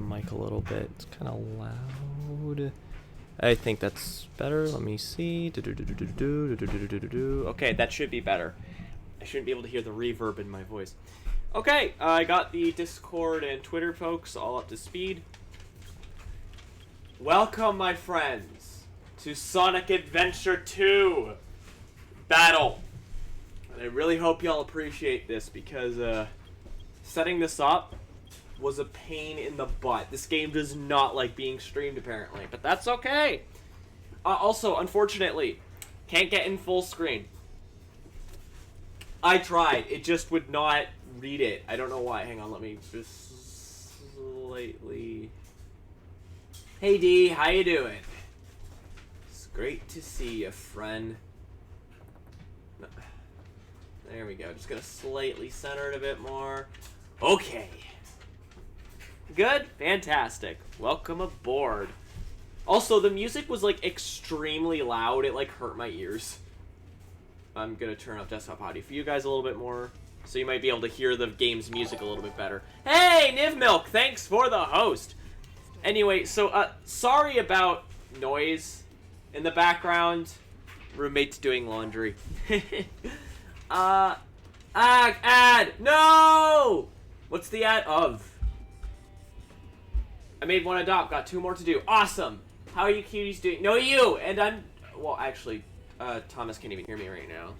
mic a little bit. It's kind of loud. I think that's better. Let me see. Okay, that should be better. I shouldn't be able to hear the reverb in my voice. Okay, I got the Discord and Twitter folks all up to speed. Welcome, my friends, to Sonic Adventure 2 Battle. And I really hope y'all appreciate this because setting this up was a pain in the butt. This game does not like being streamed, apparently, but that's okay. Also, unfortunately, can't get in full screen. I tried. It just would not read it. I don't know why. Hang on, let me just slightly... Hey, D, how you doing? It's great to see you, friend. There we go. Just gonna slightly center it a bit more. Okay. Good? Fantastic. Welcome aboard. Also, the music was, like, extremely loud. It, like, hurt my ears. I'm gonna turn up desktop audio for you guys a little bit more, so you might be able to hear the game's music a little bit better. Hey, Nivmilk! Thanks for the host! Anyway, so, sorry about noise in the background. Roommate's doing laundry. Ad! No! What's the ad of? I made one adopt, got 2 more to do. Awesome! How are you cuties doing? No, you! And I'm... Well, actually, Thomas can't even hear me right now.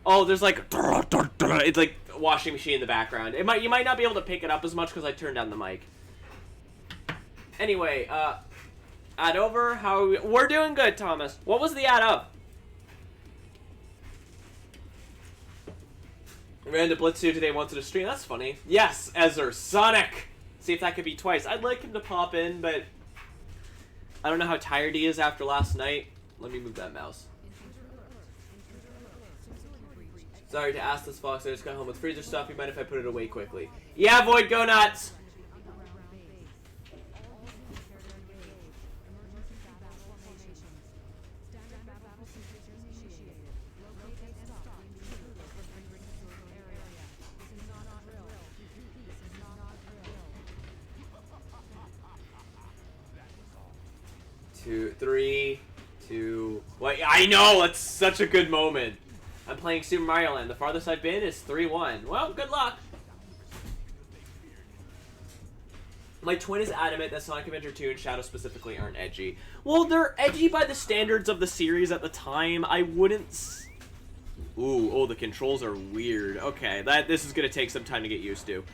Oh, there's like... It's like a washing machine in the background. You might not be able to pick it up as much because I turned down the mic. Anyway, ad over. How are we? We're doing good, Thomas. What was the ad of? Ran to Blitzu today, wanted to stream. That's funny. Yes, Ezra. Sonic! See if that could be twice. I'd like him to pop in, but... I don't know how tired he is after last night. Let me move that mouse. Sorry to ask this, Fox. I just got home with freezer stuff. You mind if I put it away quickly? Yeah, Void, go nuts! Two, 3, 2... What? I know! That's such a good moment. I'm playing Super Mario Land. The farthest I've been is 3-1. Well, good luck! My twin is adamant that Sonic Adventure 2 and Shadow specifically aren't edgy. Well, they're edgy by the standards of the series at the time. I wouldn't... Ooh, oh, the controls are weird. Okay, this is gonna take some time to get used to.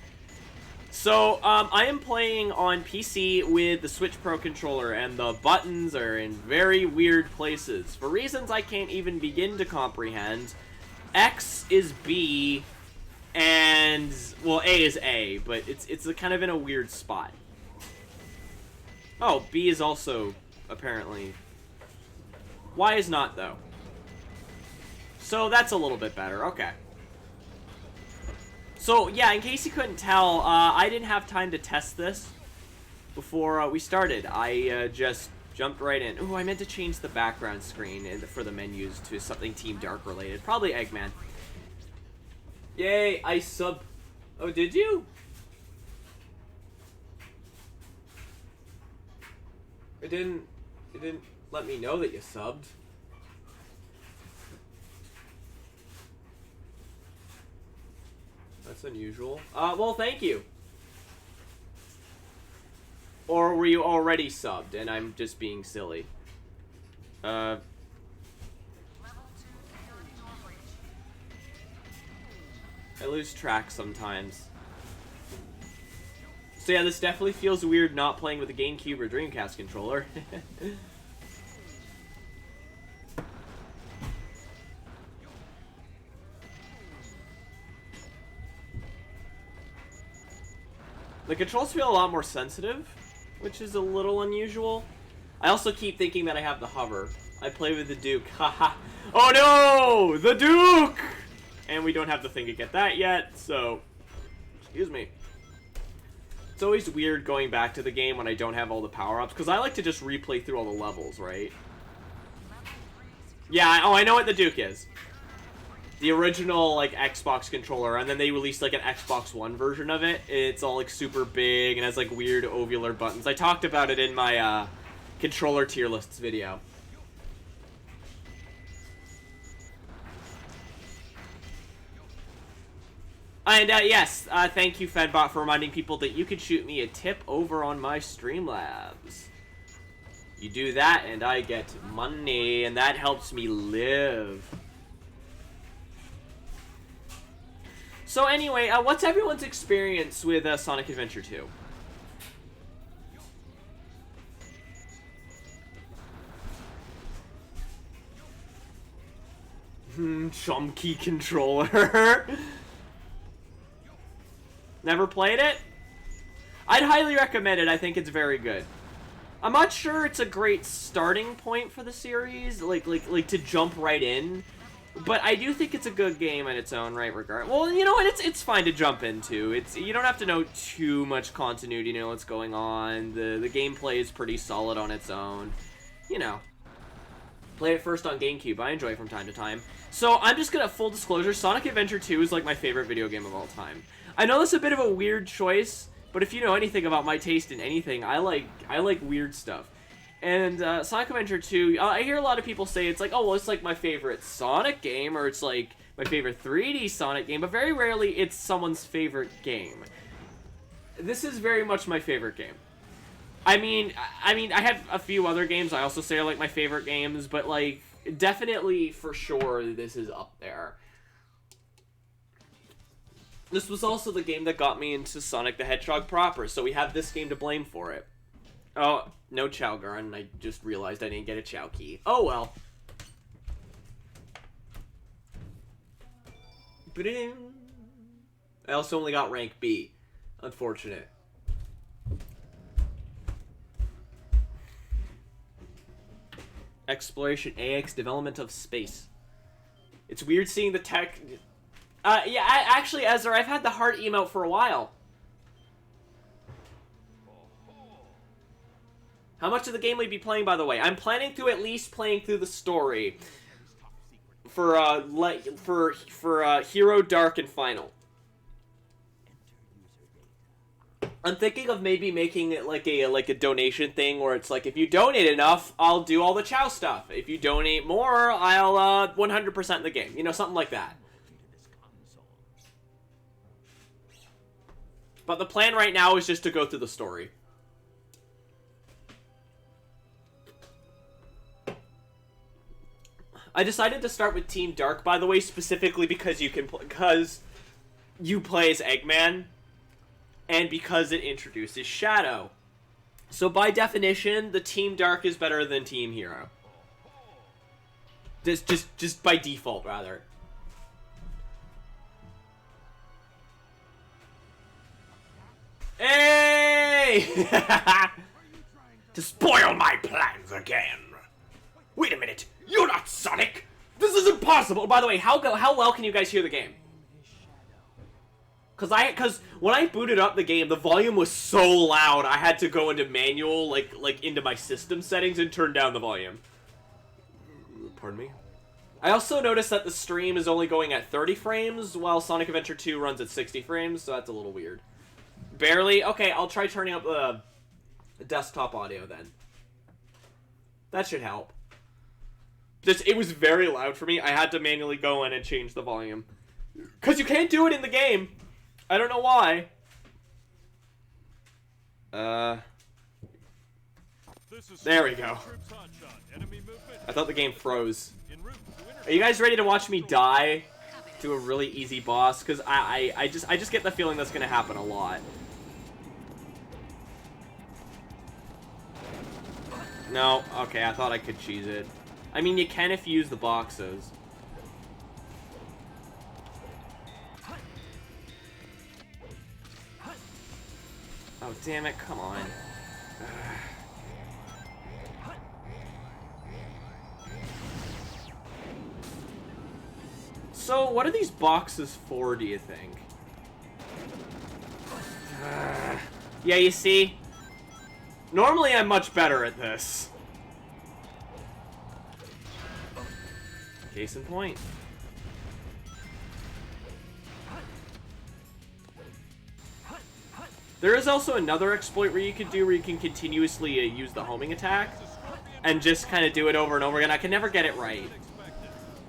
So, I am playing on PC with the Switch Pro controller, and the buttons are in very weird places. For reasons I can't even begin to comprehend, X is B, and, well, A is A, but it's kind of in a weird spot. Oh, B is also, apparently. Y is not, though. So, that's a little bit better. Okay. So, yeah, in case you couldn't tell, I didn't have time to test this before we started. I just jumped right in. Ooh, I meant to change the background screen for the menus to something Team Dark related. Probably Eggman. Yay, I sub... Oh, did you? It didn't let me know that you subbed. That's unusual. Well, thank you. Or were you already subbed and I'm just being silly? I lose track sometimes. So yeah, this definitely feels weird not playing with a GameCube or Dreamcast controller. The controls feel a lot more sensitive, which is a little unusual. I also keep thinking that I have the hover. I play with the Duke. Haha. Oh no! The Duke! And we don't have the thing to get that yet, so... Excuse me. It's always weird going back to the game when I don't have all the power-ups, because I like to just replay through all the levels, right? Yeah, oh, I know what the Duke is. The original, like, Xbox controller, and then they released, like, an Xbox One version of it. It's all, like, super big and has, like, weird ovular buttons. I talked about it in my, controller tier lists video. And, yes, thank you, Fedbot, for reminding people that you could shoot me a tip over on my Streamlabs. You do that, and I get money, and that helps me live. So anyway, what's everyone's experience with Sonic Adventure 2? Chunky controller. Never played it? I'd highly recommend it. I think it's very good. I'm not sure it's a great starting point for the series, like to jump right in. But I do think it's a good game in its own right regard. Well, you know what? It's fine to jump into. You don't have to know too much continuity to know what's going on. The gameplay is pretty solid on its own. You know. Play it first on GameCube. I enjoy it from time to time. So I'm just gonna, full disclosure, Sonic Adventure 2 is like my favorite video game of all time. I know that's a bit of a weird choice, but if you know anything about my taste in anything, I like weird stuff. And Sonic Adventure 2, I hear a lot of people say it's like, oh, well, it's like my favorite Sonic game, or it's like my favorite 3D Sonic game, but very rarely it's someone's favorite game. This is very much my favorite game. I mean, I have a few other games I also say are like my favorite games, but like, definitely, for sure, this is up there. This was also the game that got me into Sonic the Hedgehog proper, so we have this game to blame for it. Oh, no Chow Garn. I just realized I didn't get a Chow key. Oh well. I also only got rank B. Unfortunate. Exploration AX development of space. It's weird seeing the tech. Yeah, actually, Ezra, I've had the heart emote for a while. How much of the game will you be playing, by the way? I'm planning to at least playing through the story for Hero, Dark, and Final. I'm thinking of maybe making it like a donation thing where it's like, if you donate enough, I'll do all the Chow stuff. If you donate more, I'll 100% the game. You know, something like that. But the plan right now is just to go through the story. I decided to start with Team Dark, by the way, specifically because you can because you play as Eggman, and because it introduces Shadow. So by definition, the Team Dark is better than Team Hero. Just by default, rather. Hey! To spoil my plans again. Wait a minute. You're not Sonic! This is impossible! By the way, how well can you guys hear the game? Cause when I booted up the game, the volume was so loud, I had to go into manual, like into my system settings and turn down the volume. Pardon me? I also noticed that the stream is only going at 30 frames, while Sonic Adventure 2 runs at 60 frames, so that's a little weird. Barely? Okay, I'll try turning up the desktop audio then. That should help. It was very loud for me. I had to manually go in and change the volume. Because you can't do it in the game. I don't know why. There we go. I thought the game froze. Are you guys ready to watch me die to a really easy boss? Because I just get the feeling that's going to happen a lot. No? Okay, I thought I could cheese it. I mean, you can if you use the boxes. Oh, damn it, come on. So, what are these boxes for, do you think? Yeah, you see? Normally I'm much better at this. Case in point. There is also another exploit where you can do where you can continuously use the homing attack and just kind of do it over and over again. I can never get it right.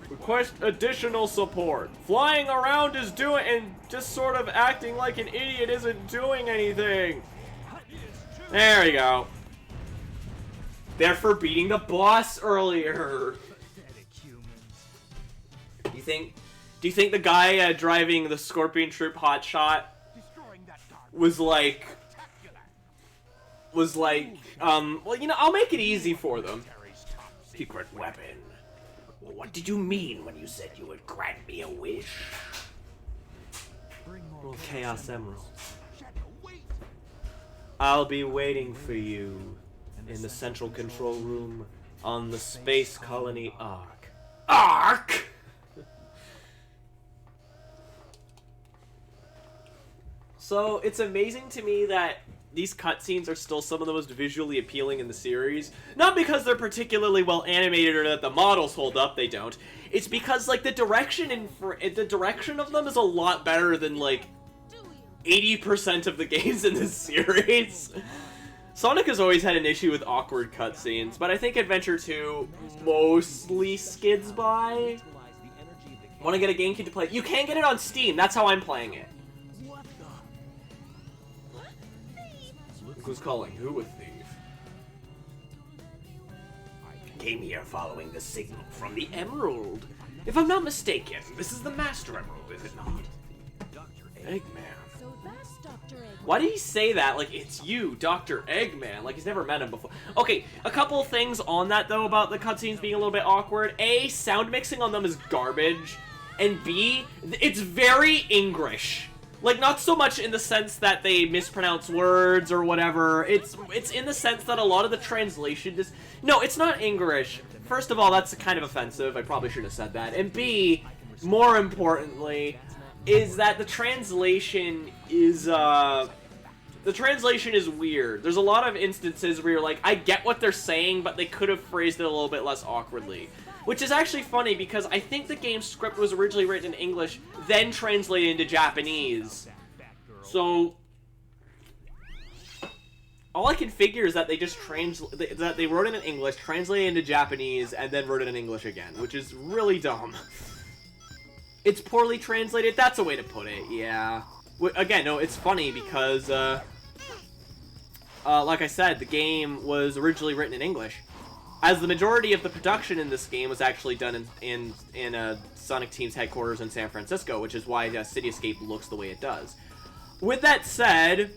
Request additional support. Flying around is doing and just sort of acting like an idiot isn't doing anything. There we go. They're for beating the boss earlier. Do you think the guy driving the Scorpion Troop hotshot was like, well, you know, I'll make it easy for them. Secret weapon. What did you mean when you said you would grant me a wish? Well, Chaos Emeralds. I'll be waiting for you in the central control room on the Space Colony Ark. Ark? So, it's amazing to me that these cutscenes are still some of the most visually appealing in the series. Not because they're particularly well animated or that the models hold up, they don't. It's because, like, the direction of them is a lot better than, like, 80% of the games in this series. Sonic has always had an issue with awkward cutscenes, but I think Adventure 2 mostly skids by. Want to get a GameCube to play? You can get it on Steam, that's how I'm playing it. Who's calling? Who a thief? I came here following the signal from the Emerald. If I'm not mistaken, this is the Master Emerald, is it not? Eggman. Why did he say that like it's you, Dr. Eggman? Like he's never met him before. Okay, a couple of things on that though about the cutscenes being a little bit awkward. A, sound mixing on them is garbage. And B, it's very English. Like, not so much in the sense that they mispronounce words or whatever. It's in the sense that a lot of the translation is... No, it's not English. First of all, that's kind of offensive. I probably should have said that. And B, more importantly, is that the translation is, weird. There's a lot of instances where you're like, I get what they're saying, but they could have phrased it a little bit less awkwardly. Which is actually funny, because I think the game's script was originally written in English, then translated into Japanese. So, all I can figure is that they just that they wrote it in English, translated it into Japanese, and then wrote it in English again, which is really dumb. It's poorly translated, that's a way to put it, yeah. Again, no, it's funny because, like I said, the game was originally written in English. As the majority of the production in this game was actually done in Sonic Team's headquarters in San Francisco, which is why City Escape looks the way it does. With that said,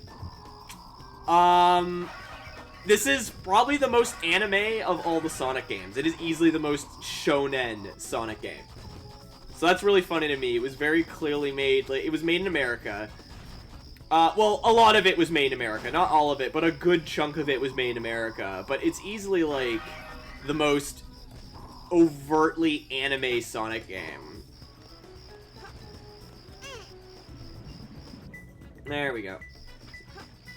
this is probably the most anime of all the Sonic games. It is easily the most shonen Sonic game. So that's really funny to me. It was very clearly made, like, it was made in America. Well, a lot of it was made in America. Not all of it, but a good chunk of it was made in America. But it's easily, like, the most overtly anime Sonic game. There we go.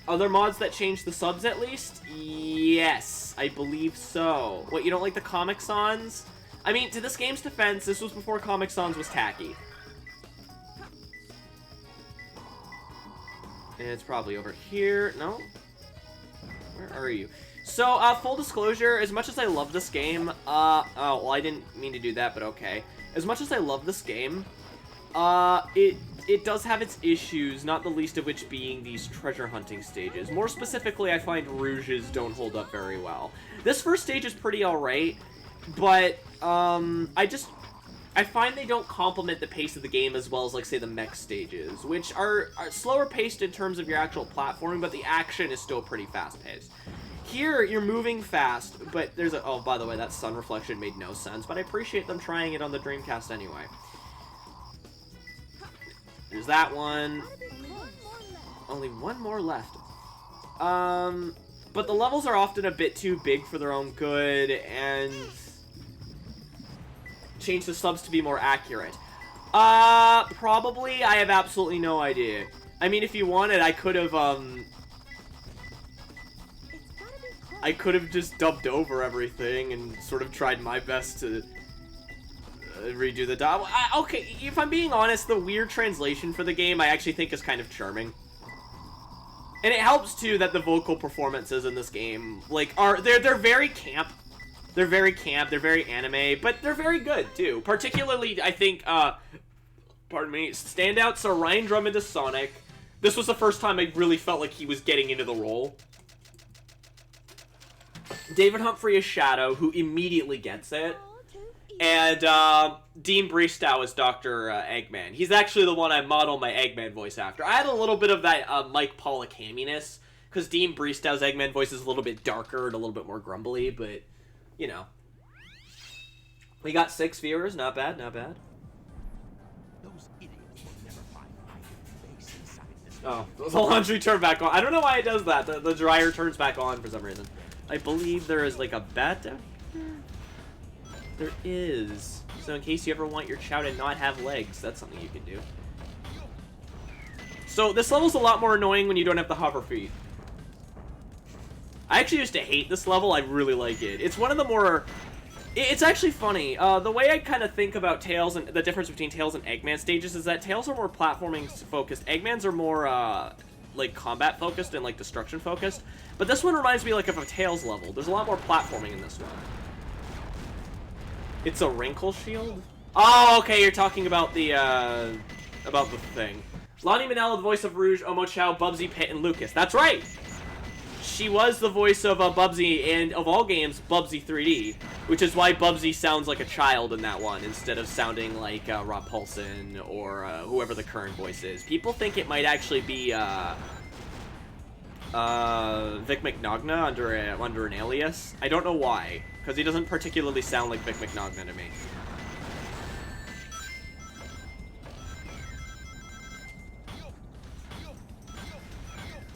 Are there mods that change the subs at least? Yes, I believe so. What, you don't like the Comic Sans? I mean, to this game's defense, this was before Comic Sans was tacky. And it's probably over here. No? Where are you? So, full disclosure, as much as I love this game, oh, well, I didn't mean to do that, but okay. As much as I love this game, it does have its issues, not the least of which being these treasure hunting stages. More specifically, I find Rouges don't hold up very well. This first stage is pretty alright, but, I find they don't complement the pace of the game as well as, like, say, the mech stages, which are slower paced in terms of your actual platforming, but the action is still pretty fast-paced. Here, you're moving fast, but there's a... Oh, by the way, that sun reflection made no sense, but I appreciate them trying it on the Dreamcast anyway. There's that one. Only one more left. But the levels are often a bit too big for their own good, and... change the subs to be more accurate. Probably. I have absolutely no idea. I mean, if you wanted, I could have, I could have just dubbed over everything and sort of tried my best to redo the dub. Okay, if I'm being honest, the weird translation for the game I actually think is kind of charming. And it helps too that the vocal performances in this game like they're very camp. They're very camp, they're very anime, but they're very good too. Particularly, I think pardon me, standouts are Ryan Drummond as Sonic. This was the first time I really felt like he was getting into the role. David Humphrey as Shadow, who immediately gets it. And Dean Bristow as Dr. Eggman. He's actually the one I modeled my Eggman voice after. I had a little bit of that Mike Pollock hamminess, because Dean Bristow's Eggman voice is a little bit darker and a little bit more grumbly, but, you know. We got 6 viewers, not bad, not bad. Oh, the laundry turned back on. I don't know why it does that. The dryer turns back on for some reason. I believe there is like a bat down here. There is. So in case you ever want your chow to not have legs, that's something you can do. So this level's a lot more annoying when you don't have the hover feet. I actually used to hate this level. I really like it. It's one of the more... It's actually funny. The way I kind of think about Tails and the difference between Tails and Eggman stages is that Tails are more platforming focused. Eggman's are more like combat focused and like destruction focused. But this one reminds me like of a Tails level. There's a lot more platforming in this one. It's a wrinkle shield? Oh, okay, you're talking about the thing. Lonnie Manella, the voice of Rouge, Omo Chow, Bubsy, Pit, and Lucas. That's right! She was the voice of Bubsy, and of all games, Bubsy 3D. Which is why Bubsy sounds like a child in that one, instead of sounding like Rob Paulson or whoever the current voice is. People think it might actually be Vic Mignogna under an alias. I don't know why, because he doesn't particularly sound like Vic Mignogna to me.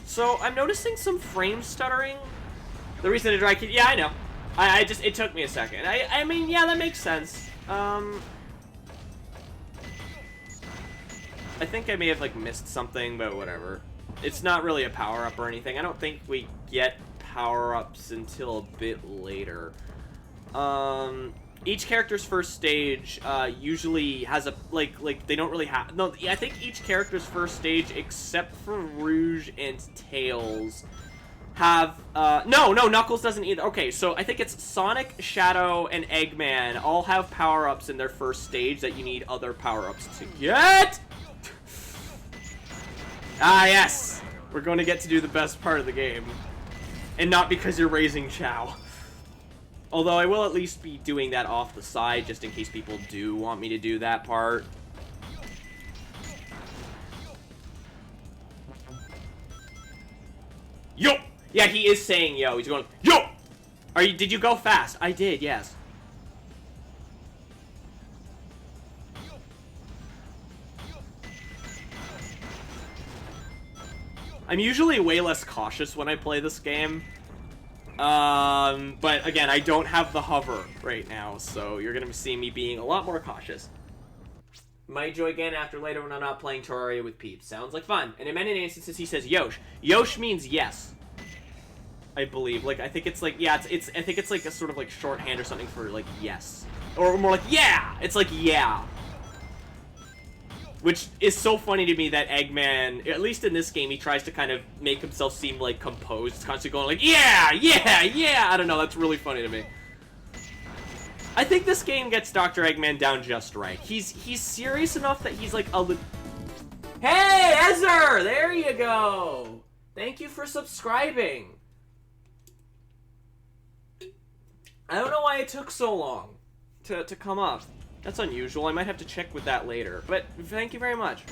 So, I'm noticing some frame stuttering. The reason I dry kid, yeah, I know. It took me a second. I mean, yeah, that makes sense. I think I may have, like, missed something, but whatever. It's not really a power-up or anything. I don't think we get power-ups until a bit later. Each character's first stage, usually has a, like, they don't really have... No, I think each character's first stage, except for Rouge and Tails... have, no, Knuckles doesn't either. Okay, so I think it's Sonic, Shadow, and Eggman all have power-ups in their first stage that you need other power-ups to get! Ah, yes! We're going to get to do the best part of the game. And not because you're raising Chow. Although I will at least be doing that off the side, just in case people do want me to do that part. Yo! Yeah, he is saying yo. He's going, yo! Did you go fast? I did, yes. I'm usually way less cautious when I play this game. But again, I don't have the hover right now, so you're gonna see me being a lot more cautious. Might join again after later when I'm not playing Terraria with peeps. Sounds like fun. And in many instances, he says Yosh. Yosh means yes. I believe. Like, I think it's like, yeah, I think it's like a sort of like shorthand or something for like yes. Or more like, yeah! It's like, yeah. Which is so funny to me that Eggman, at least in this game, he tries to kind of make himself seem like composed. He's constantly going like, yeah, yeah, yeah! I don't know, that's really funny to me. I think this game gets Dr. Eggman down just right. He's serious enough that he's like a Hey, Ezer! There you go! Thank you for subscribing. I don't know why it took so long to come up. That's unusual. I might have to check with that later. But thank you very much.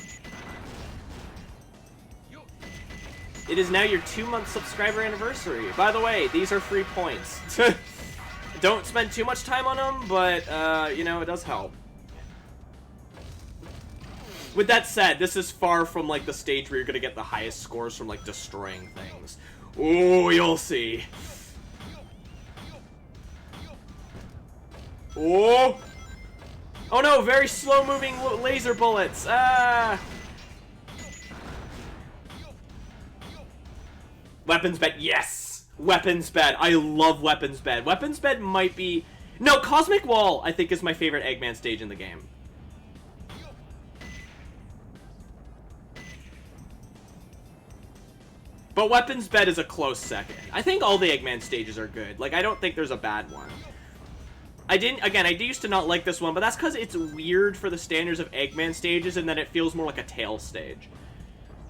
It is now your 2-month subscriber anniversary. By the way, these are free points. Don't spend too much time on them, but, you know, it does help. With that said, this is far from, like, the stage where you're gonna get the highest scores from, like, destroying things. Ooh, you'll see. Oh! Oh no, very slow-moving laser bullets. Ah! Weapons bed, yes! Weapons bed. I love weapons bed. Weapons bed might be... No, Cosmic Wall, I think, is my favorite Eggman stage in the game. But Weapons Bed is a close second. I think all the Eggman stages are good. Like, I don't think there's a bad one. I used to not like this one, but that's because it's weird for the standards of Eggman stages, and then it feels more like a Tails stage.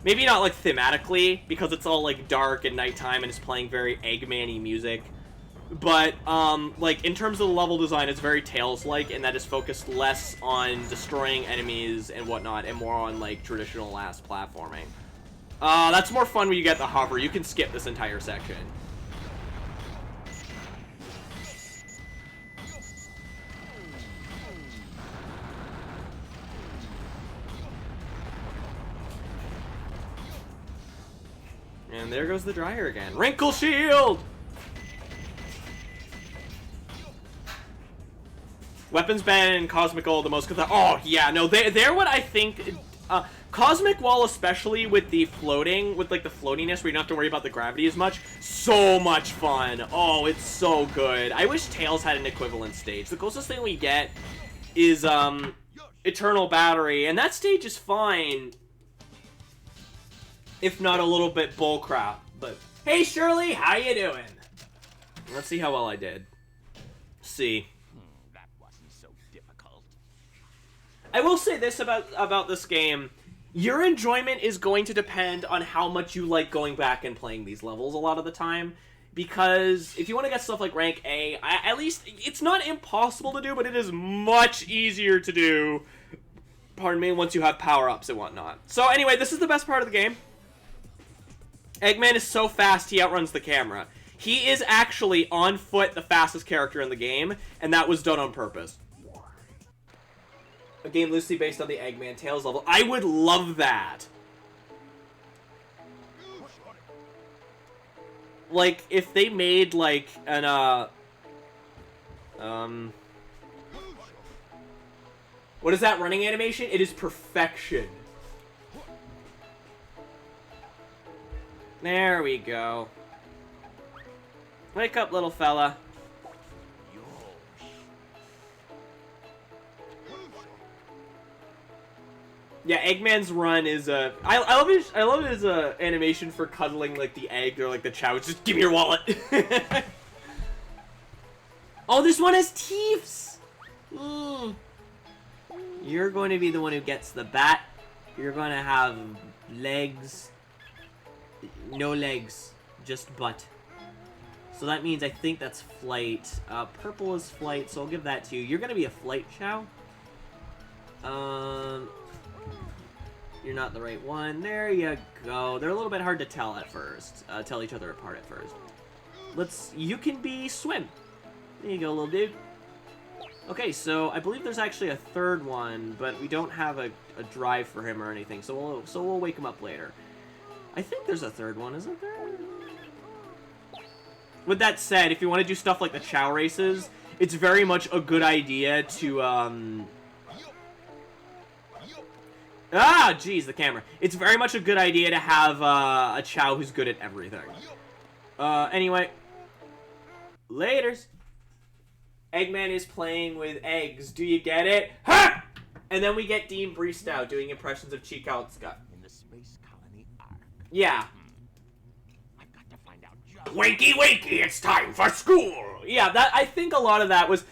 Maybe not, like, thematically, because it's all, like, dark and nighttime and it's playing very Eggman-y music. But, like, in terms of the level design, it's very Tails-like, and that is focused less on destroying enemies and whatnot, and more on, like, traditional last platforming. That's more fun when you get the hover. You can skip this entire section. And there goes the dryer again. Wrinkle Shield! Weapons Band and Cosmic Wall the most... Oh, yeah, no, they're what I think... Cosmic Wall, especially with the floating, with, like, the floatiness where you don't have to worry about the gravity as much. So much fun. Oh, it's so good. I wish Tails had an equivalent stage. The closest thing we get is, Eternal Battery, and that stage is fine. If not a little bit bullcrap, but... Hey, Shirley, how you doing? Let's see how well I did. See. That wasn't so difficult. I will say this about this game. Your enjoyment is going to depend on how much you like going back and playing these levels a lot of the time. Because if you want to get stuff like Rank A, at least, it's not impossible to do, but it is much easier to do, pardon me, once you have power-ups and whatnot. So anyway, this is the best part of the game. Eggman is so fast, he outruns the camera. He is actually, on foot, the fastest character in the game, and that was done on purpose. A game loosely based on the Eggman Tails level. I would love that. Like, if they made, like, an, what is that running animation? It is perfection. There we go. Wake up, little fella. Yeah, Eggman's run is I love his animation for cuddling like the egg or like the chow. It's just give me your wallet. Oh, this one has teeths. You're going to be the one who gets the bat. You're going to have legs. No legs, just butt. So that means I think that's flight. Purple is flight, so I'll give that to you. You're gonna be a flight, Chow. You're not the right one. There you go. They're a little bit hard to tell at first. Tell each other apart at first. You can be swim. There you go, little dude. Okay, so I believe there's actually a third one, but we don't have a drive for him or anything, so we'll wake him up later. I think there's a third one, isn't there? With that said, if you want to do stuff like the Chow races, it's very much a good idea to, Ah, jeez, the camera. It's very much a good idea to have, a Chow who's good at everything. Anyway. Laters. Eggman is playing with eggs. Do you get it? Ha! And then we get Dean Bristow doing impressions of Chikauska. In the space colony arc. Yeah. I've got to find out just... Wakey, wakey, it's time for school! Yeah, I think a lot of that was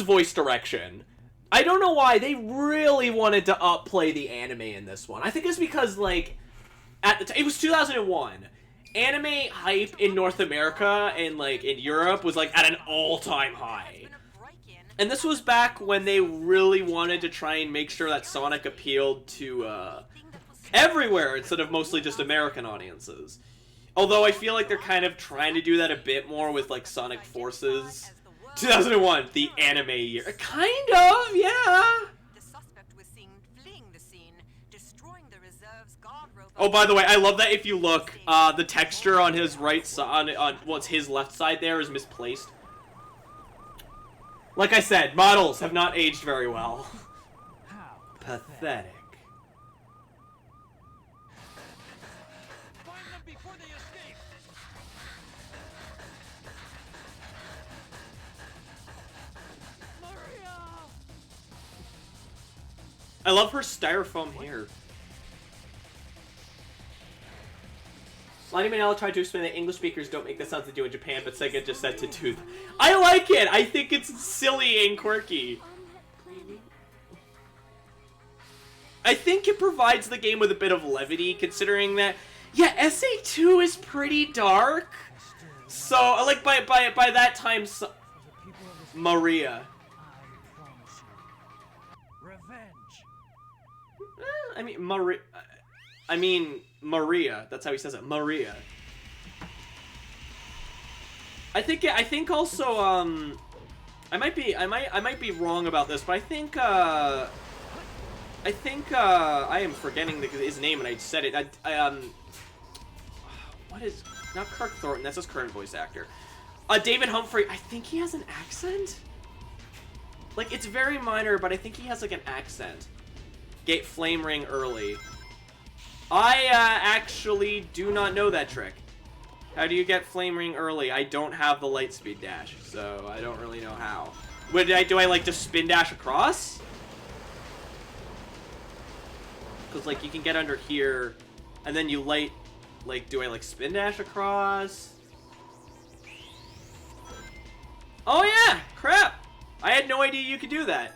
voice direction. I don't know why, they really wanted to upplay the anime in this one. I think it's because, like, at the time, it was 2001. Anime hype in North America and, like, in Europe was, like, at an all-time high. And this was back when they really wanted to try and make sure that Sonic appealed to, everywhere instead of mostly just American audiences. Although I feel like they're kind of trying to do that a bit more with, like, Sonic Forces. 2001, the anime year. Kind of, yeah. Oh, by the way, I love that if you look, the texture on his right side, on what's his left side there is misplaced. Like I said, models have not aged very well. Pathetic. Find them before they escape. Maria! I love her styrofoam hair. Lonnie Manella tried to explain that English speakers don't make the sounds they do in Japan, but Sega just said to do them. I like it! I think it's silly and quirky. I think it provides the game with a bit of levity, considering that, yeah, SA2 is pretty dark. So, like, by that time, Maria. I mean, Maria. That's how he says it. Maria. I think also, I might be wrong about this, but I think I am forgetting his name and I said it. What is, not Kirk Thornton, that's his current voice actor. David Humphrey, I think he has an accent? Like, it's very minor, but I think he has, like, an accent. Get flame ring early. I, actually do not know that trick. How do you get flame ring early? I don't have the light speed dash, so I don't really know how. Do I, like, just spin dash across? Because, like, you can get under here, and then you light, like, do I, like, spin dash across? Oh, yeah! Crap! I had no idea you could do that.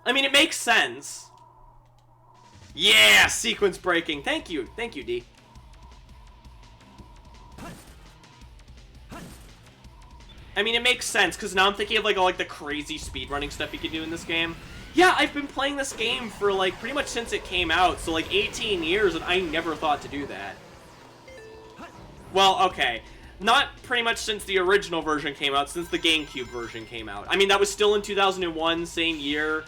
I mean, it makes sense. Yeah! Sequence breaking. Thank you. Thank you, D. I mean, it makes sense, because now I'm thinking of, like, all, like, the crazy speedrunning stuff you can do in this game. Yeah, I've been playing this game for, like, pretty much since it came out, so, like, 18 years, and I never thought to do that. Well, okay. Not pretty much since the original version came out, since the GameCube version came out. I mean, that was still in 2001, same year.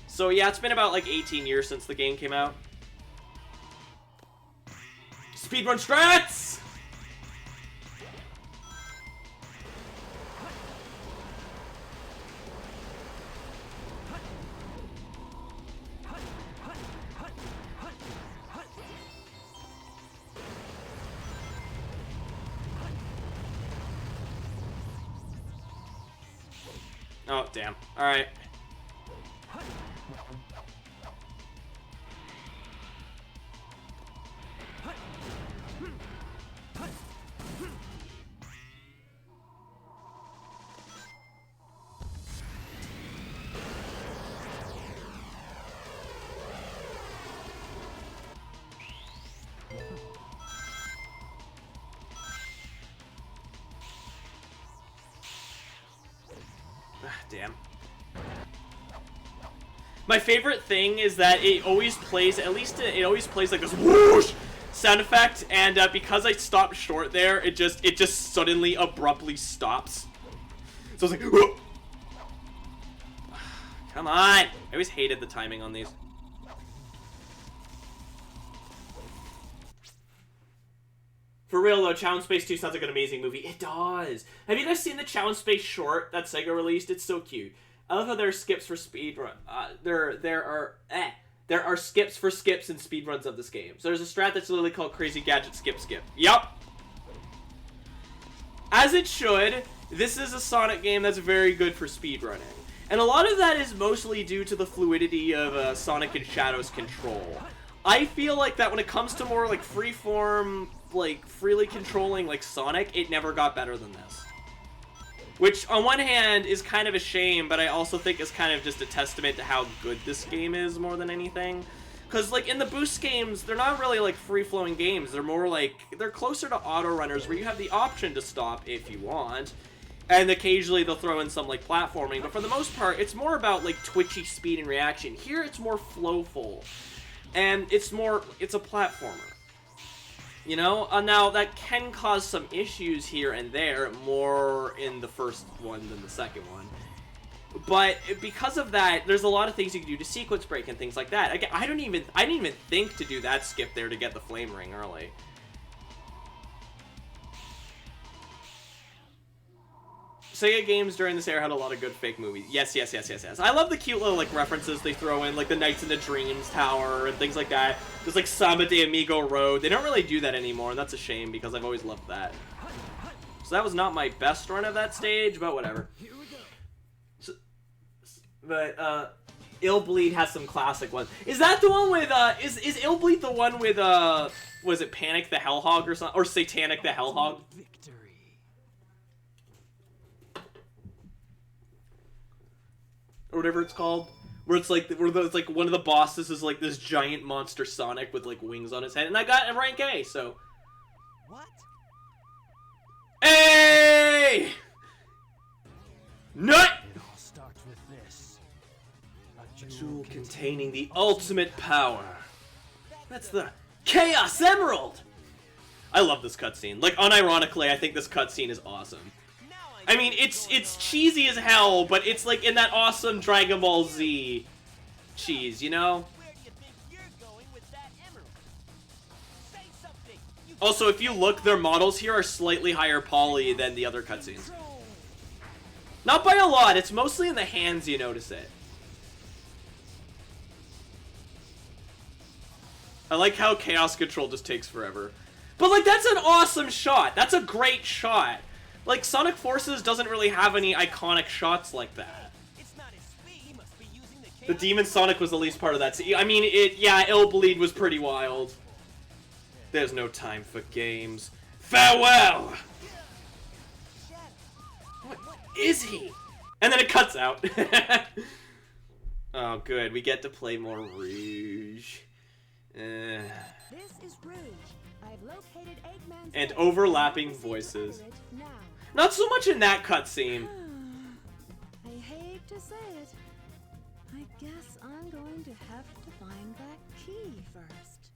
So, yeah, it's been about, like, 18 years since the game came out. Speedrun strats! Oh, damn. Alright. Damn. My favorite thing is that it always plays, at least it always plays like this whoosh sound effect, and because I stopped short there, it just suddenly abruptly stops. So it's like, whoa. Come on! I always hated the timing on these. For real though, Challenge Space 2 sounds like an amazing movie. It does! Have you guys seen the Challenge Space short that Sega released? It's so cute. I love how there are skips for speedrun. There are skips for skips and speedruns of this game. So there's a strat that's literally called Crazy Gadget Skip Skip. Yup! As it should, this is a Sonic game that's very good for speedrunning. And a lot of that is mostly due to the fluidity of Sonic and Shadow's control. I feel like that when it comes to more like freeform, like freely controlling like Sonic, it never got better than this. Which on one hand is kind of a shame, but I also think is kind of just a testament to how good this game is more than anything. Because like in the Boost games, they're not really like free-flowing games. They're more like, they're closer to auto runners where you have the option to stop if you want. And occasionally they'll throw in some like platforming, but for the most part, it's more about like twitchy speed and reaction. Here it's more flowful. And it's a platformer. You know? Now, that can cause some issues here and there, more in the first one than the second one. But because of that, there's a lot of things you can do to sequence break and things like that. Again, I didn't even think to do that skip there to get the flame ring early. Sega games during this era had a lot of good fake movies. Yes. I love the cute little, like, references they throw in, like the Nights into Dreams Tower and things like that. There's, like, Samba de Amigo Road. They don't really do that anymore, and that's a shame, because I've always loved that. So that was not my best run of that stage, but whatever. So, but, Illbleed has some classic ones. Is that the one with, is Illbleed the one with, was it Panic the Hellhog or something? Or Satanic the Hellhog? Victory. Or whatever it's called. Where it's like, one of the bosses is like this giant monster Sonic with like wings on his head. And I got a rank A, so. What? Hey! Nut! It all starts with this. A Jewel containing the ultimate power. That's the Chaos Emerald! I love this cutscene. Like, unironically, I think this cutscene is awesome. I mean, it's cheesy as hell, but it's like in that awesome Dragon Ball Z cheese, you know? Where do you think you're going with that emerald? Say something. You Also, if you look, their models here are slightly higher poly than the other cutscenes. control. Not by a lot, it's mostly in the hands you notice it. I like how Chaos Control just takes forever. But, like, that's an awesome shot. That's a great shot. Like, Sonic Forces doesn't really have any iconic shots like that. It's not his speed. He must be using the The chaos. Demon Sonic was the least part of that. I mean, yeah, Illbleed was pretty wild. There's no time for games. Farewell! What is he? And then it cuts out. Oh, good. We get to play more Rouge. This is Rouge. I've located Eggman And Tails. overlapping Proceed to voices. enter it now. Not so much in that cutscene. I hate to say it. I guess I'm going to have to find that key first.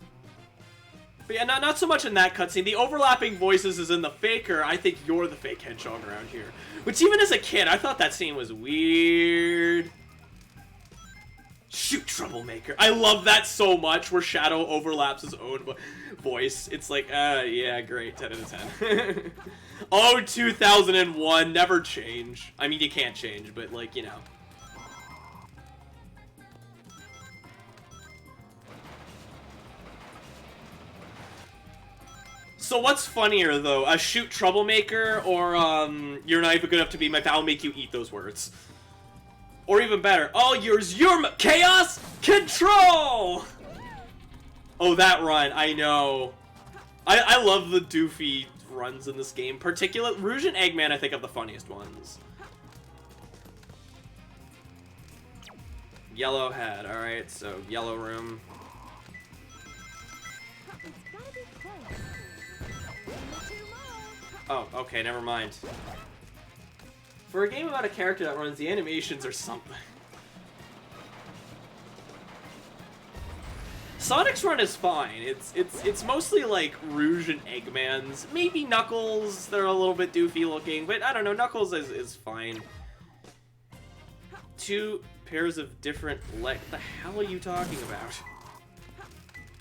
But yeah, not so much in that cutscene. The overlapping voices is in the Faker. I think you're the fake hedgehog around here. Which even as a kid, I thought that scene was weird. Shoot, troublemaker. I love that so much where Shadow overlaps his own voice. It's like, yeah, great. 10 out of 10. Oh, 2001. Never change. I mean, you can't change, but like, you know. So what's funnier, though? A shoot troublemaker or, you're not even good enough to be my pal, I'll make you eat those words? Or even better, all yours, your Chaos Control! Oh, that run, I know. I love the doofy runs in this game. Particularly, Rouge and Eggman, I think, have the funniest ones. Yellow head, alright, so yellow room. It's gotta be close. Only two more. Oh, okay, never mind. For a game about a character that runs, the animations are something. Sonic's run is fine. It's mostly like Rouge and Eggman's. Maybe Knuckles, they're a little bit doofy looking, but I don't know, Knuckles is fine. Two pairs of different the hell are you talking about?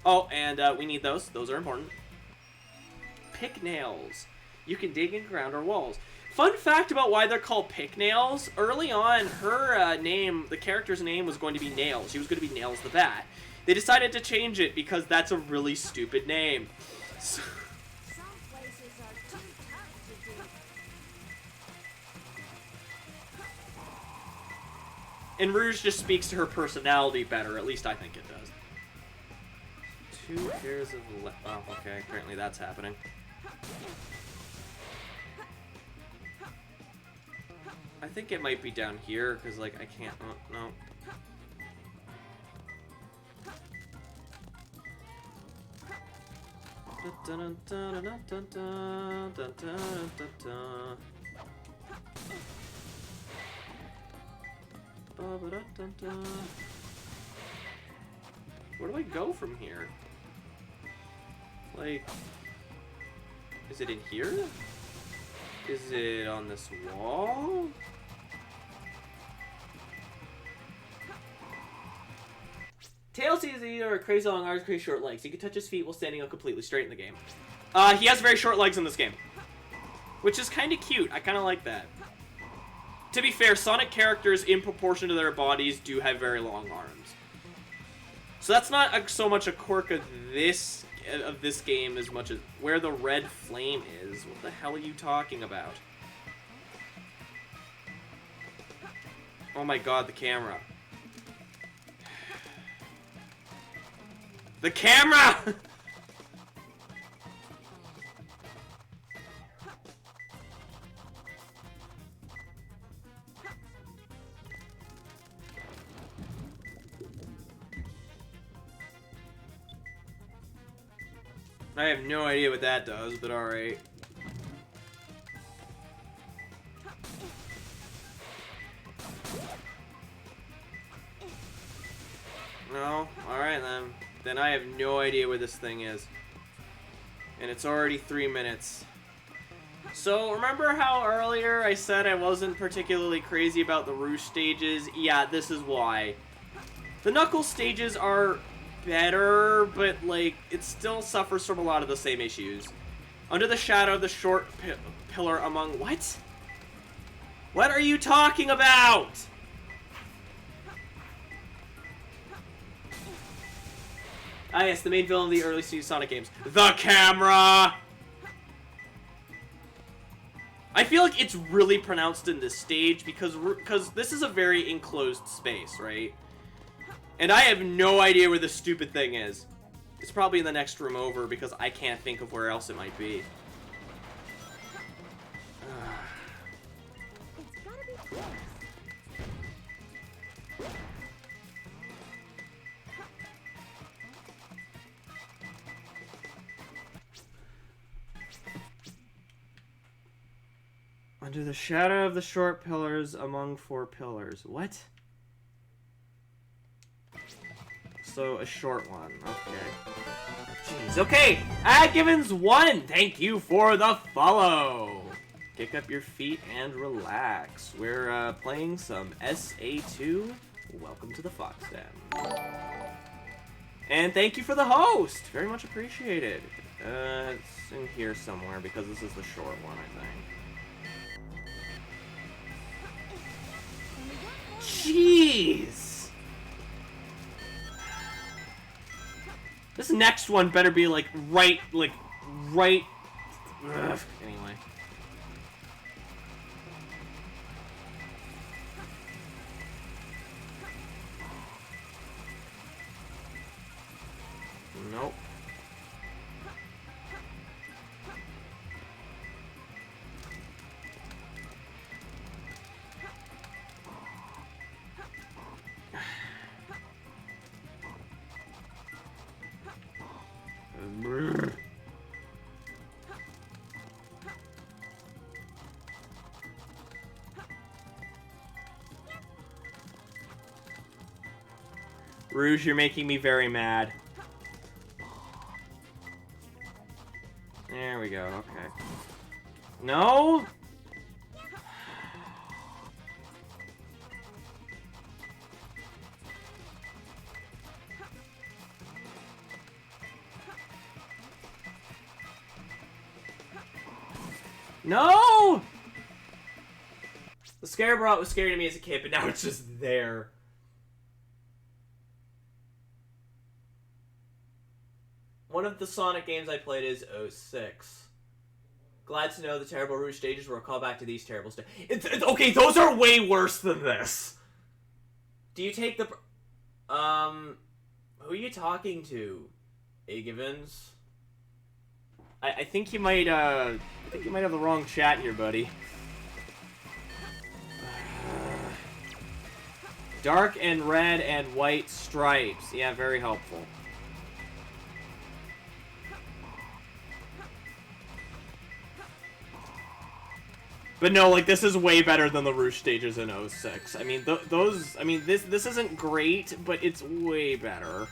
Oh, and we need those. Those are important. Pick nails. You can dig in ground or walls. Fun fact about why they're called pick nails. Early on, her name, the character's name was going to be Nails. She was going to be Nails the Bat. They decided to change it because that's a really stupid name. So Some places are too tough to do. and Rouge just speaks to her personality better. At least I think it does. Two pairs of oh, okay. Apparently that's happening. I think it might be down here, because, like, I can't... Oh, no. Where do I go from here? Like... Is it in here? Is it on this wall? Tails is either crazy long arms or crazy short legs. He can touch his feet while standing up completely straight in the game. He has very short legs in this game. Which is kind of cute. I kind of like that. To be fair, Sonic characters, in proportion to their bodies, do have very long arms. So that's not so much a quirk of this game as much as where the red flame is. What the hell are you talking about? Oh my god, the camera. The camera! I have no idea what that does, but alright. No? Alright then. Then I have no idea where this thing is. And it's already 3 minutes. So, remember how earlier I said I wasn't particularly crazy about the Rouge stages? Yeah, this is why. The Knuckles stages are better, but, like, it still suffers from a lot of the same issues. Under the shadow of the short pillar among... What? What are you talking about? Ah, yes, the main villain of the early Sonic games. The camera! I feel like it's really pronounced in this stage because this is a very enclosed space, right? And I have no idea where this stupid thing is. It's probably in the next room over because I can't think of where else it might be. It's gotta be close. Under the shadow of the short pillars among 4 pillars. What? So, a short one. Okay. Jeez. Okay! Givens 1! Thank you for the follow! Kick up your feet and relax. We're playing some SA2. Welcome to the Fox Den. And thank you for the host! Very much appreciated. It's in here somewhere because this is the short one, I think. Jeez! This next one better be right. Ugh. Anyway. Nope. Rouge, you're making me very mad. There we go, okay. No? No! The Scarebrat was scary to me as a kid, but now it's just there. One of the Sonic games I played is 06. Glad to know the terrible Rouge stages were a callback to these terrible stages. Okay, those are way worse than this. Do you take the... who are you talking to? Agivens? I think you might, I think you might have the wrong chat here, buddy. Dark and red and white stripes. Yeah, very helpful. But no, like, this is way better than the Rouge stages in 06. I mean, this isn't great, but it's way better.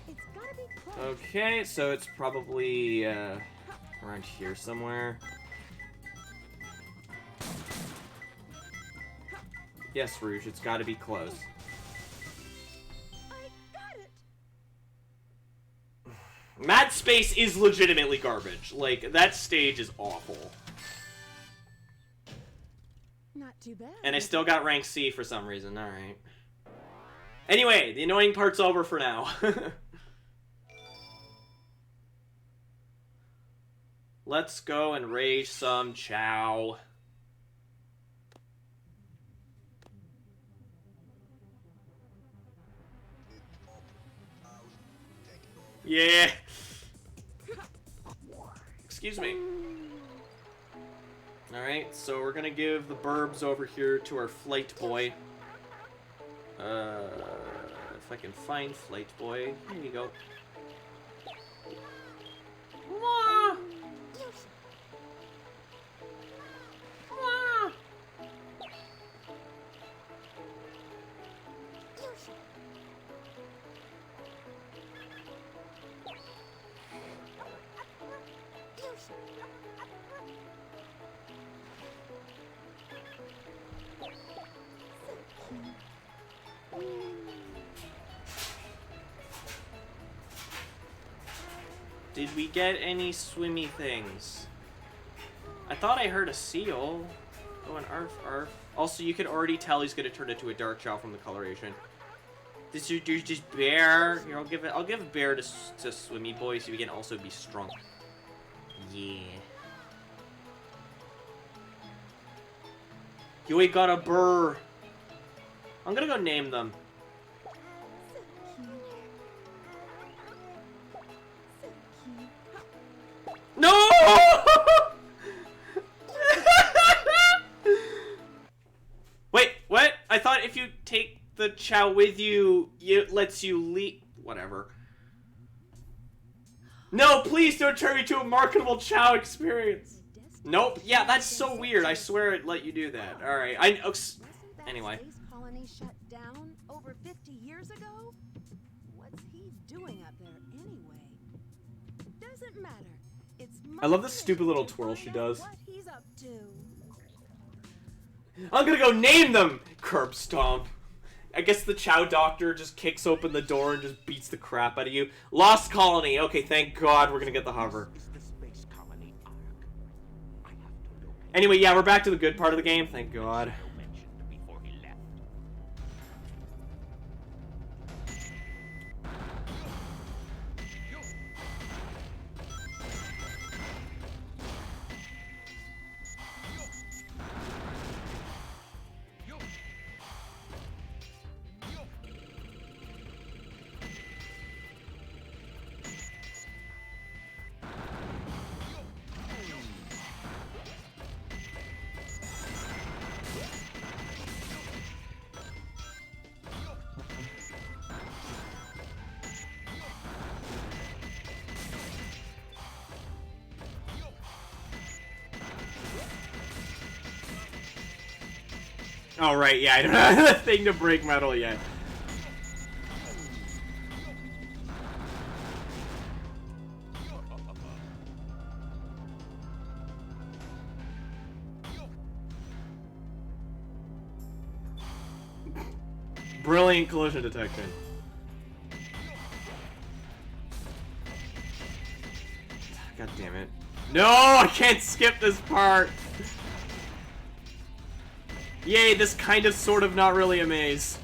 It's gotta be close. Okay, so it's probably, around here somewhere. Yes, Rouge, it's gotta be close. Mad Space is legitimately garbage. Like, that stage is awful. Not too bad. And I still got rank C for some reason. Alright. Anyway, the annoying part's over for now. Let's go and raise some chow. Yeah. Excuse me. Alright, so we're gonna give the Burbs over here to our Flight Boy. If I can find Flight Boy. Here you go. Wah! Wah! Did we get any swimmy things? I thought I heard a seal. Oh, an arf arf. Also, you can already tell he's gonna turn into a dark chow from the coloration. This is just bear. Here, I'll give bear to swimmy boy so he can also be strong. Yeah. You ain't got a burr. I'm gonna go name them. No! Wait, what? I thought if you take the chow with you, it lets you leave. Whatever. No, please don't turn me to a marketable chow experience. Nope. Yeah, that's so weird. I swear it let you do that. All right. Anyway. Space colony shut down over 50 years ago? What's he doing up there anyway? Doesn't matter. I love this stupid little twirl she does. What he's up to. I'm gonna go name them! Curb stomp. I guess the Chow Doctor just kicks open the door and just beats the crap out of you. Lost Colony. Okay, thank God we're gonna get the hover. Anyway, yeah, we're back to the good part of the game. Thank God. Oh, right, yeah, I don't have the thing to break metal yet. Brilliant collision detection. God damn it. No, I can't skip this part! Yay, this kind of, sort of, not really a maze.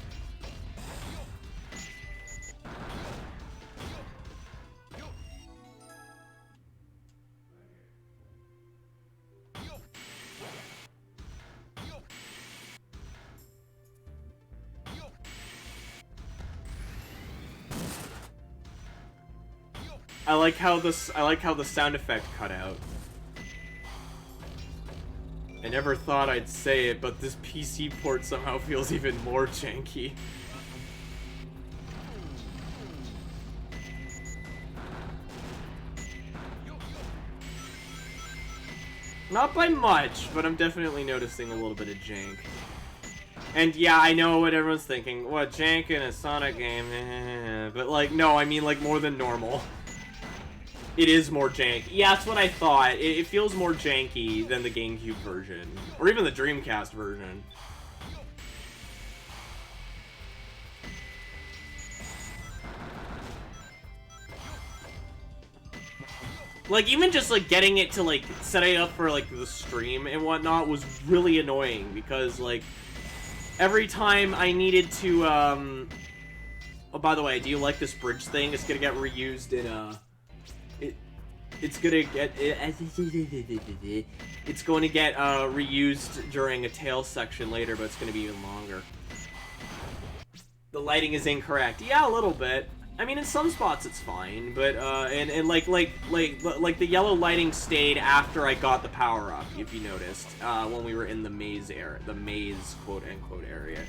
I like how the sound effect cut out. I never thought I'd say it, but this PC port somehow feels even more janky. Not by much, but I'm definitely noticing a little bit of jank. And yeah, I know what everyone's thinking. What, jank in a Sonic game? But like, no, I mean like more than normal. It is more janky. Yeah, that's what I thought. It feels more janky than the GameCube version. Or even the Dreamcast version. Like, even just, like, getting it to, like, setting up for, like, the stream and whatnot was really annoying. Because, like, every time I needed to, Oh, by the way, do you like this bridge thing? It's gonna get reused in, It's going to get reused during a Tails section later, but it's going to be even longer. The lighting is incorrect. Yeah, a little bit. I mean, in some spots it's fine, but and like the yellow lighting stayed after I got the power up, if you noticed, when we were in the maze area, the maze quote unquote area.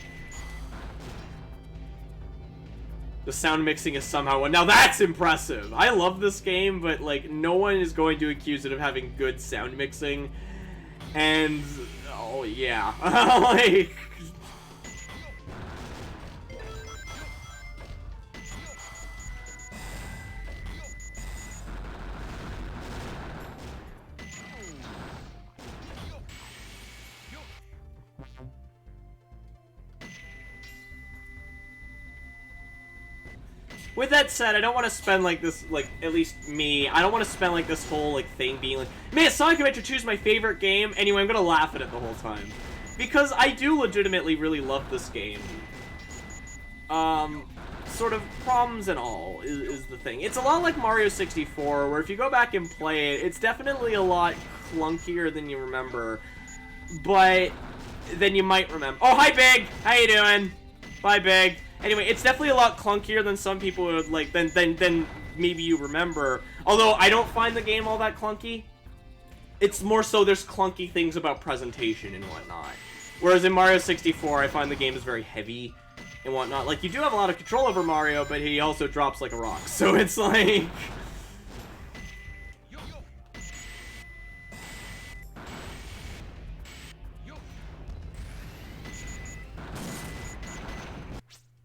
The sound mixing is somehow now that's impressive. I love this game, but like no one is going to accuse it of having good sound mixing, and oh yeah, like. With that said, I don't want to spend, like, this, like, at least me, I don't want to spend, like, this whole, like, thing being like, man, Sonic Adventure 2 is my favorite game. Anyway, I'm gonna laugh at it the whole time. Because I do legitimately really love this game. Sort of problems and all is the thing. It's a lot like Mario 64, where if you go back and play it, it's definitely a lot clunkier than you remember. But then you might remember. Oh, hi, Big! How you doing? Bye, Big. Anyway, it's definitely a lot clunkier than some people would, like, than maybe you remember. Although, I don't find the game all that clunky. It's more so there's clunky things about presentation and whatnot. Whereas in Mario 64, I find the game is very heavy and whatnot. Like, you do have a lot of control over Mario, but he also drops like a rock. So it's like...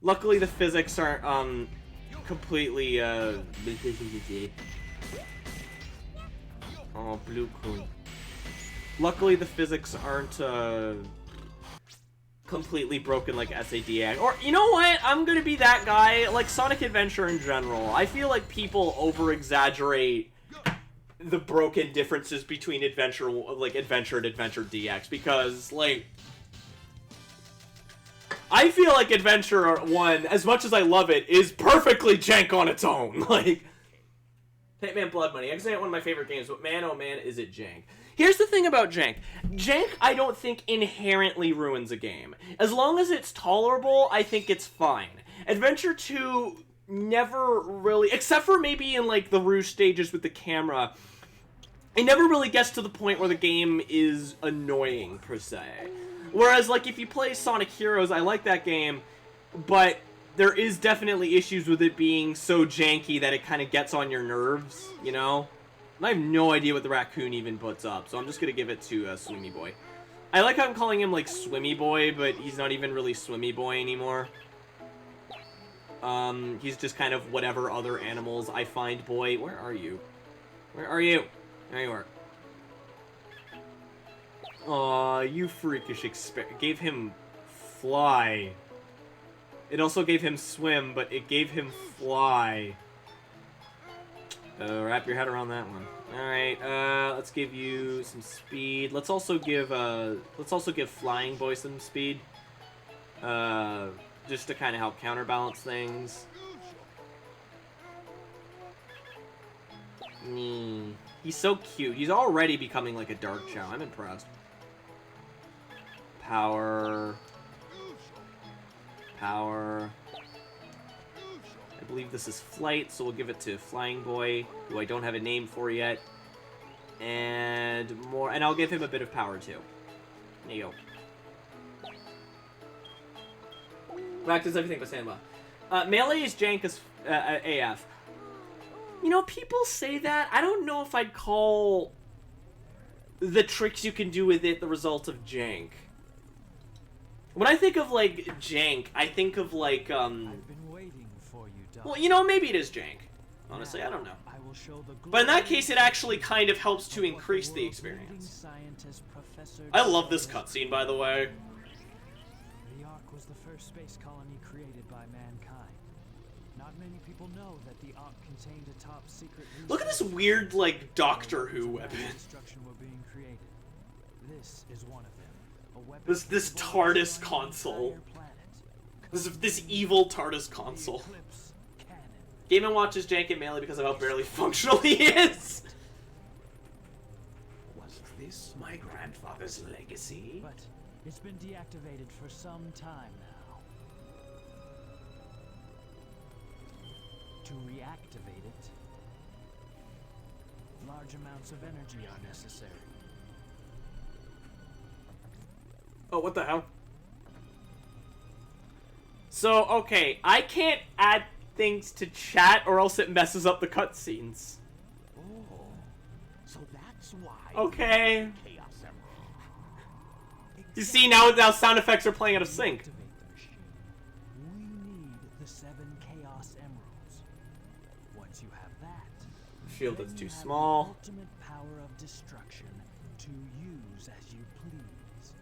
Luckily, the physics aren't, completely, Oh, Blue Coon. Luckily, the physics aren't, completely broken like SADX. Or, you know what? I'm gonna be that guy. Like, Sonic Adventure in general. I feel like people over-exaggerate the broken differences between Adventure, like, Adventure and Adventure DX. Because, like... I feel like Adventure 1, as much as I love it, is perfectly jank on its own. Like, Hitman Blood Money. Actually, one of my favorite games, but man, oh man, is it jank. Here's the thing about jank. Jank, I don't think inherently ruins a game. As long as it's tolerable, I think it's fine. Adventure 2 never really, except for maybe in, like, the Rouge stages with the camera, it never really gets to the point where the game is annoying, per se. Whereas, like, if you play Sonic Heroes, I like that game, but there is definitely issues with it being so janky that it kind of gets on your nerves, you know? And I have no idea what the raccoon even puts up, so I'm just gonna give it to Swimmy Boy. I like how I'm calling him, like, Swimmy Boy, but he's not even really Swimmy Boy anymore. He's just kind of whatever other animals I find boy. Where are you? Where are you? There you are. Aw, you freakish gave him fly. It also gave him swim, but it gave him fly. Wrap your head around that one. Alright, let's give you some speed. Let's also give Flying Boy some speed. Just to kind of help counterbalance things. He's so cute. He's already becoming like a Dark Chow. I'm impressed. Power. Power. I believe this is Flight, so we'll give it to Flying Boy, who I don't have a name for yet. And more, and I'll give him a bit of power too. There you go. Back does everything but Sandba. Melee is jank as AF. You know, people say that. I don't know if I'd call the tricks you can do with it the result of jank. When I think of, like, jank, I think of, like, I've been waiting for you, Doc. well, you know, maybe it is jank. Honestly, I don't know. I will show the But in that case, it actually kind of helps to increase the experience. I love this cutscene, by the way. The Ark was the first space colony created by mankind. Not many people know that the Ark contained a top secret. Look at this weird, like, Doctor Who weapon. Destruction were being created. This is one of them. A weapon This TARDIS console. This evil TARDIS console. Game & Watch is jank and Melee because of how barely functional he is. Was this my grandfather's legacy? But it's been deactivated for some time now. to reactivate it, large amounts of energy are necessary. Oh, what the hell? So, okay, I can't add things to chat or else it messes up the cutscenes. Oh, so that's why. Okay. Chaos Emerald. You see, now sound effects are playing out of sync. Activate their ship. We need the 7 Chaos Emeralds. Once you have that, Shield then is you too have the small. ultimate power of destruction to use as you please.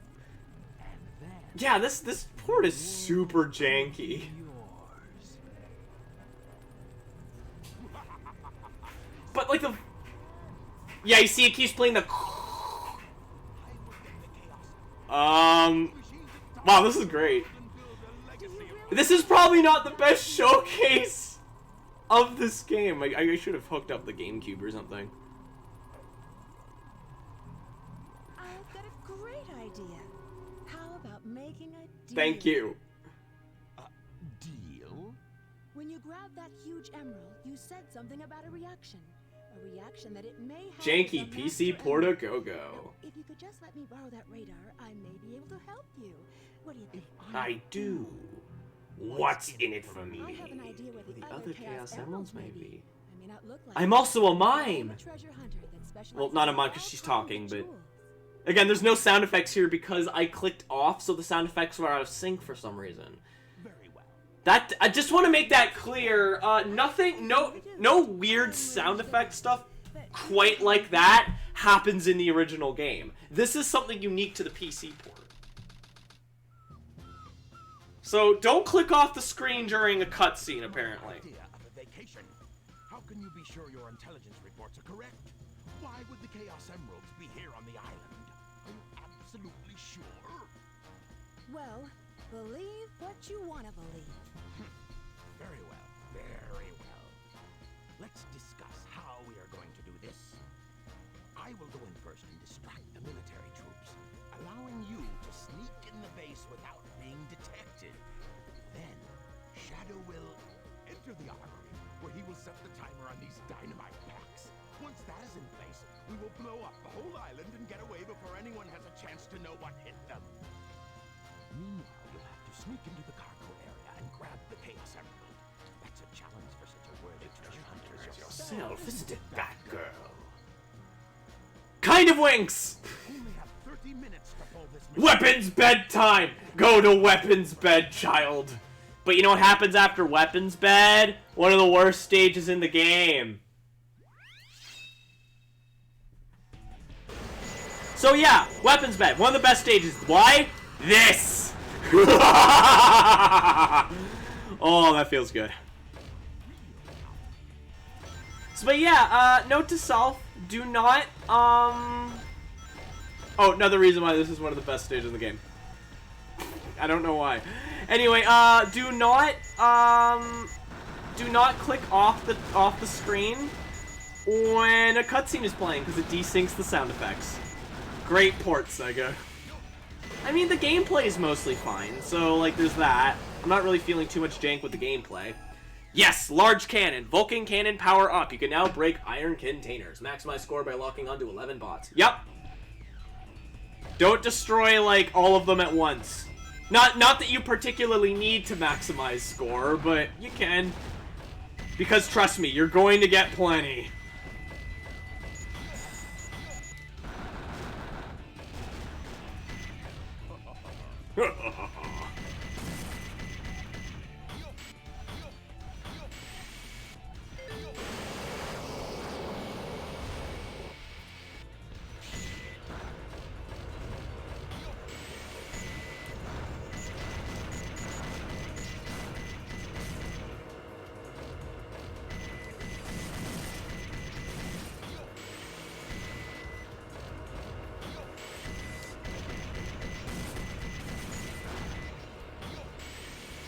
And then Yeah, this port is super janky. yours. But like the... Yeah, you see it keeps playing the... Wow, this is great. This is probably not the best showcase of this game. I should have hooked up the GameCube or something. I've got a great idea. How about making a deal? Thank you. Deal? When you grabbed that huge emerald, you said something about a reaction. A reaction that it may have Janky with the PC master Porta emerald. Go-Go. Now, if you could just let me borrow that radar, I may be able to help you. What do you think? I do. What's in it for me? I have an idea where the, other Chaos Emeralds may be. I may not look like I'm it, also a but I'm mime. a treasure hunter that specializes Well, not a in mime all because she's kinds of talking, but... jewels. Again, there's no sound effects here because I clicked off, so the sound effects were out of sync for some reason. Very well. That I just want to make that clear. Nothing, no weird sound effect stuff quite like that happens in the original game. This is something unique to the PC port. So don't click off the screen during a cutscene, apparently. Idea of a vacation. How can you be sure your intelligence reports are correct? Why would the Chaos Emeralds be here on the island? Are you absolutely sure? Well, believe what you want to believe. Very well. Very well. Let's discuss how we are going to do this. I will go in first and distract the military troops, allowing you to sneak in the base without being detected. Then, Shadow will enter the armory, where he will set the timer on these dynamite packs. Once that is in place, we will blow up the whole island and get away before anyone has a chance to know what hit them. Meanwhile, you'll have to sneak into the cargo area and grab the Chaos Emerald. That's a challenge for such a worthy treasure hunter as yourself, isn't it, Batgirl? Kind of winks! We only have 30 minutes to pull this Weapons bedtime! Go to weapons bed, child. But you know what happens after weapons bed? One of the worst stages in the game. So yeah, weapons bed, one of the best stages. Why? This! Oh, that feels good. So, but yeah, note to self, do not, Oh, another reason why this is one of the best stages in the game. I don't know why. Anyway, do not click off the screen when a cutscene is playing, because it desyncs the sound effects. Great port, Sega. I mean, the gameplay is mostly fine, so, like, there's that. I'm not really feeling too much jank with the gameplay. Yes, large cannon. Vulcan cannon power up. You can now break iron containers. Maximize score by locking onto 11 bots. Yep. Don't destroy, like, all of them at once. Not that you particularly need to maximize score, but you can. Because, trust me, you're going to get plenty.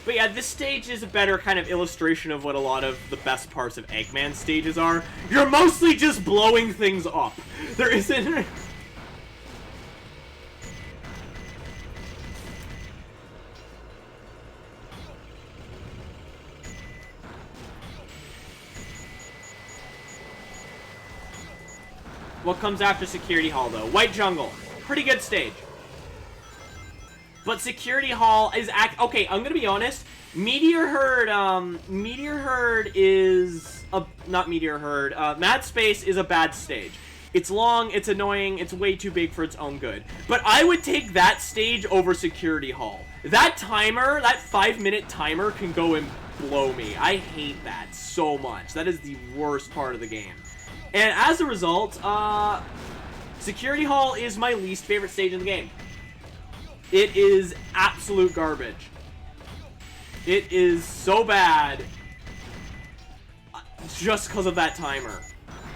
But yeah, this stage is a better kind of illustration of what a lot of the best parts of Eggman stages are. You're mostly just blowing things up. There isn't... What comes after Security Hall, though? White Jungle. Pretty good stage. But Security Hall is okay, I'm gonna be honest. Meteor Herd is not Meteor Herd. Mad Space is a bad stage. It's long, it's annoying, it's way too big for its own good. But I would take that stage over Security Hall. That timer, that 5-minute timer can go and blow me. I hate that so much. That is the worst part of the game. And as a result, Security Hall is my least favorite stage in the game. It is absolute garbage. It is so bad just because of that timer.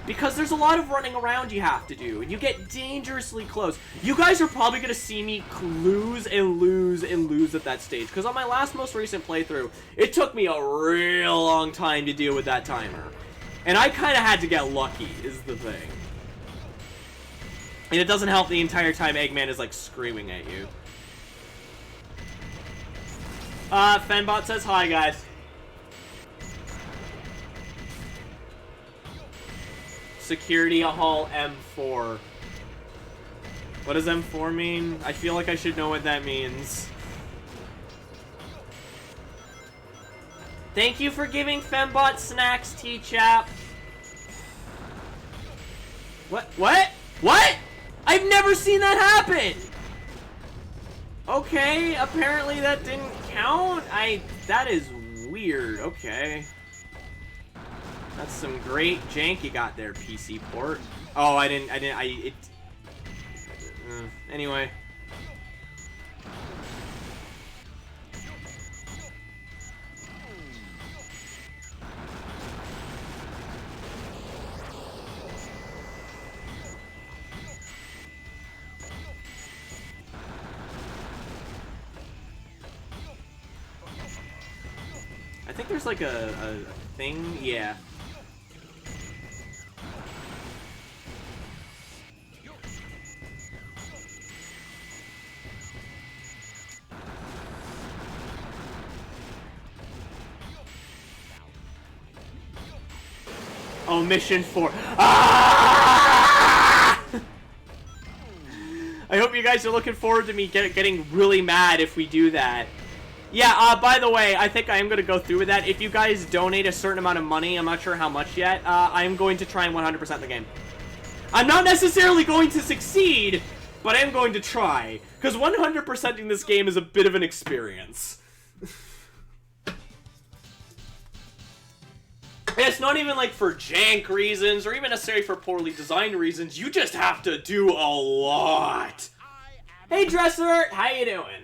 Because there's a lot of running around you have to do, and you get dangerously close. You guys are probably going to see me lose and lose and lose at that stage, because on my most recent playthrough, it took me a real long time to deal with that timer. And I kind of had to get lucky, is the thing. And it doesn't help the entire time Eggman is, like, screaming at you. Fenbot says hi, guys. Security Hall M4. What does M4 mean? I feel like I should know what that means. Thank you for giving Fembot snacks, T-Chap. What? What? What? I've never seen that happen! Okay, apparently that didn't count. That is weird. Okay. That's some great jank you got there, PC port. Oh, anyway. I think there's like a thing, yeah. Oh, mission 4. Ah! I hope you guys are looking forward to me getting really mad if we do that. Yeah, by the way, I think I am going to go through with that. If you guys donate a certain amount of money, I'm not sure how much yet, I am going to try and 100% the game. I'm not necessarily going to succeed, but I am going to try. Because 100%ing this game is a bit of an experience. It's not even like for jank reasons or even necessarily for poorly designed reasons. You just have to do a lot. Hey Dresser, how you doing?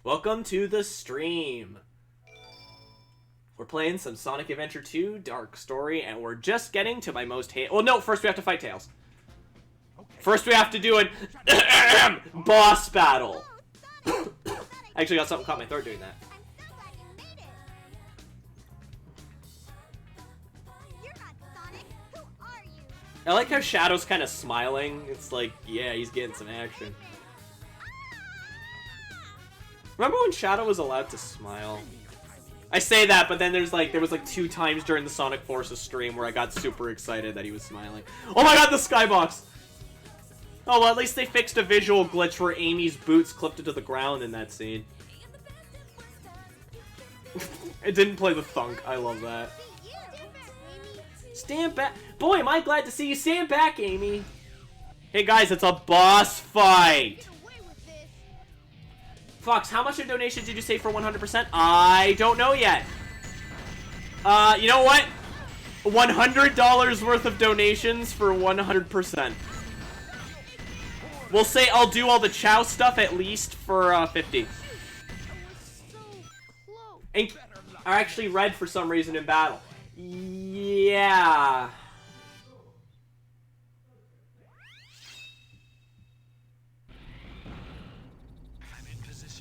Welcome to the stream. We're playing some Sonic Adventure 2 Dark Story, and we're just getting to my most hate. Well, no, first we have to fight Tails. First we have to do an boss battle. I actually got something caught my throat doing that. I like how Shadow's kind of smiling. It's like, yeah, he's getting some action. Remember when Shadow was allowed to smile? I say that, but then there was like 2 times during the Sonic Forces stream where I got super excited that he was smiling. Oh my god, the skybox! Oh, well, at least they fixed a visual glitch where Amy's boots clipped into the ground in that scene. It didn't play the thunk. I love that. Stand back. Boy, am I glad to see you. Stand back, Amy. Hey, guys, it's a boss fight. Fox, how much in donations did you say for 100%? I don't know yet. You know what? $100 worth of donations for 100%. We'll say I'll do all the Chow stuff at least for 50. And are actually red for some reason in battle. Yeah.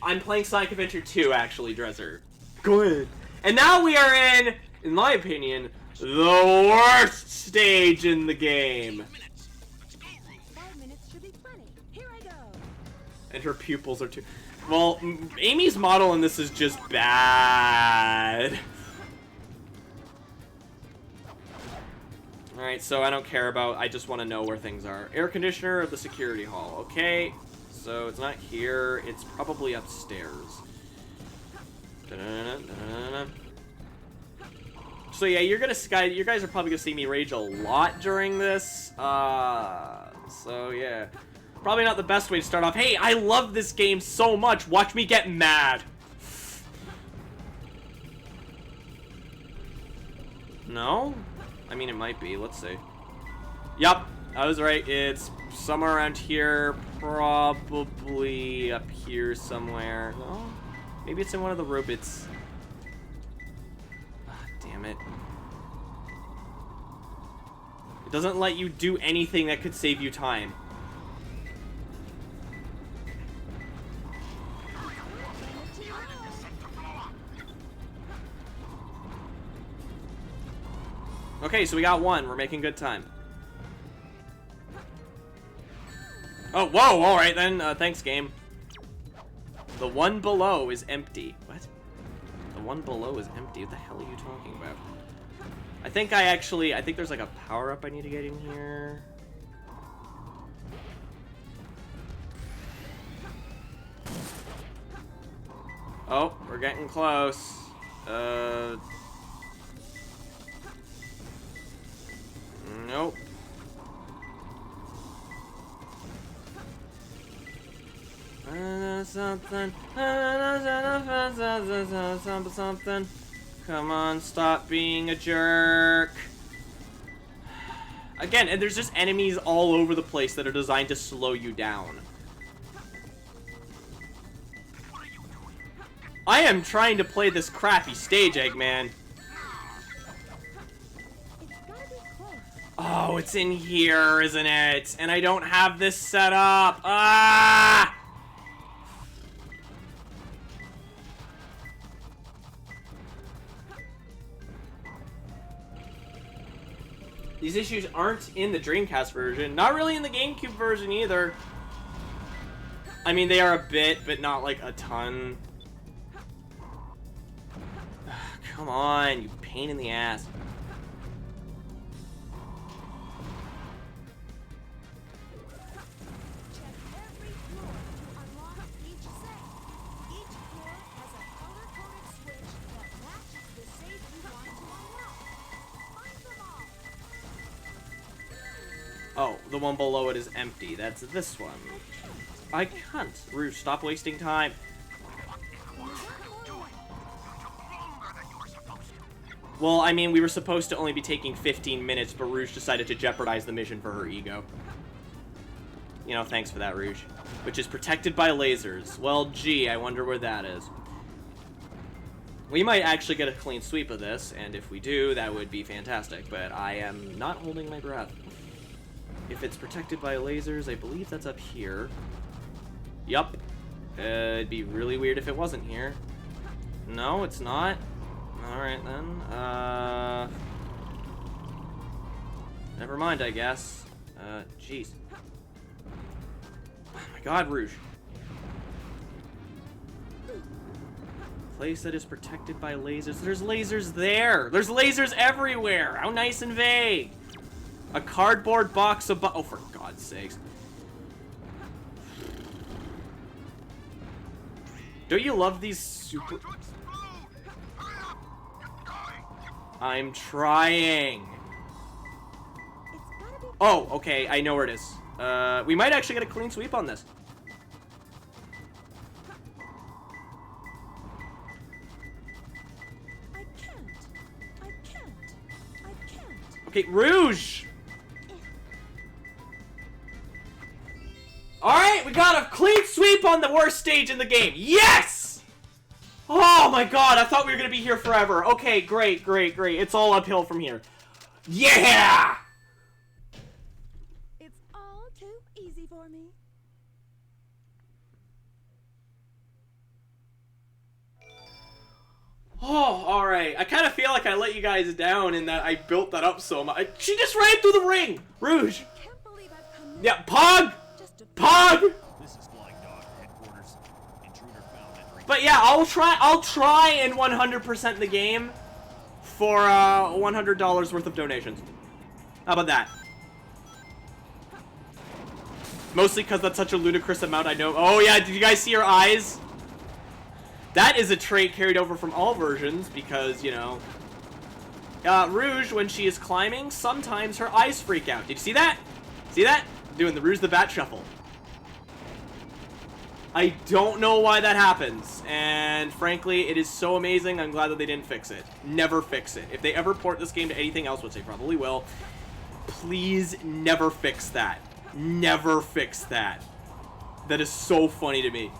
I'm playing Sonic Adventure 2, actually, Dresser. Good. And now we are in my opinion, the worst stage in the game. 5 minutes should be plenty. Here I go. And her pupils are too... Well, Amy's model in this is just bad. Alright, so I don't care about... I just want to know where things are. Air conditioner of the security hall. Okay. So it's not here. It's probably upstairs. Da-da-da-da-da-da. So yeah, you guys are probably gonna see me rage a lot during this. So yeah. Probably not the best way to start off. Hey, I love this game so much. Watch me get mad. No? I mean, it might be. Let's see. Yup, I was right. It's somewhere around here. Probably up here somewhere. No? Maybe it's in one of the robots. Ah, damn it. It doesn't let you do anything that could save you time. Okay, so we got one. We're making good time. Oh, whoa, alright then. Thanks, game. The one below is empty. What? The one below is empty? What the hell are you talking about? I think there's like a power-up I need to get in here. Oh, we're getting close. Nope. Something. Come on, stop being a jerk. Again, and there's just enemies all over the place that are designed to slow you down. I am trying to play this crappy stage, Eggman. Oh, it's in here, isn't it? And I don't have this set up. Ah! These issues aren't in the Dreamcast version. Not really in the GameCube version either. I mean, they are a bit, but not like a ton. Come on, you pain in the ass. Oh, the one below it is empty. That's this one. I can't. Rouge, stop wasting time. Well, I mean, we were supposed to only be taking 15 minutes, but Rouge decided to jeopardize the mission for her ego. You know, thanks for that, Rouge. Which is protected by lasers. Well, gee, I wonder where that is. We might actually get a clean sweep of this, and if we do, that would be fantastic, but I am not holding my breath. If it's protected by lasers, I believe that's up here. Yup. It'd be really weird if it wasn't here. No, it's not. Alright then. Never mind, I guess. Jeez. Oh my god, Rouge. Place that is protected by lasers. There's lasers there! There's lasers everywhere! How nice and vague! A cardboard box of oh, for God's sakes. Don't you love these super... I'm trying. Oh, okay, I know where it is. We might actually get a clean sweep on this. I can't. Okay, Rouge! Alright, we got a clean sweep on the worst stage in the game. Yes! Oh my god, I thought we were gonna be here forever. Okay, great. It's all uphill from here. Yeah! It's all too easy for me. Oh, alright. I kind of feel like I let you guys down in that I built that up so much. She just ran through the ring! Rouge! I can't believe I've come this Yeah, Pog! just a Pog! This is Flying Dog headquarters. Intruder found entering. But yeah, I'll try and 100% the game for $100 worth of donations. How about that? Mostly because that's such a ludicrous amount, I know. Oh yeah, did you guys see her eyes? That is a trait carried over from all versions because, you know... Rouge, when she is climbing, sometimes her eyes freak out. Did you see that? See that? Doing the Rouge the Bat Shuffle. I don't know why that happens. And frankly, it is so amazing. I'm glad that they didn't fix it. Never fix it. If they ever port this game to anything else, which they probably will, please never fix that. Never fix that. That is so funny to me.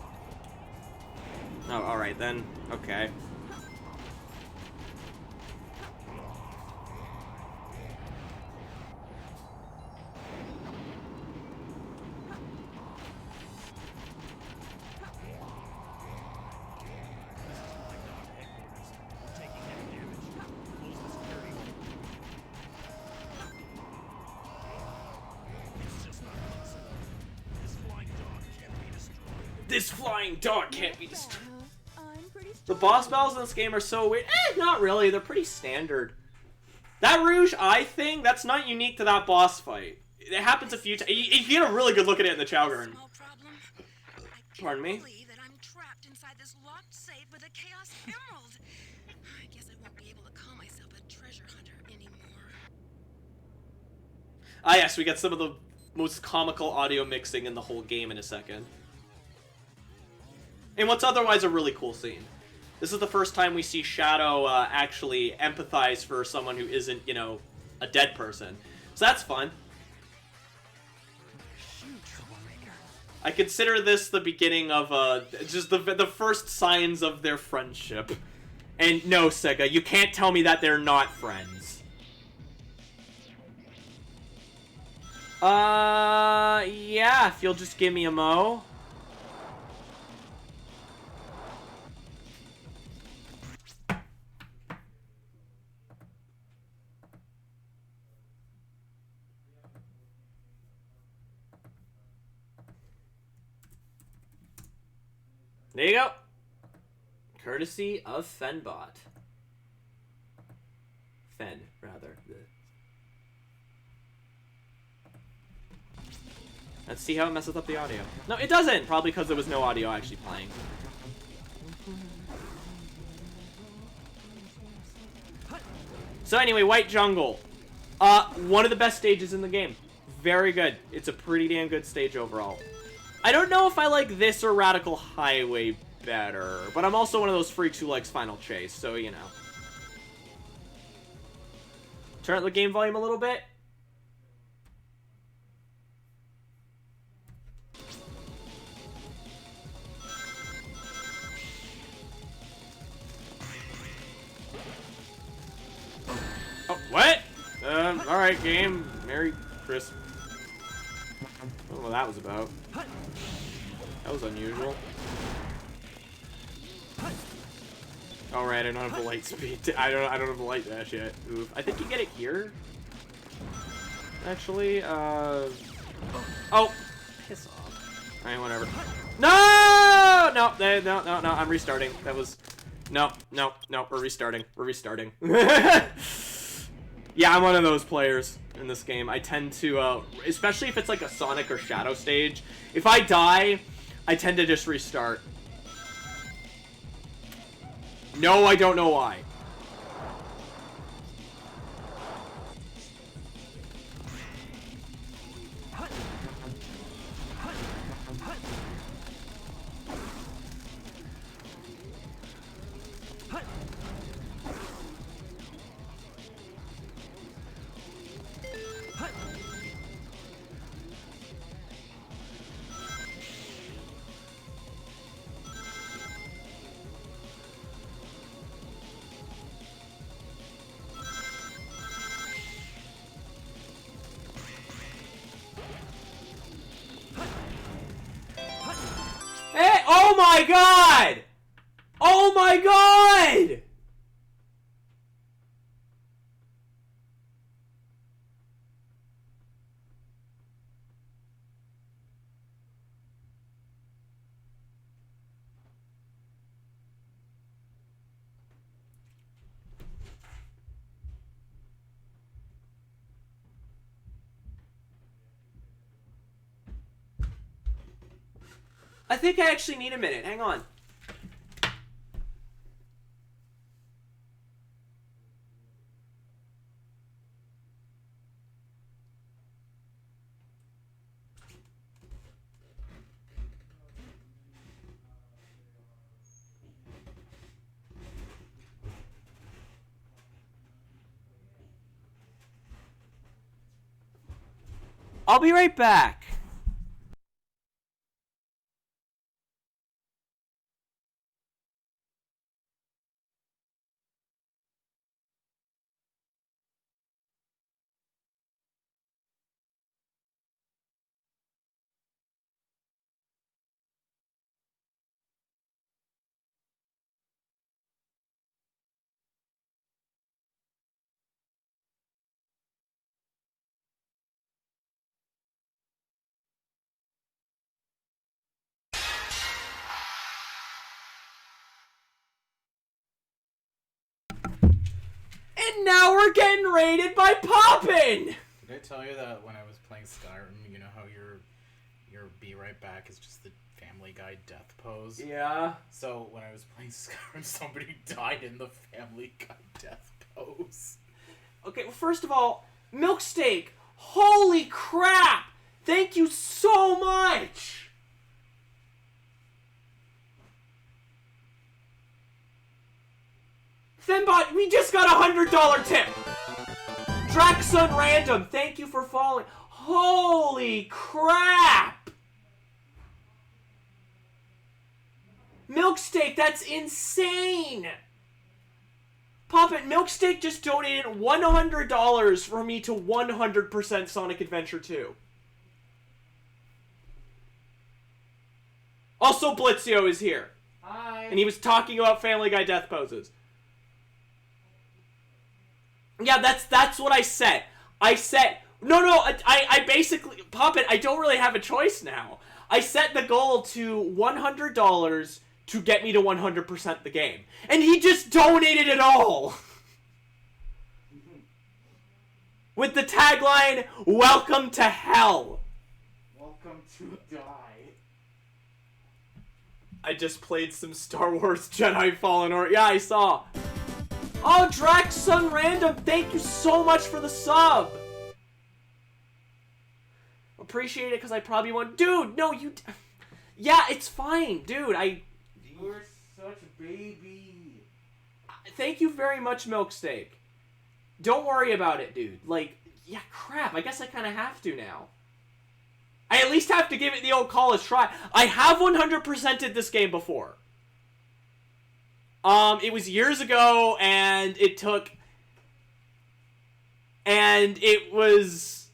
Oh, alright then. Okay. This flying dog can't be destroyed. The boss battles in this game are so weird. Not really. They're pretty standard. That Rouge Eye thing, that's not unique to that boss fight. It happens a few times. You get a really good look at it in the Chowgurn. Pardon me? That I'm trapped inside this locked safe with a Chaos Emerald. I guess I won't be able to call myself a treasure hunter anymore. Ah yes, we got some of the most comical audio mixing in the whole game in a second. And what's otherwise a really cool scene. This is the first time we see Shadow actually empathize for someone who isn't, you know, a dead person. So that's fun. I consider this the beginning of just the first signs of their friendship. And no, Sega, you can't tell me that they're not friends. Yeah, if you'll just give me a mo. There you go. Courtesy of Fenbot. Fen, rather. Let's see how it messes up the audio. No, it doesn't! Probably because there was no audio actually playing. So anyway, White Jungle. One of the best stages in the game. Very good. It's a pretty damn good stage overall. I don't know if I like this or Radical Highway better, but I'm also one of those freaks who likes Final Chase, so you know. Turn up the game volume a little bit. Oh, what? Alright, game. Merry Christmas. I don't know what that was about. That was unusual. Alright, I don't have the light speed. I don't have the light dash yet. Oof. I think you get it here. Actually, oh, piss off. Alright, whatever. No! No, I'm restarting. That was... No, we're restarting. We're restarting. Yeah, I'm one of those players in this game. I tend to, especially if it's like a Sonic or Shadow stage, if I die, I tend to just restart. No, I don't know why. Hey, oh my god! Oh my god! I think I actually need a minute. Hang on. I'll be right back. And now we're getting raided by Poppin! Did I tell you that when I was playing Skyrim, you know how your be right back is just the Family Guy death pose? Yeah. So when I was playing Skyrim, somebody died in the Family Guy death pose. Okay, well, first of all, Milksteak, holy crap! Thank you so much! Fembot, we just got a $100 tip! Draxun Random, thank you for following. Holy crap! Milksteak, that's insane! Poppin, Milksteak just donated $100 for me to 100% Sonic Adventure 2. Also, Blitzio is here. Hi. And he was talking about Family Guy death poses. Yeah, that's what I said. I said... No, I basically... Poppin, I don't really have a choice now. I set the goal to $100 to get me to 100% the game. And he just donated it all! With the tagline, "Welcome to hell." Welcome to die. I just played some Star Wars Jedi Fallen Order. Yeah, I saw. Oh, Draxun Random, thank you so much for the sub. Appreciate it, because I probably won't. Dude, no, you... Yeah, it's fine, dude. You're such a baby. Thank you very much, Milksteak. Don't worry about it, dude. Like, yeah, crap. I guess I kind of have to now. I at least have to give it the old college try. I have 100%ed this game before. It was years ago, and it took... And it was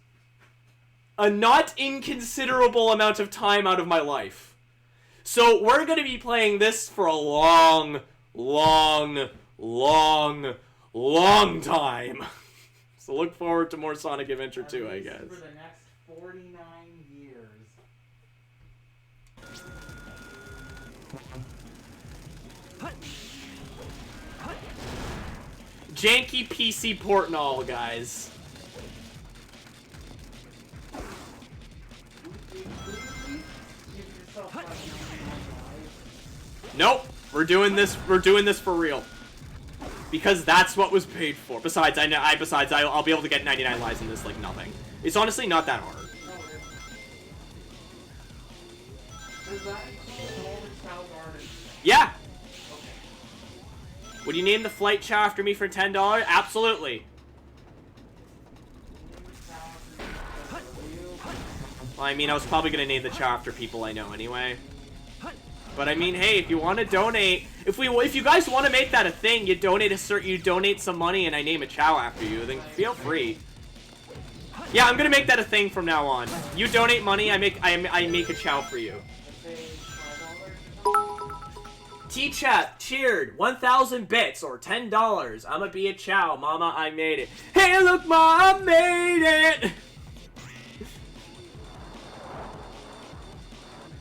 a not inconsiderable amount of time out of my life. So we're going to be playing this for a long, long, long, long time. So look forward to more Sonic Adventure 2, I guess. For the next 49 years. Janky PC port and all, guys. Nope, we're doing this for real. Because that's what was paid for. Besides, I'll be able to get 99 lives in this like nothing. It's honestly not that hard. Yeah. Would you name the flight chow after me for $10? Absolutely. Well, I mean, I was probably gonna name the chow after people I know anyway. But I mean, hey, if you want to donate, if you guys want to make that a thing, you donate some money and I name a chow after you, then feel free. Yeah, I'm gonna make that a thing from now on. You donate money, I make a chow for you. T-Chat cheered 1,000 bits or $10. I'ma be a chow, mama, I made it. Hey, look, ma, I made it.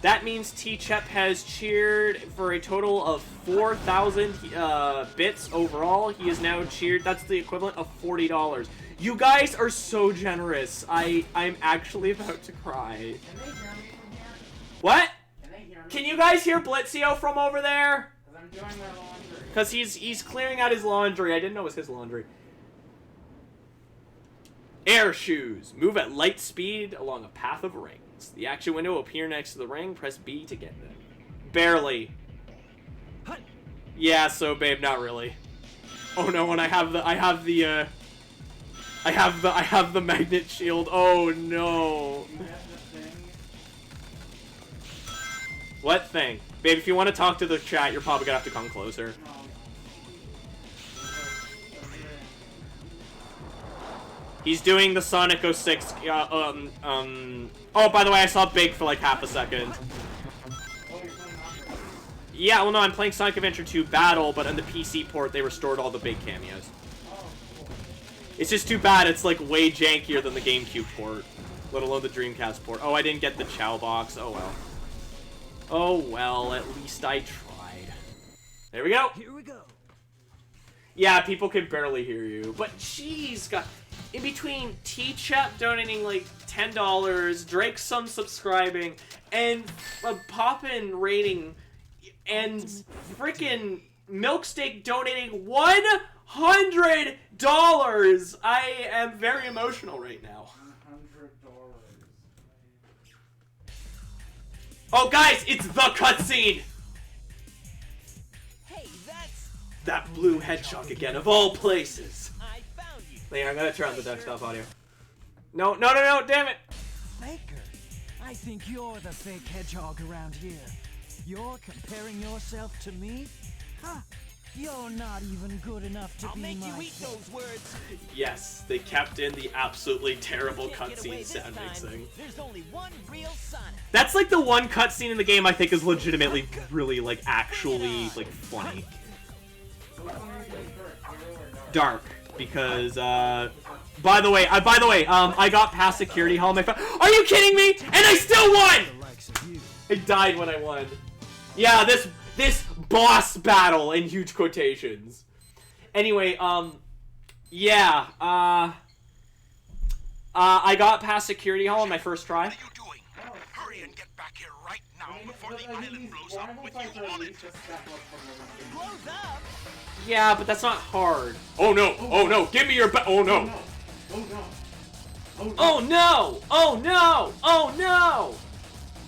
That means T-Chep has cheered for a total of 4,000 bits overall. He is now cheered. That's the equivalent of $40. You guys are so generous. I'm actually about to cry. Can they hear me from here? What? Can they hear Can you guys hear Blitzio from over there? Because I'm doing my laundry. Because he's clearing out his laundry. I didn't know it was his laundry. Air shoes. Move at light speed along a path of rings. The action window will appear next to the ring. Press B to get them. Barely. Yeah, so babe, not really. Oh no, and I have the magnet shield. Oh no. What thing? Babe, if you want to talk to the chat, you're probably gonna have to come closer. He's doing the Sonic 06, oh, by the way, I saw Big for like half a second. Yeah, well, no, I'm playing Sonic Adventure 2 Battle, but on the PC port, they restored all the big cameos. It's just too bad it's, like, way jankier than the GameCube port, let alone the Dreamcast port. Oh, I didn't get the Chow box. Oh, well. Oh, well, at least I tried. There we go. Here we go. Yeah, people can barely hear you, but jeez, God. In between T-Chap donating, like, $10, Drake some subscribing, and Poppin rating... and frickin' Milksteak donating $100! I am very emotional right now. Oh, guys, it's the cutscene! Hey, that's... That blue hedgehog again, of all places. I found you. Wait, I gotta turn on the desktop audio. No, damn it! Faker, I think you're the fake hedgehog around here. You're comparing yourself to me? Huh? You're not even good enough to I'll be make my you eat those words. Yes, they kept in the absolutely terrible Can't get away cutscene this sound time. mixing. There's only one real Sonic. That's like the one cutscene in the game I think is legitimately, really, like, actually, like, funny. Dark, because, by the way, I got past security hall. Are you kidding me? And I still won! I died when I won. Yeah, this boss battle in huge quotations. Anyway, yeah, I got past security hall on my first try. What are you doing? Hurry and get back here right now before the island blows up with you on it. It blows up. Yeah, but that's not hard. Oh no, give me your oh no. Oh no! Oh no! Oh no!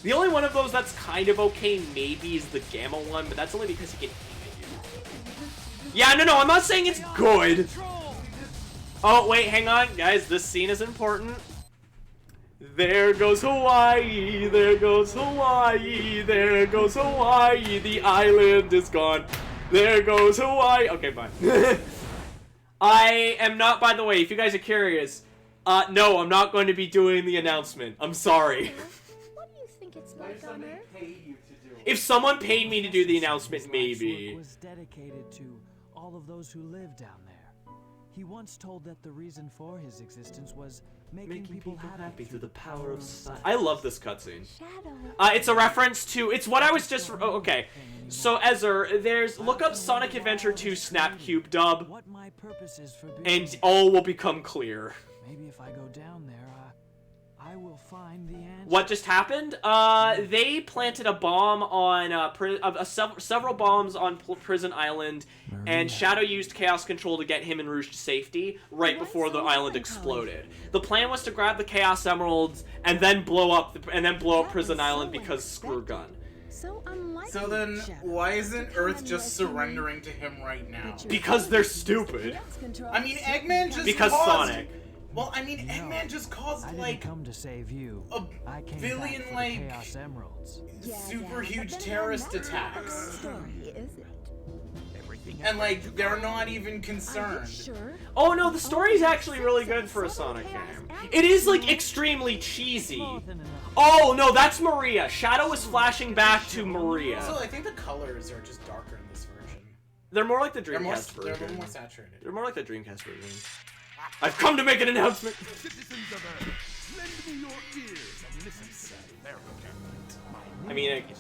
The only one of those that's kind of okay maybe is the Gamma one, but that's only because he can aim at you. Yeah, no, I'm not saying it's good. Oh, wait, hang on. Guys, this scene is important. There goes Hawaii, there goes Hawaii, there goes Hawaii, the island is gone. There goes Hawaii. Okay, fine. I am not, by the way, if you guys are curious, no, I'm not going to be doing the announcement. I'm sorry. What do you think it's like on Earth? If someone paid me to do the announcement, maybe. Was dedicated to all of those who live down there. He once told that the reason for his existence was making people happy through the power of science. I love this cutscene. Shadow. It's a reference to, it's what I was just, oh, okay. So, Ezra, look up Sonic Adventure 2 Snapcube dub, What my purpose is for being and all will become clear. Maybe if I go down there, I will find the answer. What just happened? They planted a bomb on, several bombs on Prison Island, and Shadow used Chaos Control to get him and Rouge to safety right before the island exploded. The plan was to grab the Chaos Emeralds and then blow up Prison Island because screw gun. So unlike So then, Shadow, why isn't Earth Come just and rescue me. surrendering to him right now? Because they're stupid. I mean, Eggman just Because caused... Sonic. Well, I mean, Eggman just caused, I didn't like, come to save you. a I came billion, back for like, the Chaos Emeralds. super huge terrorist attacks. Story, is it? Everything And, like, they're not even concerned. Sure. Oh no, the story's actually really good for a Sonic game. It is, like, extremely cheesy. More than enough. Oh no, that's Maria. Shadow is flashing back to Maria. So I think the colors are just darker in this version. They're more like the They're more, Dreamcast they're a version. little more saturated. They're more like the Dreamcast version. I've come to make an announcement. Citizens of Earth, lend me your ears and listen. I mean, Dr.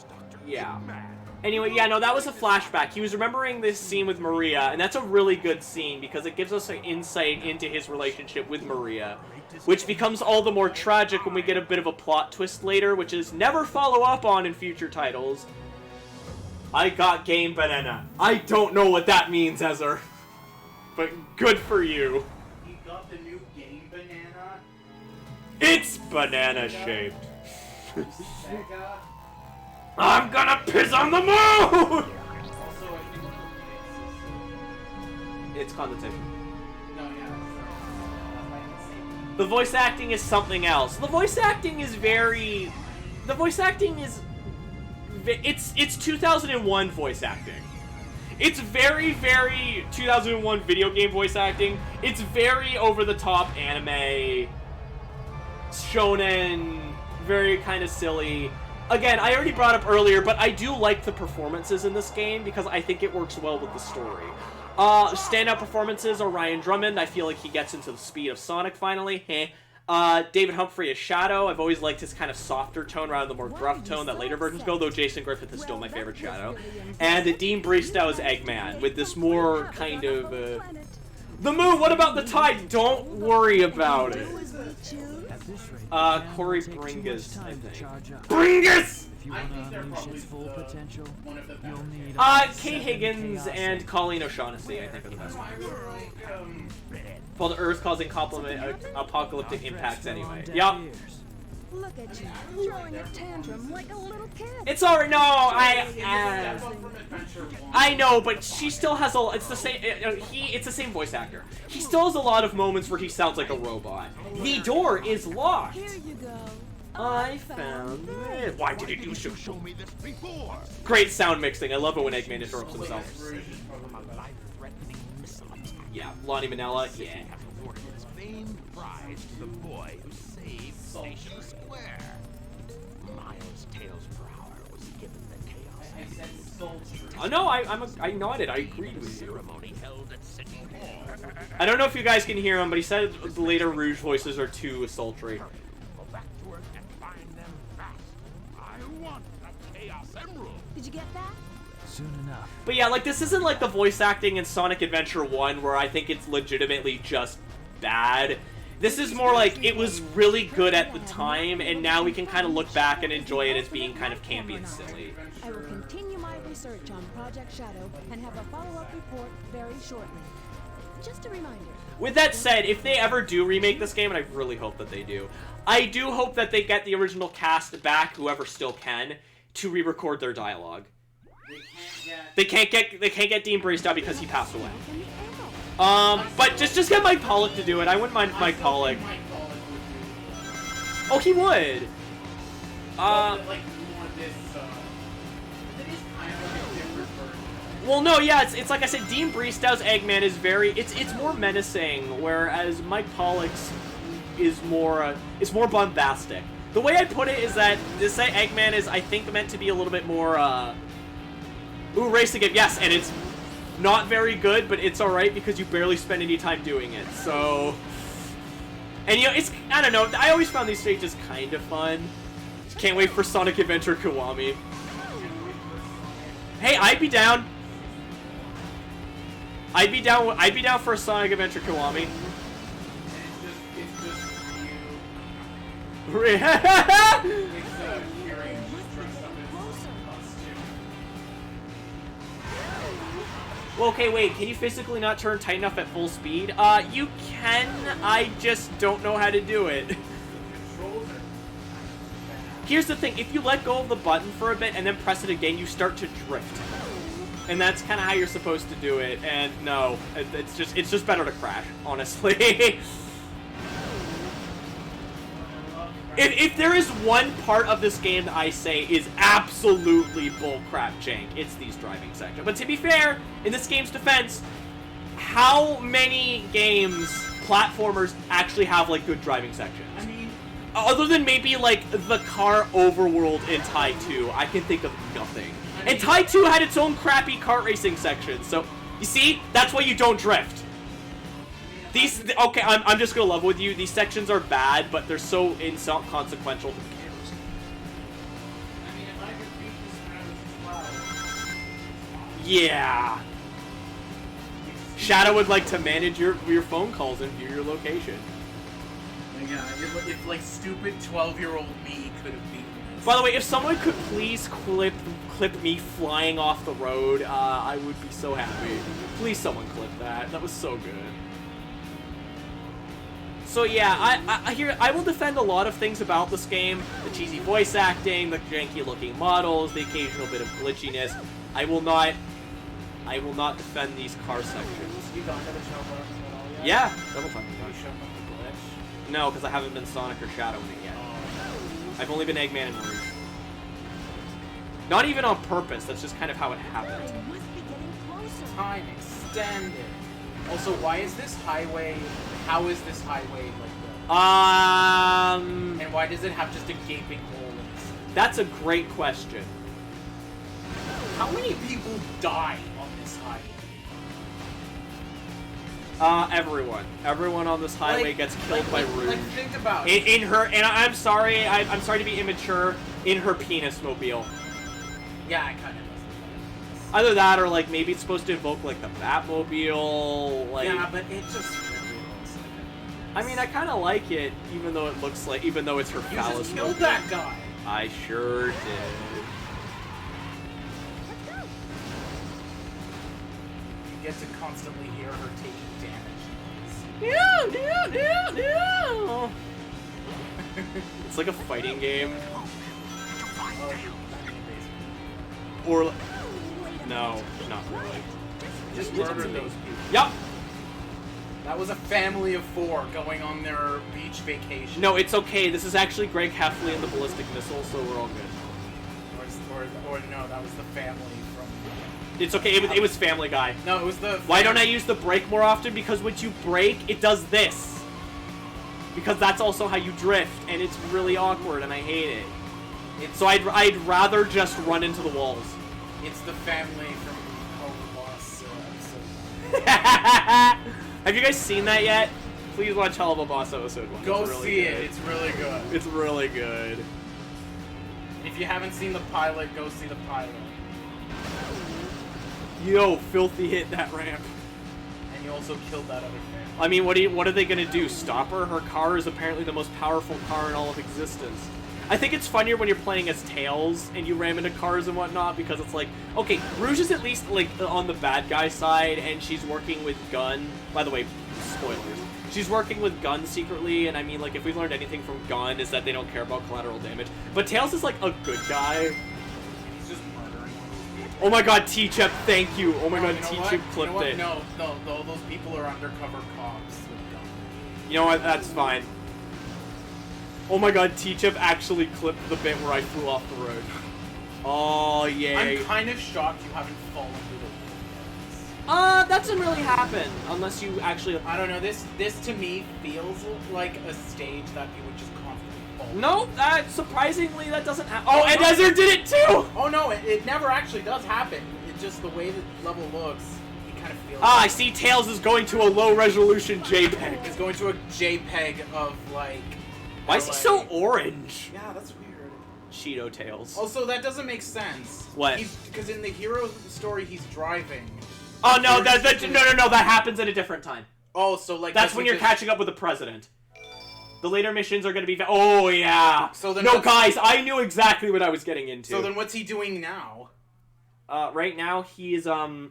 yeah. Eggman. Anyway, yeah, no, that was a flashback. He was remembering this scene with Maria, and that's a really good scene because it gives us an insight into his relationship with Maria, which becomes all the more tragic when we get a bit of a plot twist later, which is never follow up on in future titles. I got Game Banana. I don't know what that means, Ezra, but good for you. You got the new Game Banana? It's banana-shaped. Sega? I'm gonna piss on the moon! Also, I think It's condensation. no, yeah, The voice acting is something else. The voice acting is very... The voice acting is... It's 2001 voice acting. It's very, very 2001 video game voice acting. It's very over-the-top anime, shonen, very kind of silly. Again, I already brought up earlier, but I do like the performances in this game because I think it works well with the story. Standout performances are Ryan Drummond. I feel like he gets into the speed of Sonic finally. David Humphrey as Shadow. I've always liked his kind of softer tone rather than the more gruff tone that later versions go, though Jason Griffith is still my favorite Shadow. And Dean Bristow as Eggman, with this more kind of... The moon, what about the tide? Don't worry about it. Corey Bringus, I think. Bringus! If you want to unleash its full potential, you'll need Kate Higgins and Colleen O'Shaughnessy, I think, are the best ones. Well, the Earth-causing apocalyptic impacts anyway. Yup. Look at you, throwing a tantrum like a little kid. It's alright. No, I know, but she still has a. It's the same. It's the same voice actor. He still has a lot of moments where he sounds like a robot. The door is locked. Here you go. I found it. Why did you show me this before? Great sound mixing. I love it when Eggman interrupts himself. Yeah, Lonnie Manella. Yeah. Awarded its famed prize to the boy who saved Station Square. Miles Tails per hour was given the Chaos. No, I nodded. I agreed with you. Ceremony held at City Hall. I don't know if you guys can hear him, but he said the later Rouge voices are too sultry. Go back to work and find them fast. I want the Chaos Emerald. Did you get that? soon enough. But yeah, like, this isn't like the voice acting in Sonic Adventure 1 where I think it's legitimately just bad. This is more like it was really good at the time, and now we can kind of look back and enjoy it as being kind of campy and silly. I will continue my research on Project Shadow and have a follow-up report very shortly. Just a reminder. With that said, if they ever do remake this game, and I really hope that they do, I do hope that they get the original cast back, whoever still can, to re-record their dialogue. They can't get Dean Bristow because he passed away. But just get Mike Pollock to do it. I wouldn't mind Mike Pollock. Oh, he would. Well, no, yeah, it's like I said, Dean Bristow's Eggman is very, it's more menacing, whereas Mike Pollock's is more bombastic. The way I put it is that this Eggman is, I think, meant to be a little bit more, ooh, race again, yes, and it's not very good, but it's alright because you barely spend any time doing it, so... And, you know, it's, I don't know, I always found these stages kind of fun. Can't wait for Sonic Adventure Kiwami. Hey, I'd be down. I'd be down for a Sonic Adventure Kiwami. Well, okay, wait, can you physically not turn tight enough at full speed? You can, I just don't know how to do it. Here's the thing, if you let go of the button for a bit and then press it again, you start to drift. And that's kind of how you're supposed to do it, and no, it's just better to crash, honestly. If there is one part of this game that I say is absolutely bullcrap jank, it's these driving sections. But to be fair, in this game's defense, how many games, platformers, actually have, like, good driving sections? I mean, other than maybe, like, the car overworld in Tai 2, I can think of nothing. And Tai 2 had its own crappy kart racing section, so, you see? That's why you don't drift. These, okay, I'm just gonna level with you. These sections are bad, but they're so inconsequential, who cares? I mean, if I could beat this when I was 12. Yeah. Shadow would like to manage your phone calls and view your location. Yeah, if like stupid 12-year-old me could have beaten this. By the way, if someone could please clip me flying off the road, I would be so happy. Please someone clip that. That was so good. So yeah, I will defend a lot of things about this game. The cheesy voice acting, the janky looking models, the occasional bit of glitchiness. I will not defend these car sections. You gone to the showroom at all yet? Yeah, double time. You showed them the glitch? No, because I haven't been Sonic or Shadow in it yet. I've only been Eggman and Marie. Not even on purpose, that's just kind of how it happened. I must be getting closer. Time extended. Also, why is this highway... How is this highway like this? And why does it have just a gaping hole in it? That's a great question. How many people die on this highway? Everyone. Everyone on this highway gets killed by Rouge. Like, think about it. In her, and I'm sorry to be immature, in her penis mobile. Yeah, I kind of. Either that, or like maybe it's supposed to evoke like the Batmobile. Like, yeah, but it just really looks like it. I mean, I kind of like it, even though it's her You phallus just killed mobile. that guy. I sure did. You get to constantly hear her taking damage. Yeah. It's like a fighting game. Or no, not really. Just murder those people. Yup. That was a family of 4 going on their beach vacation. No, it's okay. This is actually Greg Heffley and the ballistic missile, so we're all good. Or no, that was the family from... It's okay. It was Family Guy. No, it was the... Why don't I use the brake more often? Because when you brake, it does this. Because that's also how you drift, and it's really awkward, and I hate it. So I'd rather just run into the walls. It's the family from Home Boss episode. Have you guys seen that yet? Please watch Hell of a Boss episode 1. Go It's really see good. it. It's really good. It's really good. If you haven't seen the pilot, go see the pilot. Yo, filthy hit that ramp. And you also killed that other family. I mean, what are they gonna do? Stop her? Her car is apparently the most powerful car in all of existence. I think it's funnier when you're playing as Tails and you ram into cars and whatnot, because it's like, okay, Rouge is at least like on the bad guy side, and she's working with Gun. By the way, spoilers. She's working with Gun secretly, and I mean, like, if we've learned anything from Gun is that they don't care about collateral damage. But Tails is like a good guy. He's just murdering people. Oh my god, T-Chep, thank you. Oh my god, you know T-Chep what? clipped it. No, those people are undercover cops with guns. You know what? That's fine. Oh my god, T-Chip actually clipped the bit where I flew off the road. Oh, yay. I'm kind of shocked you haven't fallen through the wall. That doesn't really happen, unless you actually... I don't know, this to me feels like a stage that you would just constantly fall through. No, surprisingly, that doesn't happen. Oh, and Ezra did it too! Oh no, it never actually does happen. It's just the way the level looks, you kind of feel I see Tails is going to a low-resolution JPEG. It's going to a JPEG of, like... Why is he so orange? Yeah, that's weird. Cheeto Tails. Also, that doesn't make sense. What? Because in the hero story, he's driving. Oh, no, no, that happens at a different time. Oh, so like... That's when you're catching up with the president. The later missions are going to be... Oh, yeah. So then no, guys, I knew exactly what I was getting into. So then what's he doing now? Right now, he's, I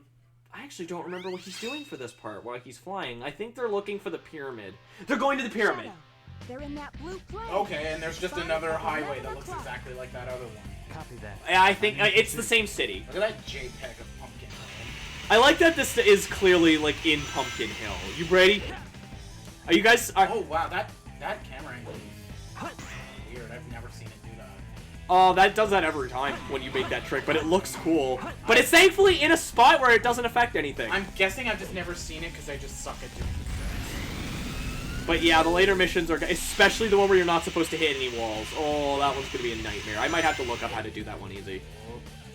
actually don't remember what he's doing for this part while he's flying. I think they're looking for the pyramid. They're going to the pyramid. Shadow. They're in that blue plane. Okay, and there's just another highway that looks exactly like that other one. Copy that. Yeah, I think it's the same city. Look at that JPEG of Pumpkin Hill. I like that this is clearly, like, in Pumpkin Hill. You ready? Are you guys... Oh, wow, that camera angle is weird. I've never seen it do that. Oh, that does that every time when you make that trick, but it looks cool. But it's thankfully in a spot where it doesn't affect anything. I'm guessing I've just never seen it because I just suck at doing it. But yeah, the later missions are... Especially the one where you're not supposed to hit any walls. Oh, that one's going to be a nightmare. I might have to look up how to do that one easy.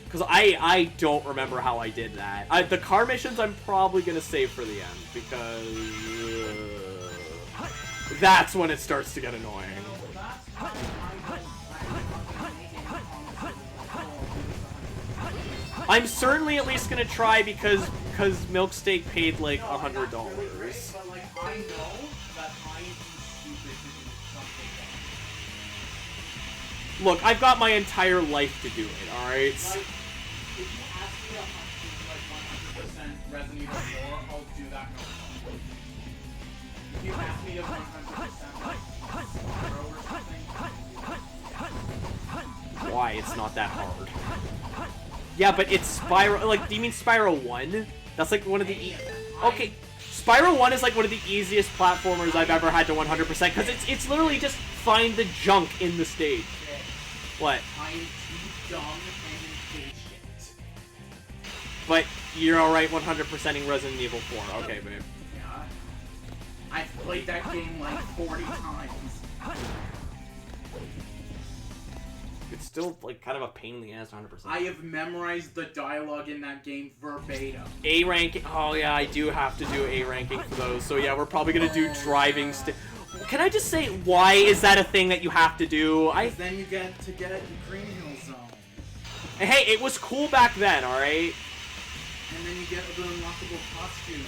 Because I don't remember how I did that. The car missions I'm probably going to save for the end. Because... that's when it starts to get annoying. I'm certainly at least gonna try because Milksteak paid like $100. But like, I know that I am too stupid to do something else. Look, I've got my entire life to do it, alright? Like, if you ask me to like 100% Resident Evil 4, I'll do that no problem. If you ask me to 100% like Spyro or something, Why? It's not that hard. Yeah, but it's Spyro. Like, do you mean Spyro 1? That's like one of the. Okay, Spyro 1 is like one of the easiest platformers I've ever had to 100% because it's literally just find the junk in the stage. What? I am too dumb and impatient. But you're alright 100%ing Resident Evil 4. Okay, babe. Yeah. I've played that game like 40 times. It's still like kind of a pain in the ass 100%. I have memorized the dialogue in that game verbatim. A ranking. Oh yeah, I do have to do A ranking for those. So yeah, we're probably gonna do driving. Can I just say why is that a thing that you have to do? Because then you get to get the Green Hill Zone. Hey, it was cool back then, all right. And then you get the unlockable costume.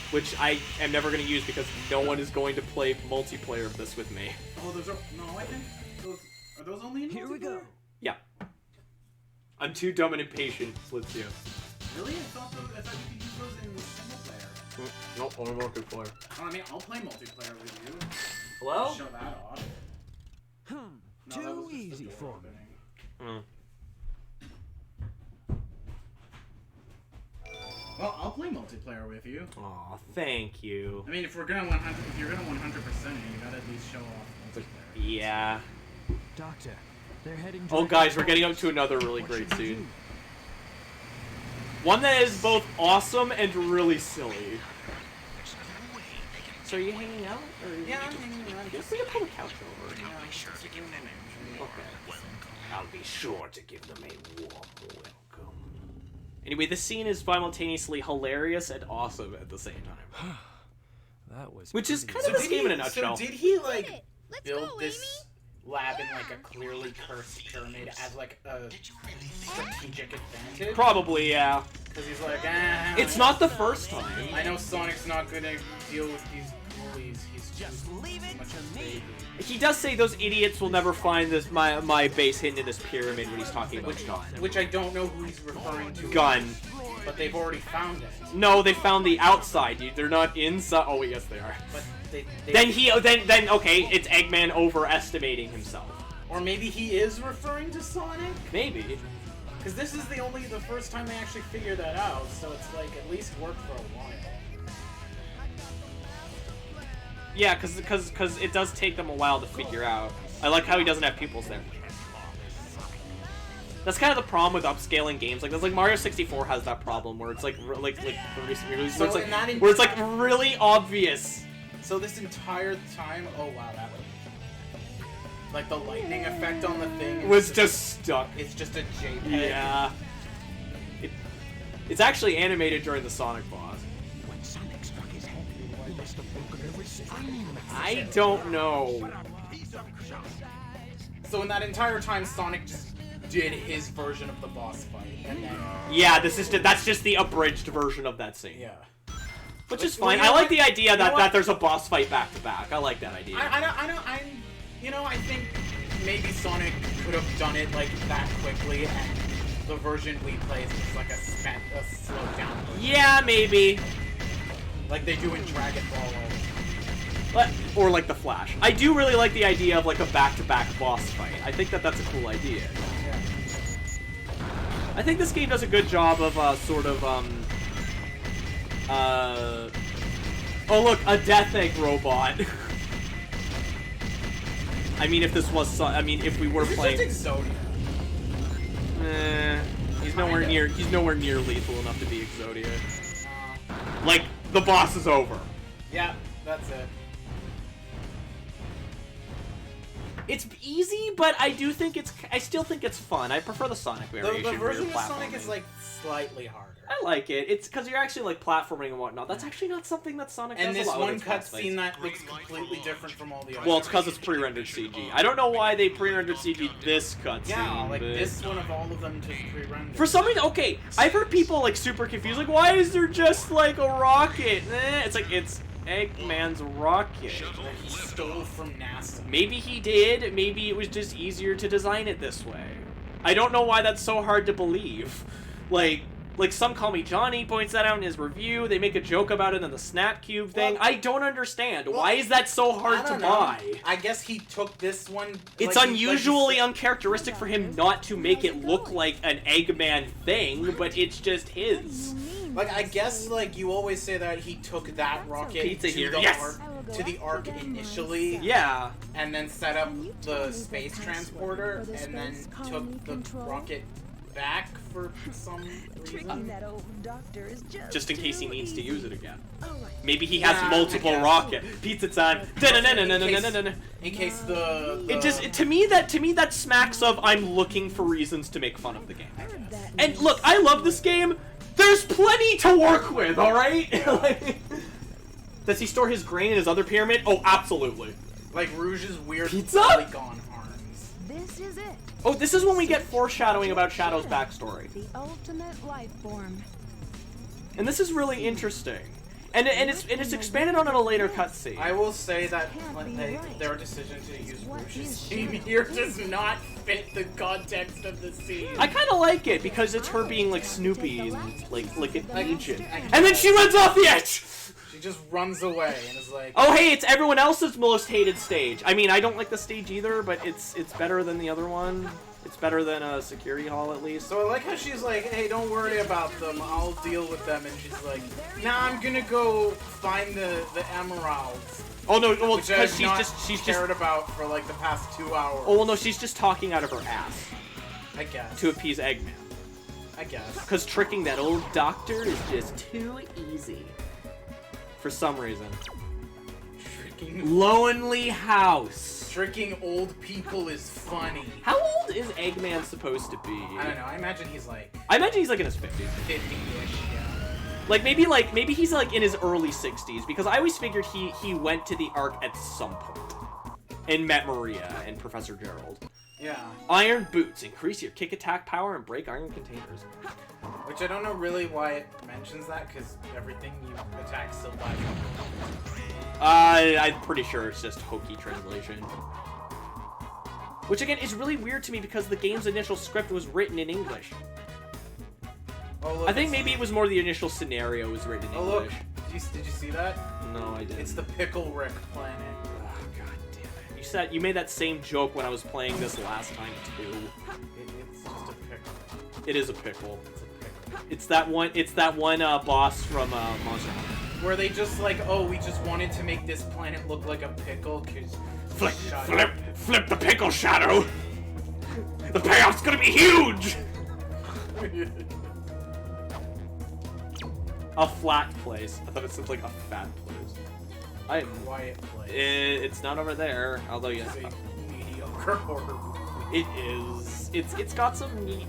Which I am never gonna use because no one is going to play multiplayer of this with me. Oh, those are no. I think those are those only in Here we go. Yeah. I'm too dumb and impatient. Let's do. Really? I thought you could use those in single player. Nope, only multiplayer. Oh, I mean, I'll play multiplayer with you. Hello? Show that off. No, that Too was just the easy door for me. opening. Well, I'll play multiplayer with you. Aw, thank you. I mean, if you're gonna 100% it, you gotta at least show off multiplayer. Yeah. Doctor, they're heading. Oh, guys, we're getting up to another really great scene. One that is both awesome and really silly. So are you hanging out? Or Yeah, I'm hanging around. Yes, we can pull the couch over. Okay. I'll be sure to give them a warm welcome. Anyway, this scene is simultaneously hilarious and awesome at the same time. That was. Which is pretty kind of this game in a nutshell. So did he like Let's build go, this Amy. lab in like a clearly cursed pyramid as like a strategic advantage? Probably, yeah. Because he's like, It's not the first time. I know Sonic's not gonna deal with these bullies. He's Just leave it much to of a me. baby. He does say those idiots will never find this my base hidden in this pyramid when he's talking about Gun. Which I don't know who he's referring to. Gun. But they've already found it. No, they found the outside, dude. They're not inside. Oh, yes, they are. But they Then okay, it's Eggman overestimating himself. or maybe he is referring to Sonic. Maybe. Because this is the first time they actually figured that out. So it's like at least worked for a while. Yeah, because it does take them a while to figure out. I like how he doesn't have pupils there. That's kind of the problem with upscaling games. Like, that's like Mario 64 has that problem where it's like the recent release, where it's like really obvious. So this entire time, oh wow, that was like the lightning effect on the thing Was just stuck. It's just a JPEG. Yeah. It's actually animated during the Sonic boss. When Sonic struck his head, he must have broken every spine. I don't know. So in that entire time, Sonic just did his version of the boss fight, and then Yeah, that's just the abridged version of that scene. yeah. Which is Well, fine. you know I like what? the idea You know that what? there's a boss fight back to back. I like that idea. I think maybe Sonic could have done it like that quickly, and the version we play is just like a slowed down version. Yeah, maybe. Like they do in Dragon Ball. Or like the Flash. I do really like the idea of like a back-to-back boss fight. I think that's a cool idea. Yeah. I think this game does a good job of oh look, a Death Egg robot. I mean, if this was, if we were playing. It's just Exodia. He's nowhere near lethal enough to be Exodia. Like, the boss is over. Yeah, that's it. It's easy, but I still think it's fun. I prefer the Sonic variation. The version for your of Sonic is platforming. like slightly harder. I like it. It's because you're actually like platforming and whatnot. That's actually not something that Sonic And does this a lot one with its cutscene that looks completely different from all the others. Well, it's because it's pre-rendered CG. I don't know why they pre-rendered CG this cutscene. Yeah, like but... this one of all of them just pre-rendered. For some reason, okay, I've heard people like super confused. Like, why is there just like a rocket? It's like it's Eggman's rocket. He stole from NASA. Maybe he did. Maybe it was just easier to design it this way. I don't know why that's so hard to believe. Like Some Call Me Johnny points that out in his review. They make a joke about it in the Snap Cube thing. Well, I don't understand. Why is that so hard to buy? I guess he took this one. It's unusually uncharacteristic for him not to make it look like an Eggman thing, but it's just his. Like, I guess, like, you always say that he took that rocket Pizza to here. the Yes! Ark initially. Yeah. And then set up the space transporter, and then took the rocket back for some reason. That old doctor is Just in case he needs to use it again. Alright. Maybe he has Yeah, multiple I guess. rocket. Pizza time. In case the It just to me that smacks of I'm looking for reasons to make fun of the game. And look, I love this game. There's plenty to work with, all right? Like, does he store his grain in his other pyramid? Oh, absolutely. like Rouge's weird Pizza? polygon arms. This is it. Oh, this is when we get foreshadowing about Shadow's backstory. The ultimate life form. And this is really interesting. And it's expanded on in a later cutscene. I will say that their decision to use Rouge's theme here does not fit the context of the scene. I kind of like it because it's her being like Snoopy and like an agent. And then she runs off the edge! She just runs away and is like, Oh hey, it's everyone else's most hated stage. I mean, I don't like the stage either, but it's better than the other one. It's better than a security hall at least. So I like how she's like, hey, don't worry about them, I'll deal with them, and she's like, nah, I'm gonna go find the emeralds. Oh no, well Which because I've she's cared just about for like the past 2 hours. Oh well no, she's just talking out of her ass I guess. to appease Eggman. I guess. Because tricking that old doctor is just too easy. For some reason. Lonely house. Tricking old people is funny. How old is Eggman supposed to be? I don't know. I imagine he's like I imagine he's like in his 50s. 50-ish. Yeah. Maybe he's like in his early 60s because I always figured he went to the Ark at some point and met Maria and Professor Gerald. Yeah. Iron boots increase your kick attack power and break iron containers. Which I don't know really why it mentions that because everything you attack still dies. I'm pretty sure it's just hokey translation. Which again is really weird to me because the game's initial script was written in English. Oh, look, I think maybe it was more the initial scenario was written in Oh look, English. did you see that? No, I didn't. It's the Pickle Rick planet. Oh, god damn it. You made that same joke when I was playing this last time too. It's just a pickle. It is a pickle. It's a pickle. It's that one boss from Monster Hunter. Where they just like, oh, we just wanted to make this planet look like a pickle, cause Flip the pickle, Shadow. The payoff's gonna be huge. A flat place. I thought it sounded like a fat place. Quiet place. It's not over there. Although yes, It's a mediocre horror movie. it is. It's got some neat.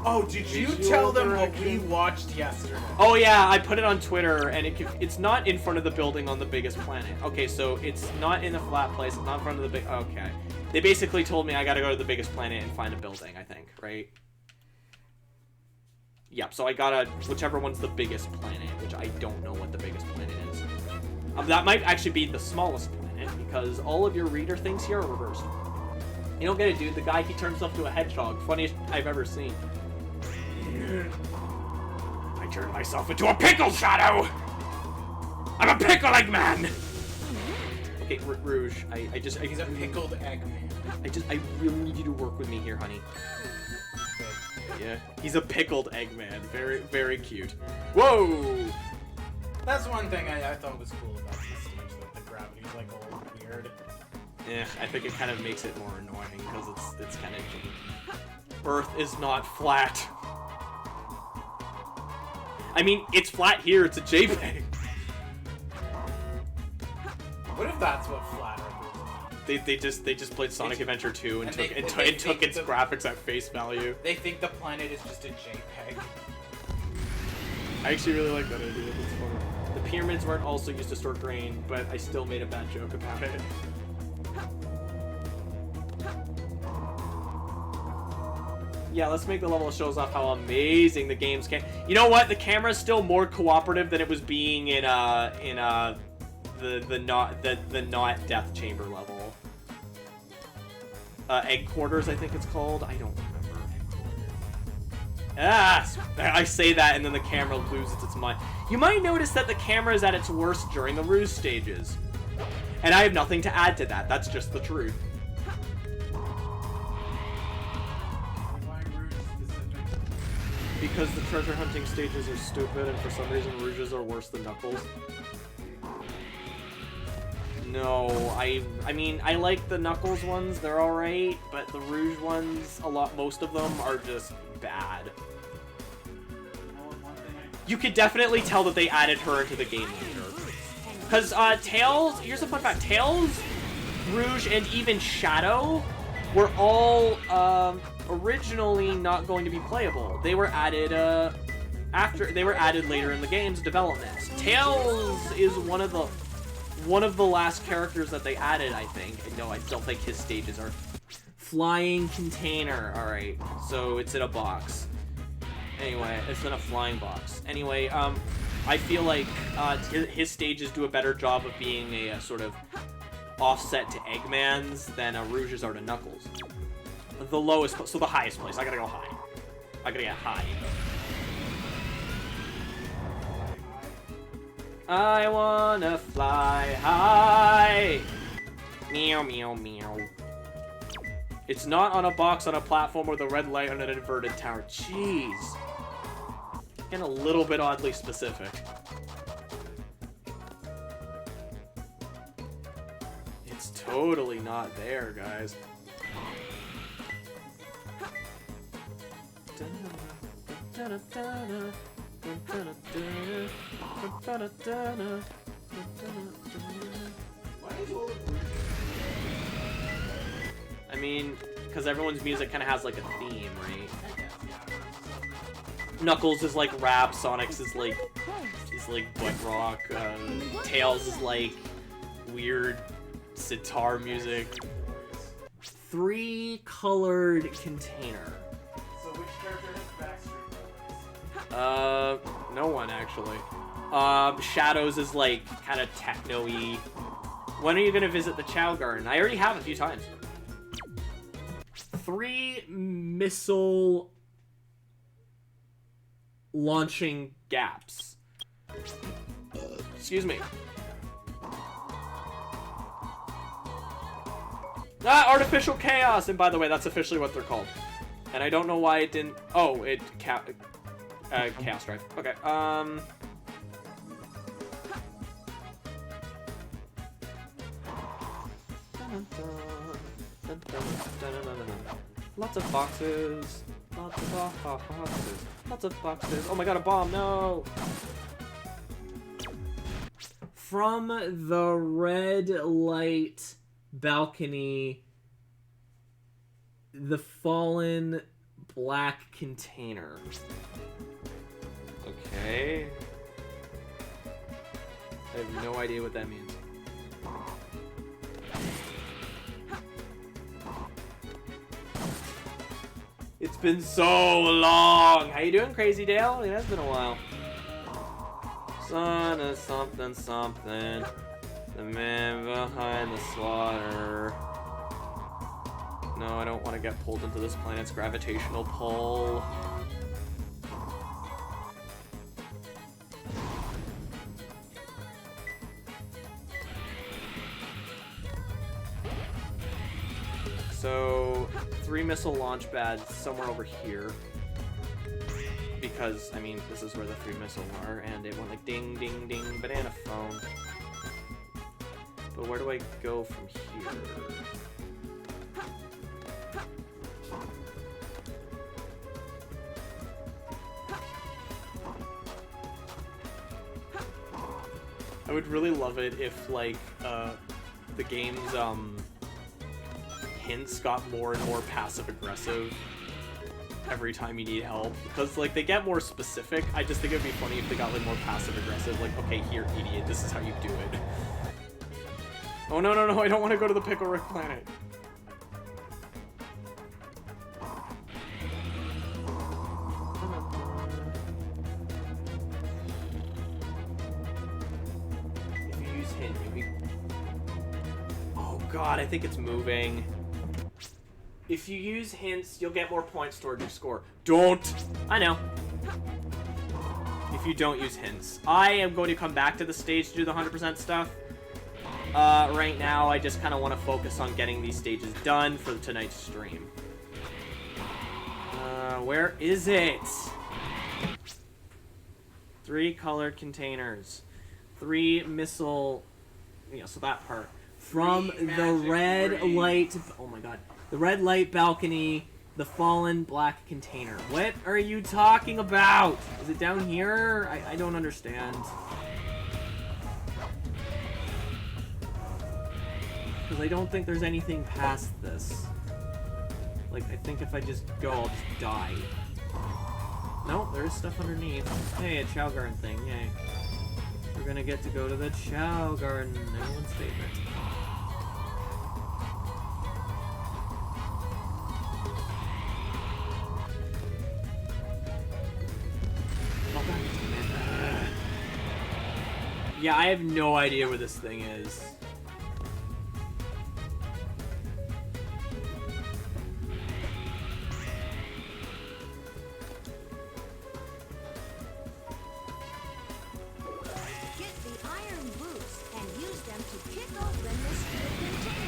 Oh, did you visual tell them what direction. we watched yesterday? Oh yeah, I put it on Twitter, and it's not in front of the building on the biggest planet. Okay, so it's not in a flat place. It's not in front of the big. Okay, they basically told me I gotta go to the biggest planet and find a building. I think, right? Yep. So I gotta whichever one's the biggest planet, which I don't know what the biggest planet is. That might actually be the smallest planet because all of your reader things here are reversed. You don't get it, dude. The guy he turns himself to a hedgehog. Funniest I've ever seen. I turned myself into a pickle, Shadow! I'm a pickle Eggman! Okay, Rouge, He's a pickled Eggman. I really need you to work with me here, honey. Yeah, he's a pickled Eggman. Very, very cute. Whoa! That's one thing I thought was cool about this stage, that the gravity's like all weird. Yeah, I think it kind of makes it more annoying because it's kind of janky. Earth is not flat. I mean, it's flat here, it's a JPEG. What if that's what flat Earth is? They just played Sonic Adventure 2 and they took its the- graphics at face value. They think the planet is just a JPEG. I actually really like that idea. That's funny. The pyramids weren't also used to store grain, but I still made a bad joke about it. Yeah, let's make the level that shows off how amazing the games can. You know what? The camera's still more cooperative than it was being in the not Death Chamber level. Egg Quarters, I think it's called. I don't remember. Ah, I say that and then the camera loses its mind. You might notice that the camera is at its worst during the ruse stages. And I have nothing to add to that. That's just the truth. Because the treasure hunting stages are stupid, and for some reason Rouges are worse than Knuckles. No, I mean, I like the Knuckles ones, they're alright, but the Rouge ones, most of them are just bad. You could definitely tell that they added her into the game later. Because, Tails, here's a fun fact, Tails, Rouge, and even Shadow were all, originally not going to be playable. They were added later in the game's development. Tails is one of the last characters that they added, I think. No, I don't think his stages are. Flying container. Alright, so it's in a box. Anyway, it's in a flying box. Anyway, I feel like his stages do a better job of being a sort of offset to Eggman's than Rouge's are to Knuckles. The lowest, so the highest place. I gotta go high. I gotta get high. I wanna fly high. Meow, meow, meow. It's not on a box on a platform with a red light on an inverted tower. Jeez. And a little bit oddly specific. It's totally not there, guys. I mean, because everyone's music kind of has like a theme, right? Knuckles is like rap, Sonic's is like butt rock, Tails is like weird sitar music. 3-colored container. So which character has Backstreet Boys? No one actually. Shadows is like kind of techno-y. When are you gonna visit the Chow Garden? I already have a few times. 3 missile launching gaps. Excuse me. Ah, artificial chaos! And by the way, that's officially what they're called. And I don't know why it didn't... Oh, it... Chaos Drive. Okay, Lots of boxes. Lots of boxes. Lots of boxes. Oh my god, a bomb! No! From the red light balcony, the fallen black container. Okay. I have no idea what that means. It's been so long! How you doing, Crazy Dale? It has been a while. Son of something something. The man behind the slaughter. No, I don't want to get pulled into this planet's gravitational pull. So, 3 missile launch pads somewhere over here. Because, I mean, this is where the 3 missiles are, and it went like ding, ding, ding, banana phone. But where do I go from here? I would really love it if, like, the game's, hints got more and more passive-aggressive every time you need help. Because, like, they get more specific. I just think it would be funny if they got, like, more passive-aggressive. Like, okay, here, idiot, this is how you do it. Oh, no, no, no, I don't want to go to the Pickle Rick planet. If you use hint, you'll be... Oh, God, I think it's moving. If you use hints, you'll get more points toward your score. Don't! I know. If you don't use hints. I am going to come back to the stage to do the 100% stuff. Right now, I just kind of want to focus on getting these stages done for tonight's stream. Where is it? 3 colored containers. 3 missile... Yeah, so that part. From the red light... Oh my god. The red light balcony, the fallen black container. What are you talking about? Is it down here? I don't understand. Because I don't think there's anything past this. Like, I think if I just go, I'll just die. No, there is stuff underneath. Hey, a Chow Garden thing, yay. We're gonna get to go to the Chow Garden, everyone's favorite. Yeah, I have no idea where this thing is. Get the iron boots and use them to kick open the steel container.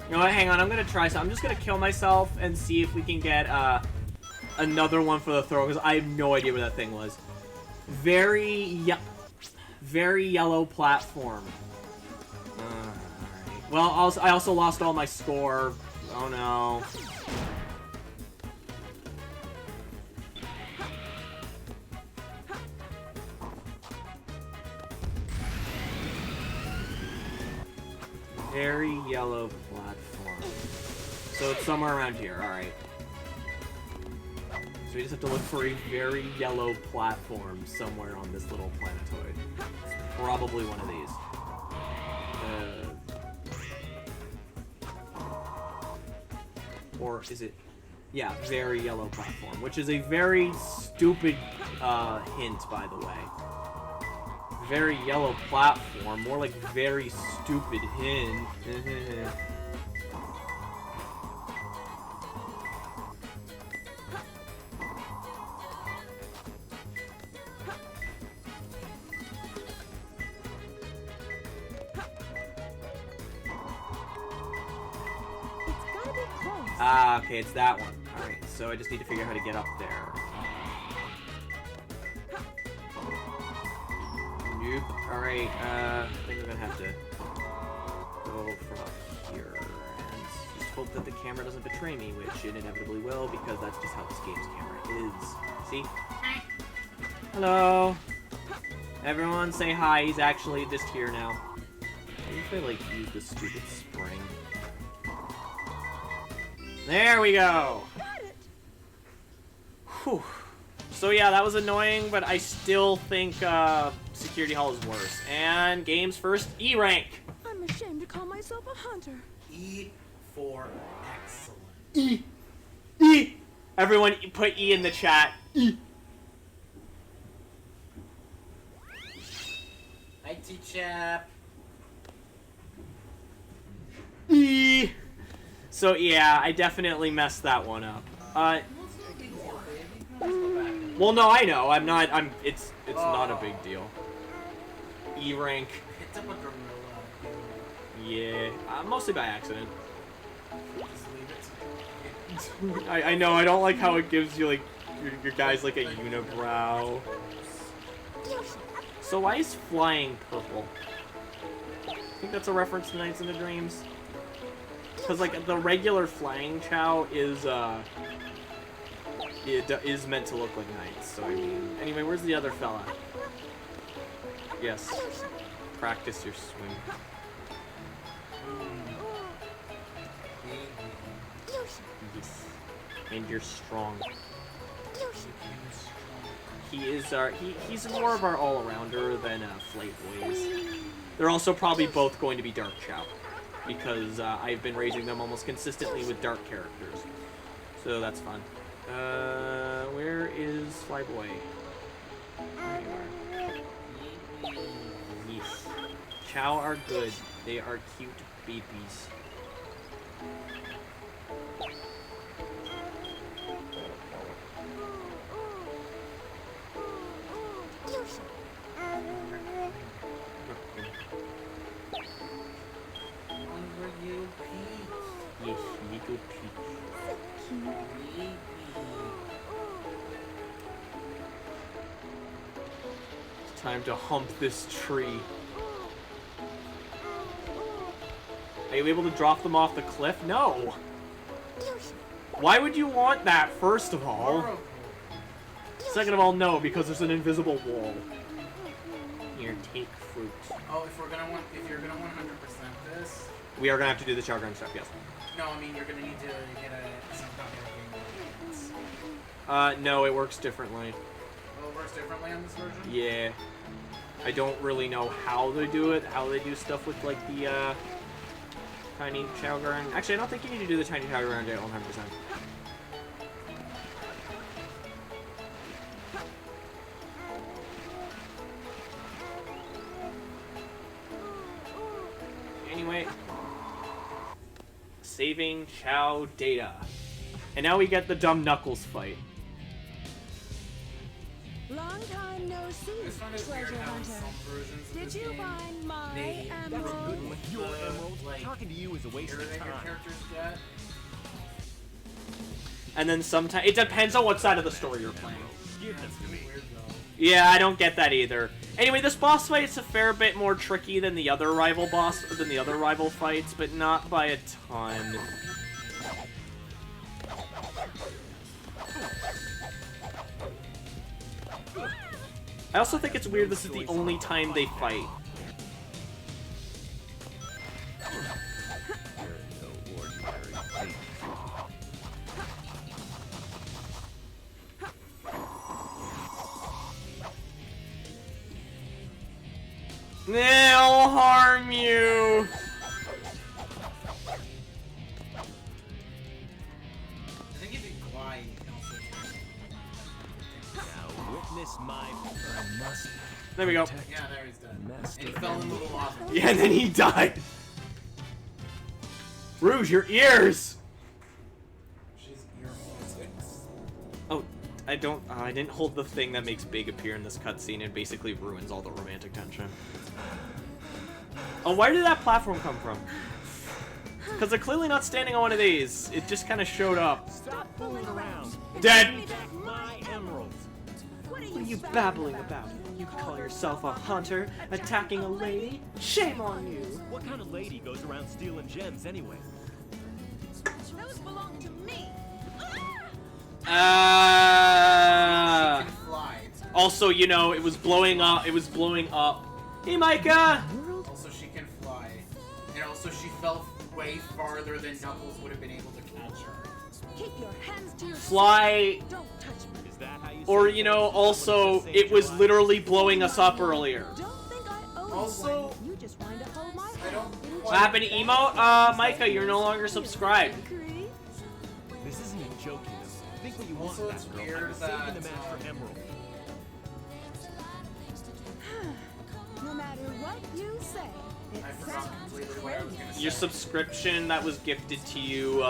You know what, hang on, I'm gonna try something. I'm just gonna kill myself and see if we can get another one for the throw, because I have no idea where that thing was. Very yellow platform. Alright. Well, I also lost all my score. Oh no. Very yellow platform. So it's somewhere around here, alright. So we just have to look for a very yellow platform somewhere on this little planetoid. It's probably one of these. Or is it... Yeah, very yellow platform, which is a very stupid hint, by the way. Very yellow platform, more like very stupid hint. Ah, okay, it's that one. Alright, so I just need to figure out how to get up there. Nope. Alright, I think we're gonna have to go from up here and just hope that the camera doesn't betray me, which it inevitably will, because that's just how this game's camera is. See? Hello! Everyone say hi, he's actually just here now. I usually like use this stupid spring. There we go! Whew. So yeah, that was annoying, but I still think Security Hall is worse. And game's first, E rank. I'm ashamed to call myself a hunter. E for excellent. E! E! Everyone put E in the chat. E! Hi, teacher. E! So yeah, I definitely messed that one up. Well, no, I know. It's not a big deal. E rank. It's up a gorilla. Yeah, mostly by accident. Just leave it. I know. I don't like how it gives you like your guys like a unibrow. So why is flying purple? I think that's a reference to Nights into Dreams. Because like the regular flying Chow is it is meant to look like Knights. So I mean, anyway, where's the other fella? Yes, practice your swing. Yes, and you're strong. He is he's more of our all-arounder than Flayboy is. They're also probably both going to be Dark Chow, because I've been raising them almost consistently with dark characters. So that's fun. Where is Flyboy? Yes. Chow are good. They are cute babies. Yes, little Peach. It's time to hump this tree. Are you able to drop them off the cliff? No! Why would you want that, first of all? Second of all, no, because there's an invisible wall. Here, take fruit. Oh, if you're gonna 100% this. We are gonna have to do the Chowground stuff, yes. No, I mean you're gonna need to get some copy of the game. No, it works differently. Oh, it works differently on this version? Yeah. I don't really know how they do it, how they do stuff with, like, the, tiny Chowground. Actually, I don't think you need to do the tiny Chowground at 100%. Anyway. Saving Chow data. And now we get the dumb Knuckles fight. Long time no see, This one is weird treasure having hunter. some versions of Did this you game. find my They emerald? with Your the, emerald, like, talking to you is a waste gear of that your time. characters get. And then sometimes it depends on what side of the story you're playing. Give them to me. Weird though. Yeah, I don't get that either. Anyway, this boss fight is a fair bit more tricky than the other rival fights, but not by a ton. I also think it's weird this is the only time they fight. They'll harm you! I think if you glide, you can also Now witness my must. There we go. yeah, there he's dead. Master And he fell into the lava. Yeah, and then he died. Rouge, your ears! She's ear physics. Oh, I didn't hold the thing that makes Big appear in this cutscene and basically ruins all the romantic tension. Oh, where did that platform come from? Because they're clearly not standing on one of these. It just kind of showed up. Stop fooling around. Dead! Give me back my emeralds. What are What are you babbling about? You call yourself a hunter, attacking a lady? Shame on you! What kind of lady goes around stealing gems anyway? Those belong to me. She Ah. can fly. Also, you know, it was blowing up. It was blowing up. Hey, Micah! Also, she can fly. And also, she fell way farther than Knuckles would have been able to catch her. Keep your hands to yourself. Fly. Don't touch me. Is that how you Or, say you know, someone also, just saved it your was life? literally blowing us up earlier. Don't think I owe you Also- one. You just wanted to hold my I don't hand. What happened to emote? Micah, you're no longer subscribed. Creep. This isn't a joke, you know. Think what you want, Also, it's Batgirl. weird I'm saving that, the match for Emerald. No matter what you say, it I forgot sounds completely what I was gonna say. Your subscription that was gifted to you,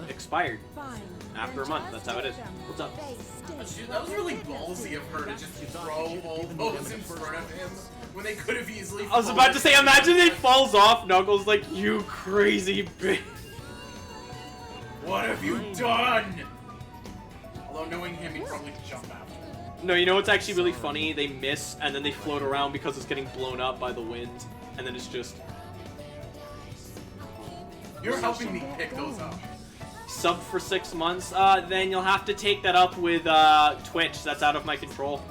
expired. fine. After a month, that's how it is. What's up? That was really ballsy of her to just throw all those in front of him when they could have easily. I was about to say, imagine it falls off, Knuckles like, you crazy bitch. What have you done? Although knowing him, he'd probably jump after. No, you know what's actually really funny? They miss, and then they float around because it's getting blown up by the wind, and then it's just... You're helping me pick those up. Sub for 6 months, then you'll have to take that up with Twitch. That's out of my control.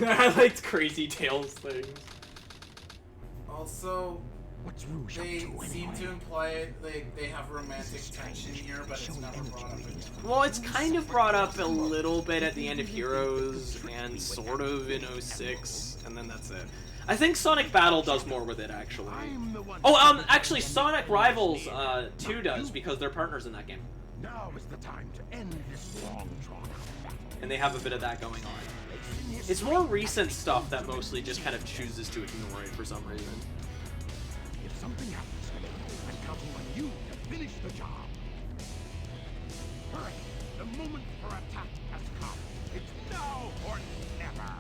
I liked Crazy Tails things. Also, What's Rouge they up to seem anyway? to imply they have romantic tension here, but it's never brought up again. Well, it's kind of brought up a little bit at the end of Heroes, and sort of in 06, and then that's it. I think Sonic Battle does more with it, actually. I'm the one. Oh, actually, Sonic Rivals 2 does, because they're partners in that game. Now is the time to end this long drawn out battle. And they have a bit of that going on. It's more recent stuff that mostly just kind of chooses to ignore it for some reason. If something happens to me, I'm counting on you to finish the job. Hurry! The moment for attack has come. It's now or never.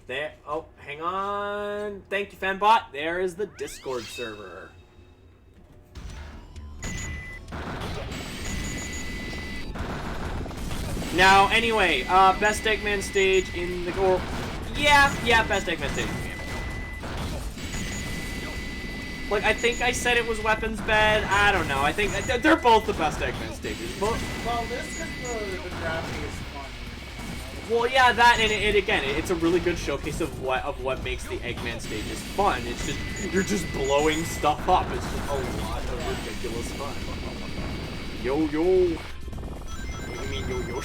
There. Oh, hang on. Thank you, Fanbot. There is the Discord server. Now, anyway, best Eggman stage in the... Or, yeah, best Eggman stage in the game. Like, I think I said it was Weapons Bed. I don't know. I think they're both the best Eggman stages. Well, this is the gravity is fun. Well, yeah, that, and again, it's a really good showcase of what makes the Eggman stages fun. It's just, you're just blowing stuff up. It's just a lot of ridiculous fun. Yo. What do you mean, yo?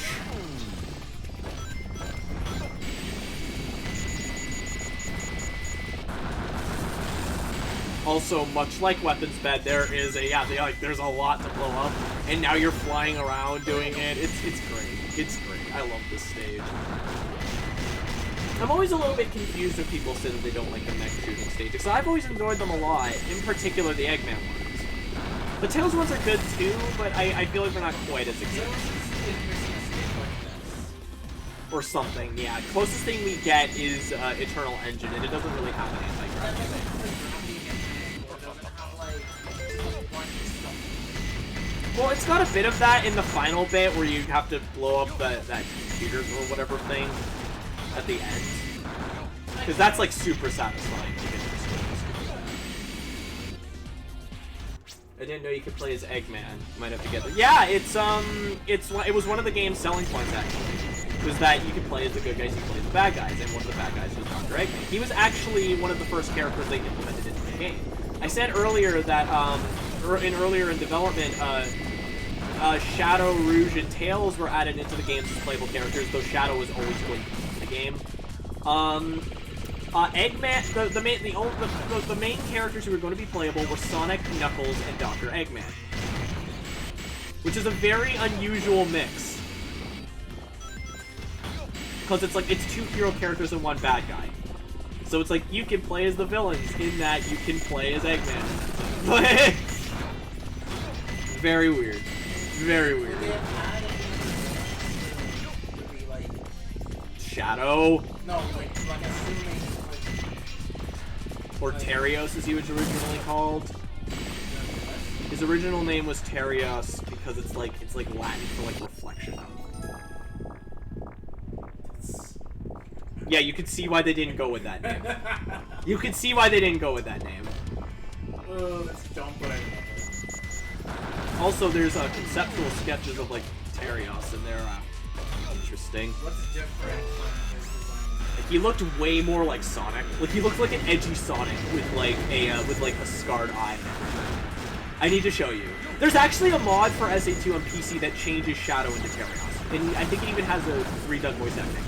Also, much like Weapons Bed, there is there's a lot to blow up, and now you're flying around doing it. It's great. It's great. I love this stage. I'm always a little bit confused when people say that they don't like the mech shooting stages, because I've always enjoyed them a lot, in particular the Eggman ones. The Tails ones are good too, but I feel like they're not quite as exciting. Or something, yeah. Closest thing we get is Eternal Engine, and it doesn't really have an anti-gravity. Well, it's got a bit of that in the final bit where you have to blow up that computers or whatever thing at the end. Because that's like super satisfying to get those. I didn't know you could play as Eggman. Might have to get that. Yeah, it was one of the game's selling points actually. Was that you could play as the good guys, you play as the bad guys, and one of the bad guys was Dr. Eggman. He was actually one of the first characters they implemented into the game. I said earlier that earlier in development, Shadow, Rouge, and Tails were added into the game as playable characters, though Shadow was always going to be in the game. Eggman, the main characters who were going to be playable were Sonic, Knuckles, and Dr. Eggman, which is a very unusual mix. Because it's two hero characters and one bad guy. So it's like, you can play as the villains, in that you can play as Eggman. Very weird. Very weird. Shadow? No, like assuming... Or Terios, as he was originally called. His original name was Terios because it's like Latin for like reflection. Yeah, you could see why they didn't go with that name. You could see why they didn't go with that name. Oh, that's dumb, but I love it. Also, there's conceptual sketches of like Terios, and they're interesting. What's different from his design? Like, he looked way more like Sonic. Like, he looked like an edgy Sonic with like a scarred eye. I need to show you. There's actually a mod for SA2 on PC that changes Shadow into Terios, and I think it even has a redone voice acting.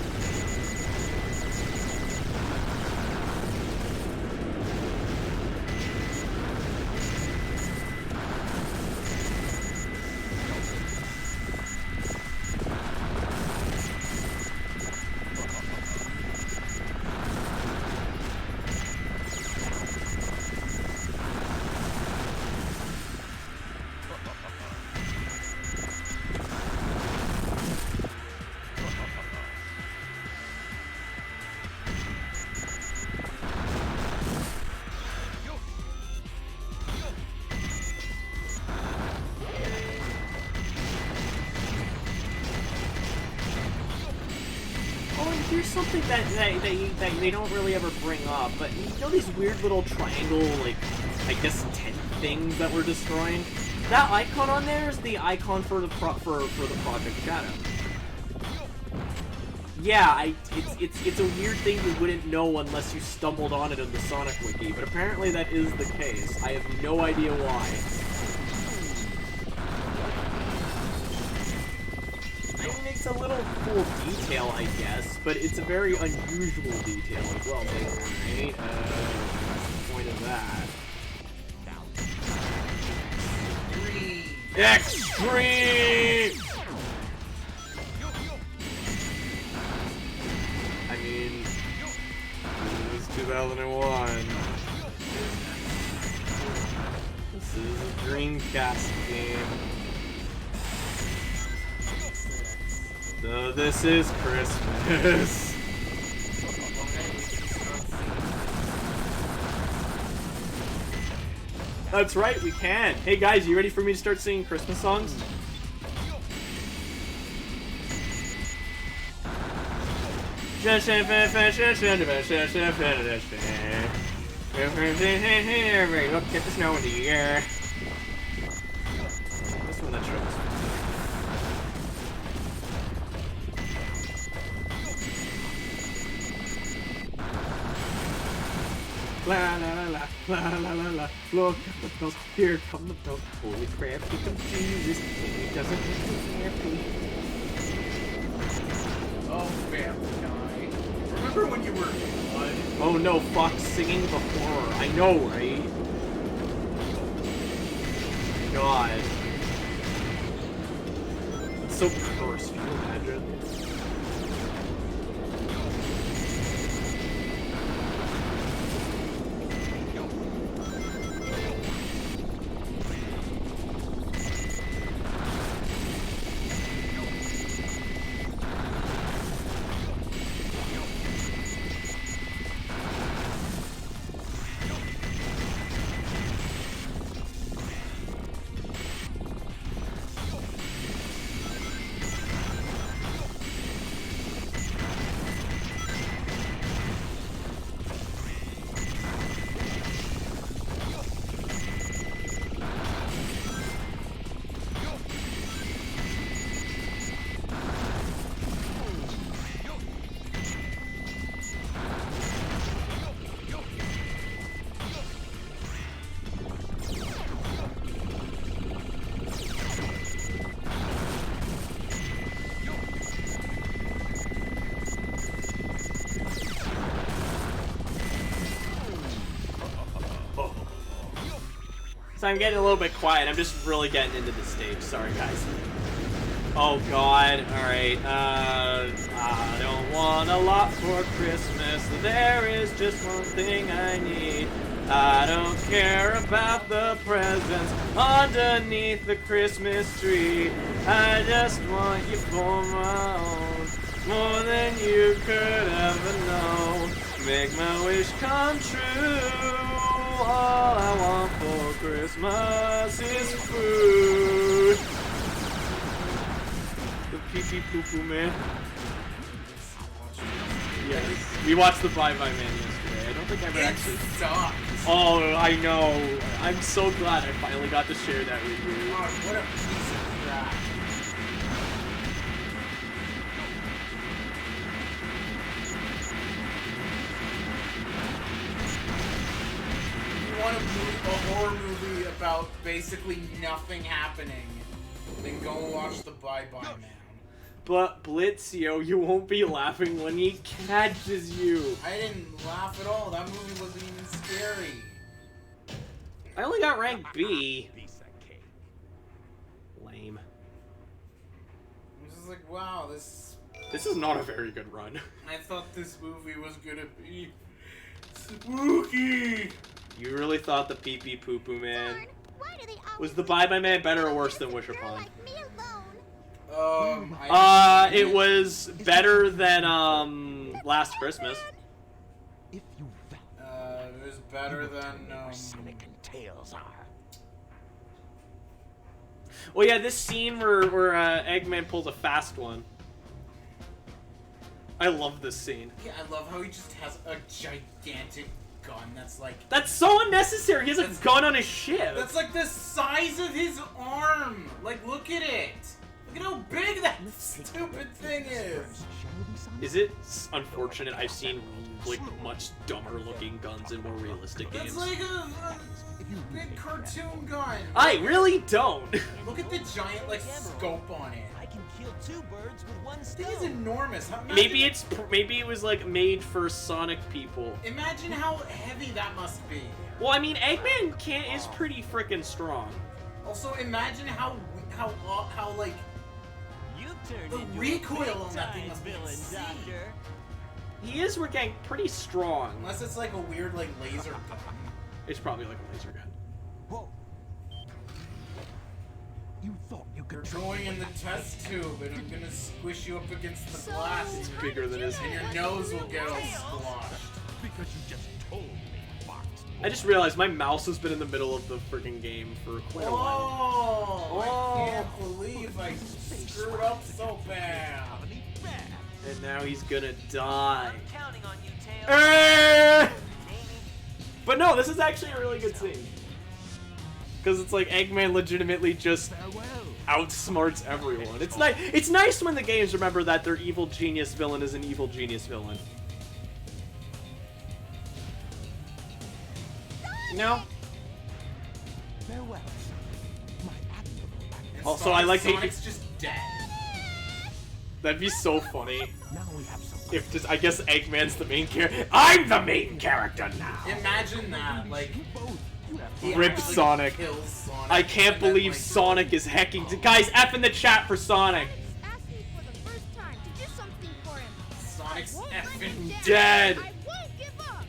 here's something that they don't really ever bring up, but you know these weird little triangle, like, I guess tent things that we're destroying? That icon on there is the icon for the Project Shadow. Yeah, it's a weird thing you wouldn't know unless you stumbled on it in the Sonic Wiki, but apparently that is the case. I have no idea why. I mean, it's a little cool detail, I guess, but it's a very unusual detail as well, right? What's the point of that? Extreme! I mean, this is 2001. This is a Dreamcast game. So this is Christmas. That's right, we can. Hey guys, you ready for me to start singing Christmas songs? Get the snow in the air. This one that shows. La la la la la la la la. Look at the bells, here come the bells. Holy crap, here comes Jesus. He doesn't make me happy. Oh, Family Guy. Remember when you were blood? Oh no, Fox singing the horror. I know, right? God. It's so cursed, can you imagine? So I'm getting a little bit quiet. I'm just really getting into the stage. Sorry, guys. Oh, God. Alright. I don't want a lot for Christmas. There is just one thing I need. I don't care about the presents underneath the Christmas tree. I just want you for my own, more than you could ever know. Make my wish come true. All I want for Christmas is food. The pee-pee poo-poo man. Yes. We watched the Bye-Bye Man yesterday. I don't think I've actually... sucks. Oh, I know. I'm so glad I finally got to share that with you. God, what a piece of crap. You want a horror movie about basically nothing happening, then go watch the Bye-Bye Man. But Blitz, yo, you won't be laughing when he catches you. I didn't laugh at all. That movie wasn't even scary. I only got rank B. Piece of cake. Lame. I'm just like, wow, this... This is not a very good run. I thought this movie was gonna be spooky. You really thought the pee-pee poo-poo man... Was the Bye-Bye Man better or worse than Wish Upon? It was better than, Last Christmas. If you it was better than, Sonic and Tails are. Well, yeah, this scene where Eggman pulls a fast one. I love this scene. Yeah, I love how he just has a gigantic gun that's like... That's so unnecessary. He has a gun on his ship. That's like the size of his arm. Like, look at it. Look at how big that stupid thing is. Is it unfortunate I've seen like much dumber looking guns in more realistic games? It's like a big cartoon gun. I really don't. Look at the giant like scope on it. I can kill 2 birds with 1 This stone. thing is enormous. Maybe it was like made for Sonic people. Imagine how heavy that must be. Well, I mean, Eggman is pretty freaking strong. Also, imagine how like You've turned the into recoil a on that thing big-time must be villain, insane. Doctor. He is getting pretty strong. Unless it's like a weird like laser gun. It's probably like a laser gun. Whoa. You thought you could You're going in the test tube, and I'm gonna squish you up against the glass. It's bigger than his And hand. your nose will get all squashed. because you just told me, Fox. I just realized my mouse has been in the middle of the freaking game for quite a while. Oh, I can't believe I screwed up so bad. And now he's gonna die. I'm counting on you, Tails. Eh! But no, this is actually a really good scene. Because it's like Eggman legitimately just outsmarts everyone. It's nice. It's nice when the games remember that their evil genius villain is an evil genius villain. No. Farewell, my admirable. Also, I like how you Sonic's just dead. That'd be so funny. Now we have some. If just, I guess Eggman's the main character. I'm the main character now. Imagine that, like, he Rip actually Sonic. kills Sonic. I can't and then, believe like, Sonic is hacking. Guys, F in the chat for Sonic. Asked me for the first time to do something for him. Sonic's Won't let him effing down. dead. I won't give up.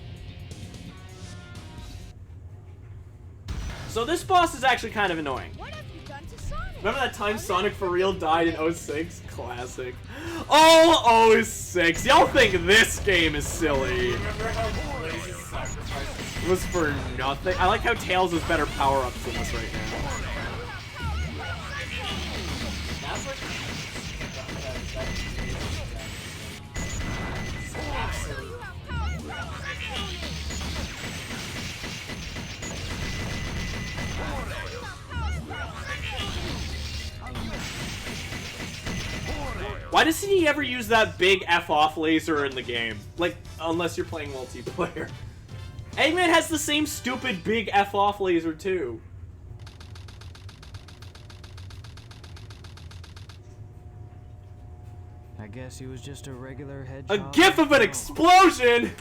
So this boss is actually kind of annoying. What have you done to Sonic? Remember that time Sonic for real died in 06? Classic. Oh, 06. Y'all think this game is silly. Remember how Blaze's sacrifices? It was for nothing. I like how Tails has better power-ups than this right now. That's like. So you have power. Why doesn't he ever use that big F-off laser in the game? Like, unless you're playing multiplayer. Eggman has the same stupid big F-off laser, too. I guess he was just a regular hedgehog. A gif of an explosion!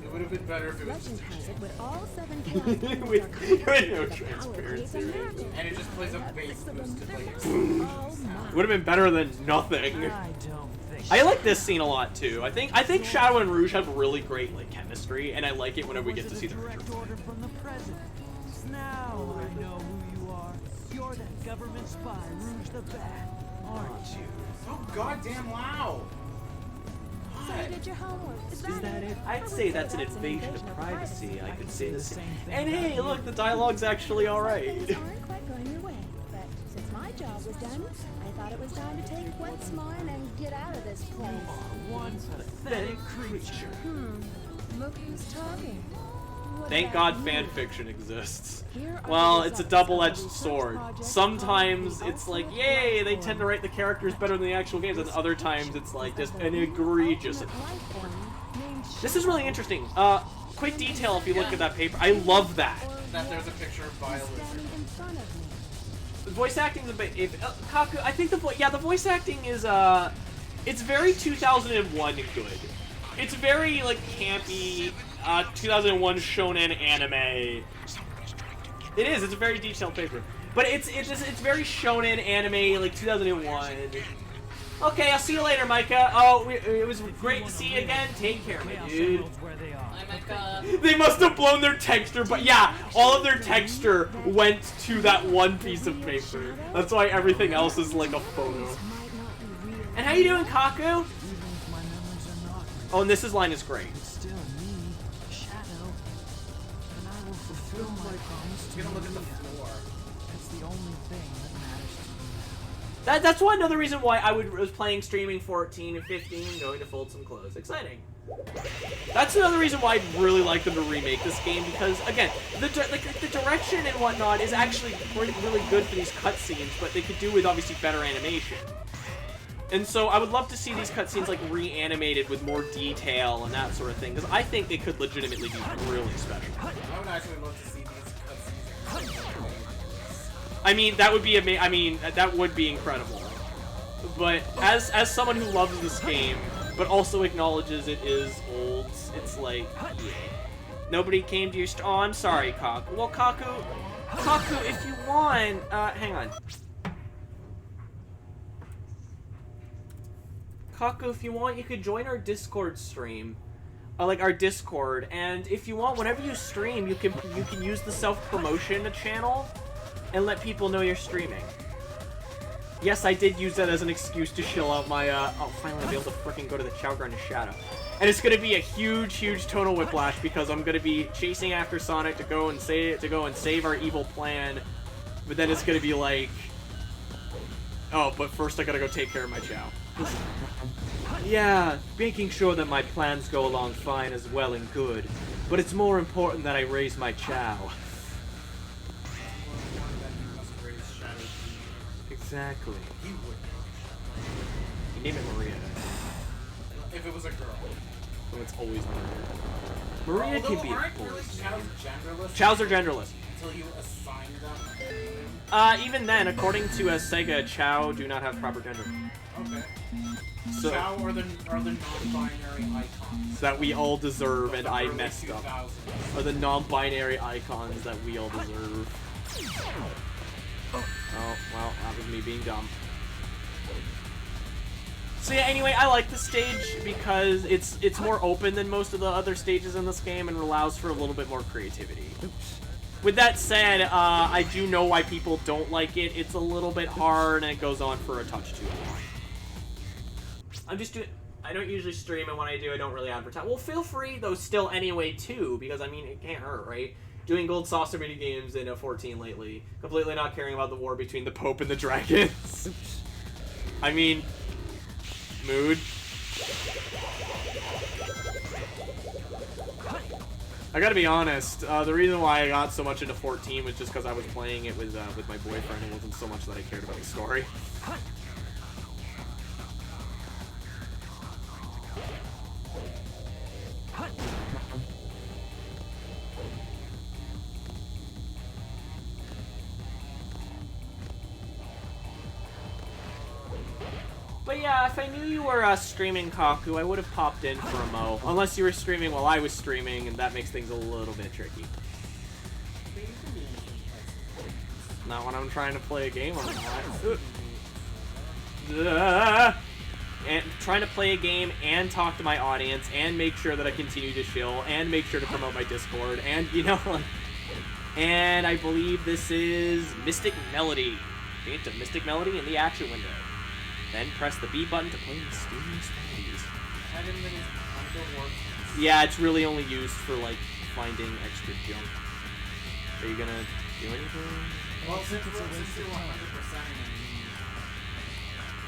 It would have been better if it was Legend just has it with all 7 chaos with, emeralds with are no combined, the power transparency. creates a miracle. and it just plays a bass boosted like. Oh my. Would have been better than nothing. I don't think I like this scene a lot too. I think Shadow and Rouge have really great like chemistry, and I like it whenever we get to see them. direct order from the president. Now I know who you are. You're that government spy, Rouge the Bat, aren't you? So goddamn loud. So you did your homework. Is that it? I'd I would say that's an invasion of privacy. I could say the same. And hey, look, the dialogue's actually Things alright. aren't quite going your way, but since my job was done, I thought it was time to take what's mine and get out of this place. One pathetic creature. Look who's talking. What Thank about God you? fan fiction exists. Here are Well, the it's a results double-edged of a research sword. project Sometimes called it's like, yay, they tend to write the characters better than the actual games, and other times it's like just an egregious. This is really interesting. Quick detail if you look at that paper. I love that. That there's a picture of Violet. in front of me. The voice acting's a bit. Kaku, I think the voice acting is it's very 2001 good. It's very like campy, 2001 shonen anime. It is. It's a very detailed paper, but it's very shonen anime like 2001. Okay, I'll see you later, Micah. Oh, it was great to see you again. Take care, my dude. Where they are. They must have blown their texture, but yeah, all of their texture went to that one piece of paper. That's why everything else is like a photo. And how you doing, Kaku? Even if my memories are not great, Oh, and this line is great. it's still me, Shadow. And I will fulfill my promise to You're gonna look at the Maria. floor. It's the only thing that matters to me. That's one another reason why I was playing streaming 14 and 15, going to fold some clothes. Exciting. That's another reason why I'd really like them to remake this game, because again, the direction and whatnot is actually really good for these cutscenes, but they could do with obviously better animation. And so I would love to see these cutscenes like reanimated with more detail and that sort of thing, because I think they could legitimately be really special. I would actually love to see these cutscenes. I mean, that would be that would be incredible. But as someone who loves this game, but also acknowledges it is old, it's like, yeah. Nobody came to your oh, I'm sorry, Kaku. Well, Kaku, if you want, hang on. Kaku, if you want, you could join our Discord stream. Like our Discord, and if you want, whenever you stream, you can use the self-promotion channel and let people know you're streaming. Yes, I did use that as an excuse to shill out my, oh, finally I'll be able to freaking go to the Chowground of Shadow. And it's gonna be a huge tonal whiplash, because I'm gonna be chasing after Sonic to go and save our evil plan, but then it's gonna be like, oh, but first I gotta go take care of my Chow. Yeah, making sure that my plans go along fine is well and good, but it's more important that I raise my Chow. Exactly. He would. You name it Maria. If it was a girl. So it's always Maria. Maria can be a aren't boy. really Chows genderless? Chows are genderless. Until you assign them? Even then, according to Sega, Chow do not have proper gender. Okay. So, Chow are the non-binary icons. that we all deserve, and I early messed up. 2000s. Are the non-binary icons that we all deserve. Oh, well, that was me being dumb. So yeah, anyway, I like the stage because it's more open than most of the other stages in this game and allows for a little bit more creativity. Oops. With that said, I do know why people don't like it. It's a little bit hard and it goes on for a touch too long. I don't usually stream, and when I do, I don't really advertise. Well, feel free, though, still anyway, too, because, I mean, it can't hurt, right? Doing gold saucer mini games in 14 lately. Completely not caring about the war between the Pope and the dragons. Oops. I mean, mood. I gotta be honest, the reason why I got so much into 14 was just because I was playing it with my boyfriend. It wasn't so much that I cared about the story. But yeah, if I knew you were streaming Kaku, I would have popped in for a mo. Unless you were streaming while I was streaming, and that makes things a little bit tricky. Not when I'm trying to play a game, I'm not. And trying to play a game and talk to my audience and make sure that I continue to chill and make sure to promote my Discord and, you know, and I believe this is Mystic Melody. Get to Mystic Melody in the action window. Then press the B button to play mysterious melodies. Yeah, it's really only used for, like, finding extra junk. Are you gonna do anything? Well, since it's a 100%.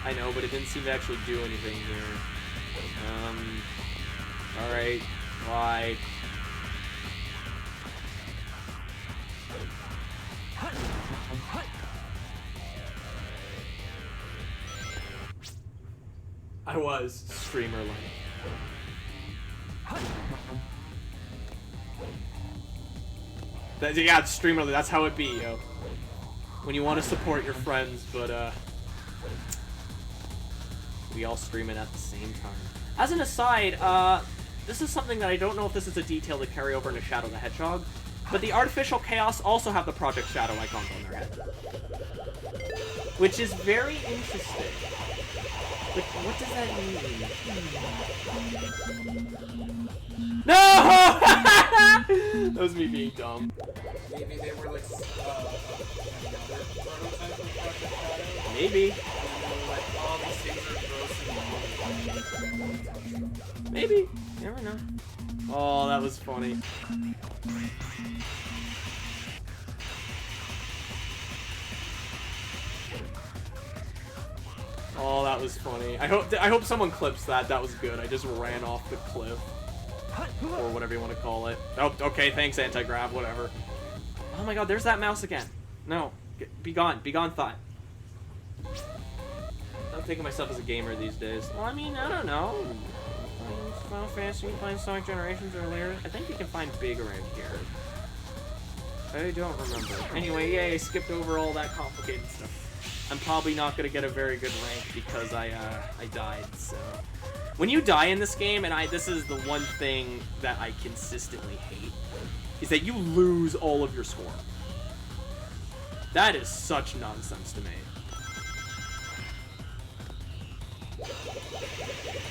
I know, but it didn't seem to actually do anything here. Alright. Why? I was streamer like. Yeah, streamer, that's how it be, yo. When you want to support your friends, but, we all stream it at the same time. As an aside, this is something that I don't know if this is a detail to carry over into Shadow the Hedgehog, but the Artificial Chaos also have the Project Shadow icons on their head. Which is very interesting. Like, what does that mean? No! That was me being dumb. Maybe they were like another prototype of Project Shadow. Maybe. Like, oh, these things are gross and Maybe. You never know. Oh, that was funny. Oh, that was funny. I hope someone clips that. That was good. I just ran off the cliff. Or whatever you want to call it. Oh, okay, thanks, anti-grav, whatever. Oh my god, there's that mouse again. No. Be gone. Be gone, thought. I'm thinking myself as a gamer these days. Well, I mean, I don't know. Playing Final Fantasy, playing Sonic Generations earlier. I think you can find big around here. I don't remember. Anyway, yay, I skipped over all that complicated stuff. I'm probably not going to get a very good rank because I died, so... When you die in this game, and this is the one thing that I consistently hate, is that you lose all of your score. That is such nonsense to me.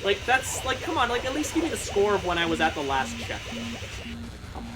Like, that's, like, come on, like, at least give me the score of when I was at the last checkpoint. Come on.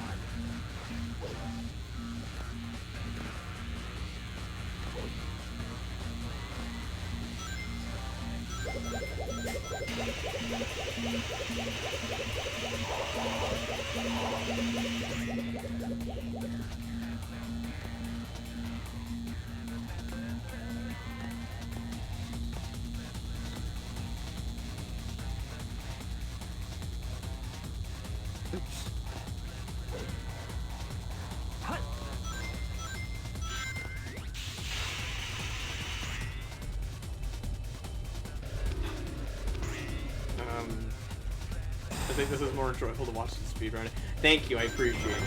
I think this is more enjoyable to watch the speedrun. Thank you, I appreciate it.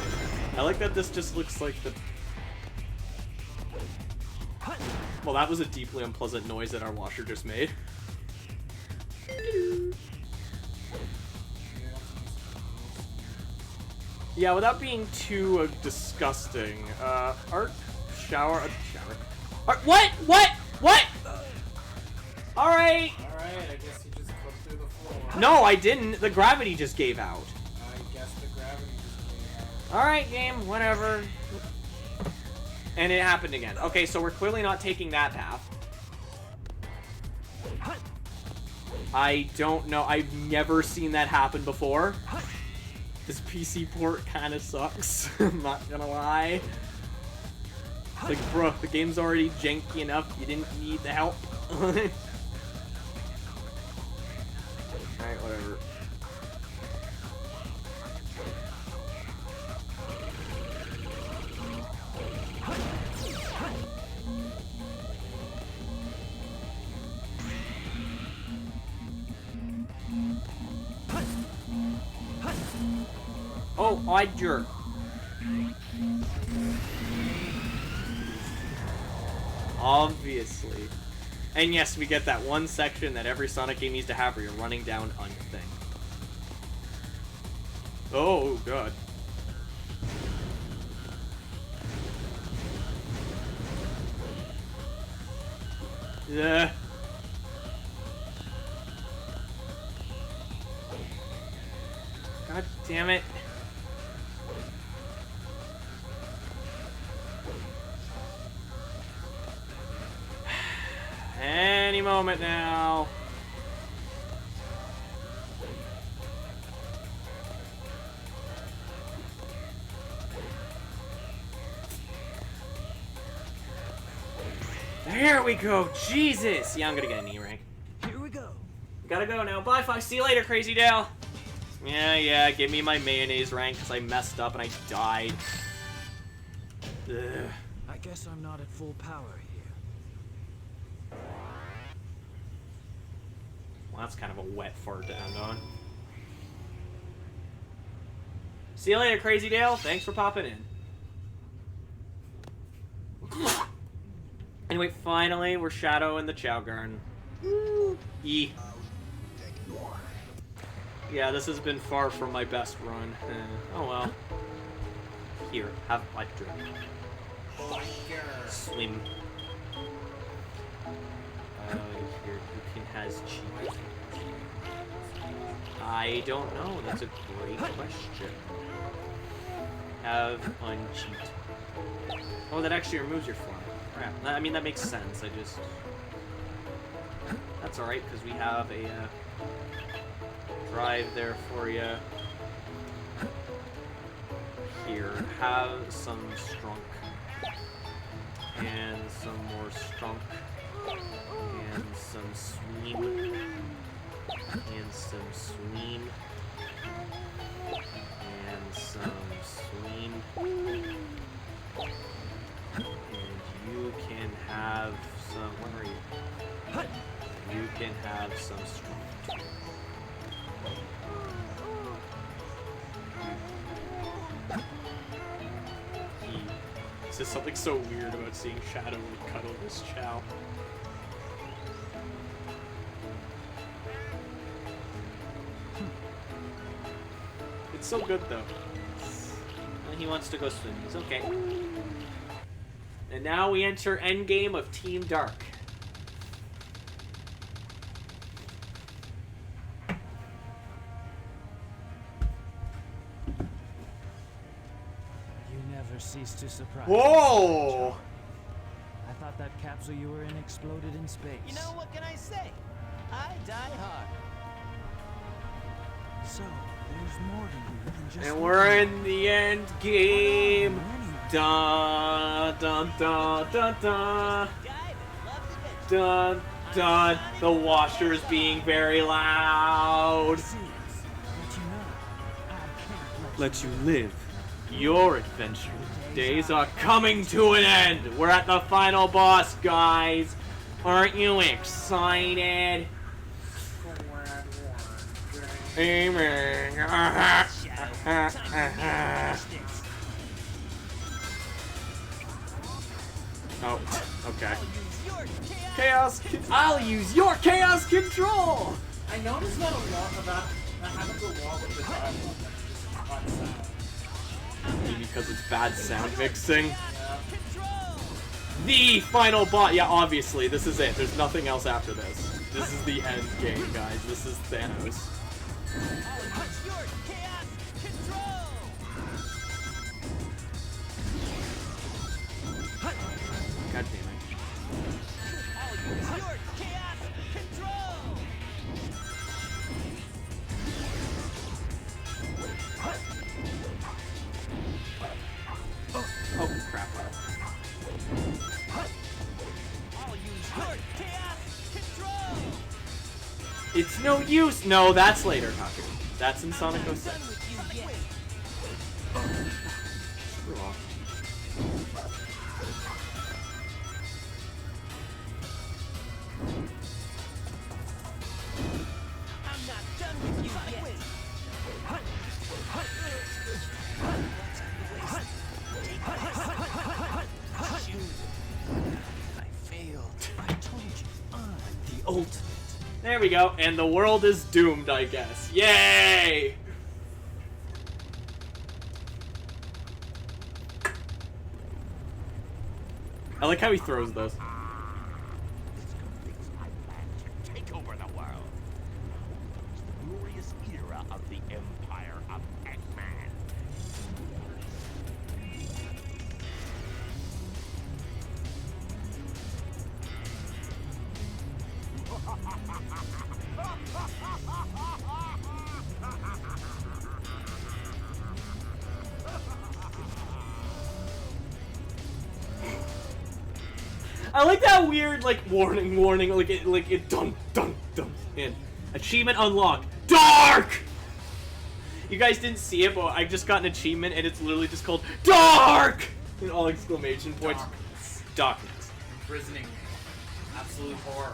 I like that this just looks like the... Well, that was a deeply unpleasant noise that our washer just made. Yeah, without being too disgusting. Art, shower, Art, what? Alright! Alright, I guess you just clipped through the floor. No, I didn't. The gravity just gave out. I guess the gravity just gave out. Alright, game, whatever. And it happened again. Okay, so we're clearly not taking that path. I don't know. I've never seen that happen before. This PC port kind of sucks. I'm not gonna lie. Like, bro, the game's already janky enough. You didn't need the help. Alright, whatever. Oh, I jerk. Obviously. And yes, we get that one section that every Sonic game needs to have where you're running down on thing. Oh, God. Yeah. God damn it. Any moment now. There we go. Jesus. Yeah, I'm gonna get an E rank. Here we go. Gotta go now. Bye, Fox. See you later, Crazy Dale. Yeah, give me my mayonnaise rank because I messed up and I died. Ugh. I guess I'm not at full power here. Well, that's kind of a wet fart to end on. See you later, Crazy Dale. Thanks for popping in. Anyway, finally, we're Shadow in the Chow Garden. E. Yeah, this has been far from my best run. Oh well. Here, have a drink. Swim. Here, you can has cheat. I don't know. That's a great question. Have uncheat. Oh, that actually removes your form. Crap. I mean, that makes sense. I just... That's alright, because we have a drive there for you. Here, have some strunk. And some more strunk. And some sweep. And some sweep. And some sweep. And you can have some. Where are you? You can have some sweep. It's just something so weird about seeing Shadow like cuddle this Chow. It's so good though. And he wants to go swim. He's okay. And now we enter endgame of Team Dark. You never cease to surprise Whoa! me. I thought that capsule you were in exploded in space. You know, what can I say? I die hard. So, there's more to you than just... And we're in the end game. Dun dun dun dun dun. Dun dun. The washer's being very loud. Let you live your adventure. Days are coming to an end. We're at the final boss, guys. Aren't you excited? Amen. Oh, okay. Chaos. I'll use your chaos control. I noticed that a lot about that happens a lot with the dialogue. That's just odd sound. Maybe because it's bad sound mixing. The final boss. Yeah, obviously, this is it. There's nothing else after this. This is the end game, guys. This is Thanos. God damn it. Oh, crap. It's no use! No, that's later, Haku. That's in Sonic 06. Screw off. I'm not done with you yet. I failed. I told you. The ultimate. There we go, and the world is doomed, I guess. Yay! I like how he throws those. This completes my plan to take over the world. It's the glorious era of the Empire of Eggman. I like that weird, like, warning, like it dun, dun, dun, and achievement unlocked. Dark! You guys didn't see it, but I just got an achievement, and it's literally just called Dark! In all exclamation points. Darkness. Imprisoning me. Absolute horror.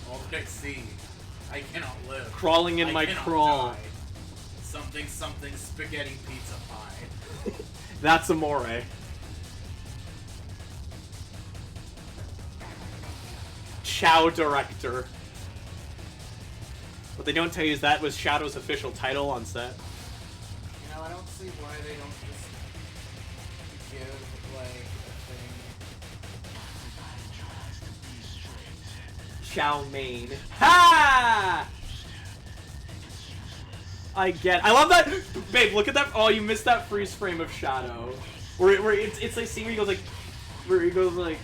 All that I see. I cannot live. Crawling in I my cannot crawl. die. Something, something, spaghetti pizza pie. That's amore. Chow Director. What they don't tell you is that was Shadow's official title on set. You know, I don't see why they don't just give, like, a thing. Chow Mein. Ha! I love that. Babe, look at that. Oh, you missed that freeze frame of Shadow. Where it's like scene where he goes like,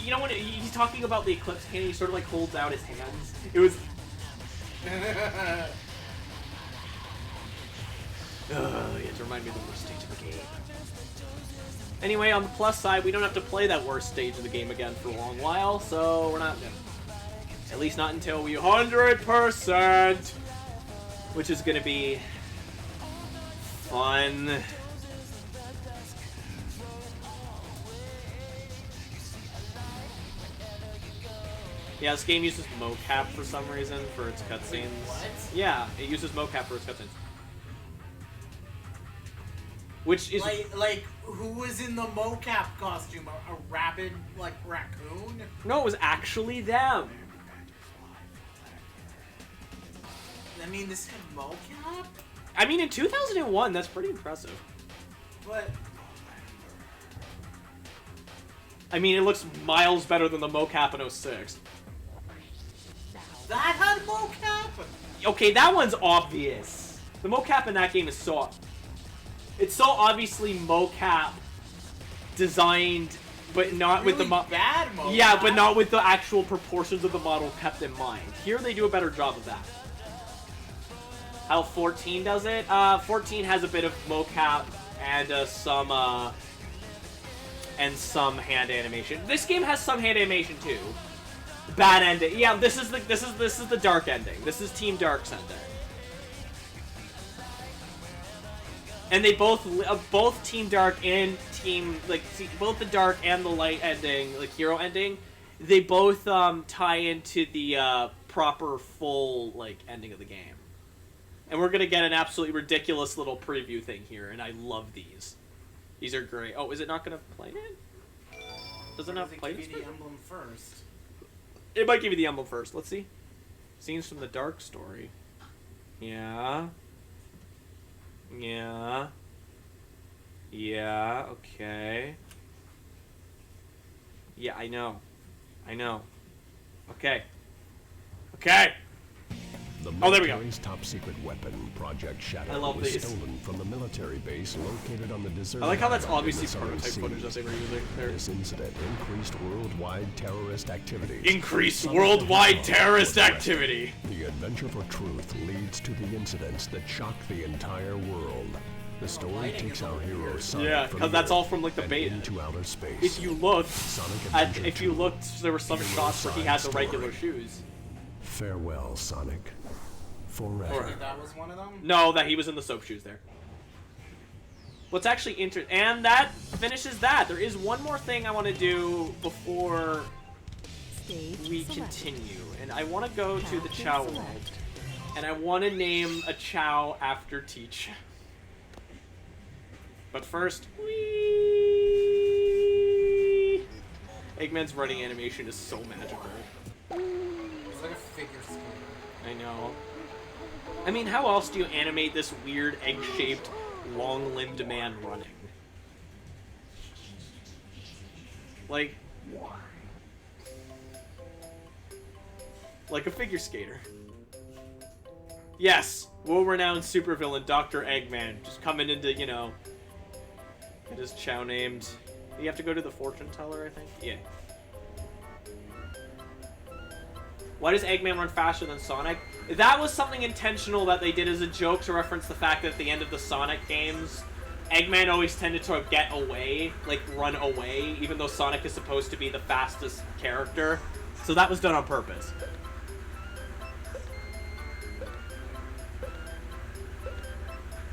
you know when he's talking about the Eclipse Cannon, he sort of like holds out his hands. It was. You have to remind me of the worst stage of the game. Anyway, on the plus side, we don't have to play that worst stage of the game again for a long while, so we're not gonna. At least not until we 100%, which is gonna be fun. Yeah, this game uses mocap for some reason for its cutscenes. What? Yeah, it uses mocap for its cutscenes. Which is like who was in the mocap costume? A rabid like raccoon? no, it was actually them. I mean, this had mocap, I mean, in 2001, that's pretty impressive. but I mean, it looks miles better than the mocap in 06. that had mocap. Okay, that one's obvious. The mocap in that game is so... It's so obviously mocap designed, but not with the bad mocap. Yeah, but not with the actual proportions of the model kept in mind. Here they do a better job of that. How 14 does it? 14 has a bit of mocap and some hand animation. This game has some hand animation too. Bad ending. Yeah, this is the dark ending. This is Team Dark's ending. And they both Team Dark and both the dark and the light ending, like hero ending, they both tie into the proper full like ending of the game. And we're gonna get an absolutely ridiculous little preview thing here, and I love these. These are great. Oh, is it not gonna play it? Does it not play Give you the emblem first. It might give you the emblem first. Let's see. Scenes from the Dark story. Yeah. Yeah. Yeah, okay. Yeah, I know. I know. Okay. Okay! The Oh, there we go. military's top secret weapon, Project Shadow, I love was these. stolen from the military base located on the desert. I like how that's island in obviously the Southern prototype footage that Seas. they were using there. This incident increased worldwide terrorist activity. Increased Sonic worldwide the Hedgehog terrorist was arrested. activity. The adventure for truth leads to the incidents that shock the entire world. The story takes our hero Sonic Yeah, from because that's Earth all from like the and beta. into outer space. If you looked, Sonic at, Adventure if you 2, looked, there were some Hero shots where he had the Sonic regular story. shoes. Farewell, Sonic. Forever. That was one of them? No, that he was in the soap shoes there. What's actually and that finishes that. There is one more thing I want to do before we continue, and I want to go to the Chow world, and I want to name a Chow after Teach. But first, whee! Eggman's running animation is so magical. It's like a figure skater. I know. I mean, how else do you animate this weird egg-shaped, long-limbed man running? Like a figure skater. Yes, world-renowned supervillain Dr. Eggman, just coming into, you know, it is Chow named. You have to go to the fortune teller, I think? Yeah. Why does Eggman run faster than Sonic? That was something intentional that they did as a joke to reference the fact that at the end of the Sonic games, Eggman always tended to get away, like run away, even though Sonic is supposed to be the fastest character. So that was done on purpose.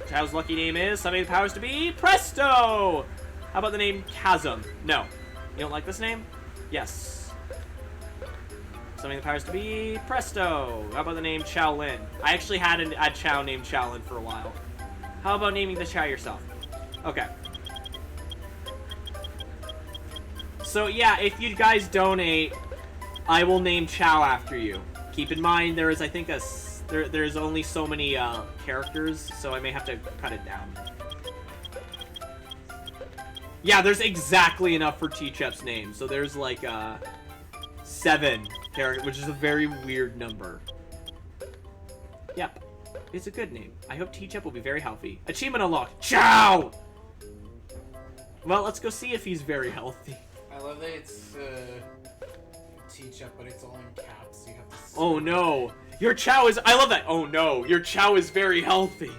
Chow's lucky name is something the powers to be Presto! How about the name Chasm? No. You don't like this name? Yes. Something the powers to be Presto. How about the name Shaolin? I actually had a Chow named Shaolin for a while. How about naming the Chow yourself? Okay. So yeah, if you guys donate, I will name Chow after you. Keep in mind there is, I think, there's only so many characters, so I may have to cut it down. Yeah, there's exactly enough for T-Chep's name. So there's like 7 characters, which is a very weird number. Yep, it's a good name. I hope T-Chep will be very healthy. Achievement unlocked. Chow! Well, let's go see if he's very healthy. I love that it's Teach-Up, but it's all in caps. So you have to. Oh no, your Chow is. I love that. Oh no, your Chow is very healthy.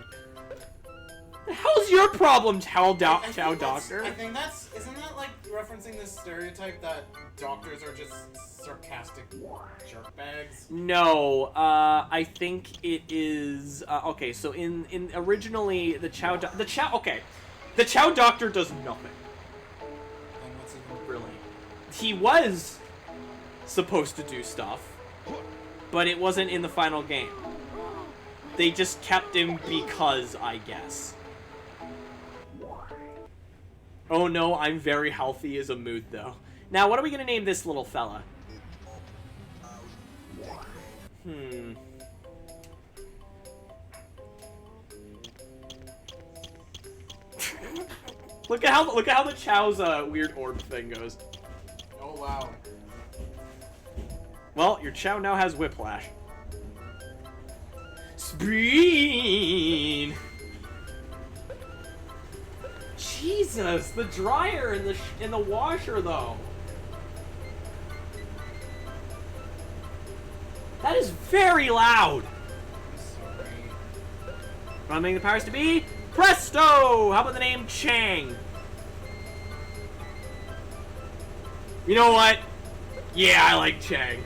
The hell's your your problem, Chow I think Doctor? I think that's isn't that like referencing this stereotype that doctors are just sarcastic jerkbags? No, I think it is. Okay, so in originally the Chow Doctor does nothing. And what's even brilliant? He was supposed to do stuff, but it wasn't in the final game. They just kept him because, I guess. Oh no, I'm very healthy is a mood though. Now, what are we gonna name this little fella? Look at how the Chow's weird orb thing goes. Oh wow. Well, your Chow now has whiplash. Spreen! Jesus, the dryer and the washer though. That is very loud. Sorry. Running the powers to be, presto! How about the name Chang? You know what? Yeah, I like Chang.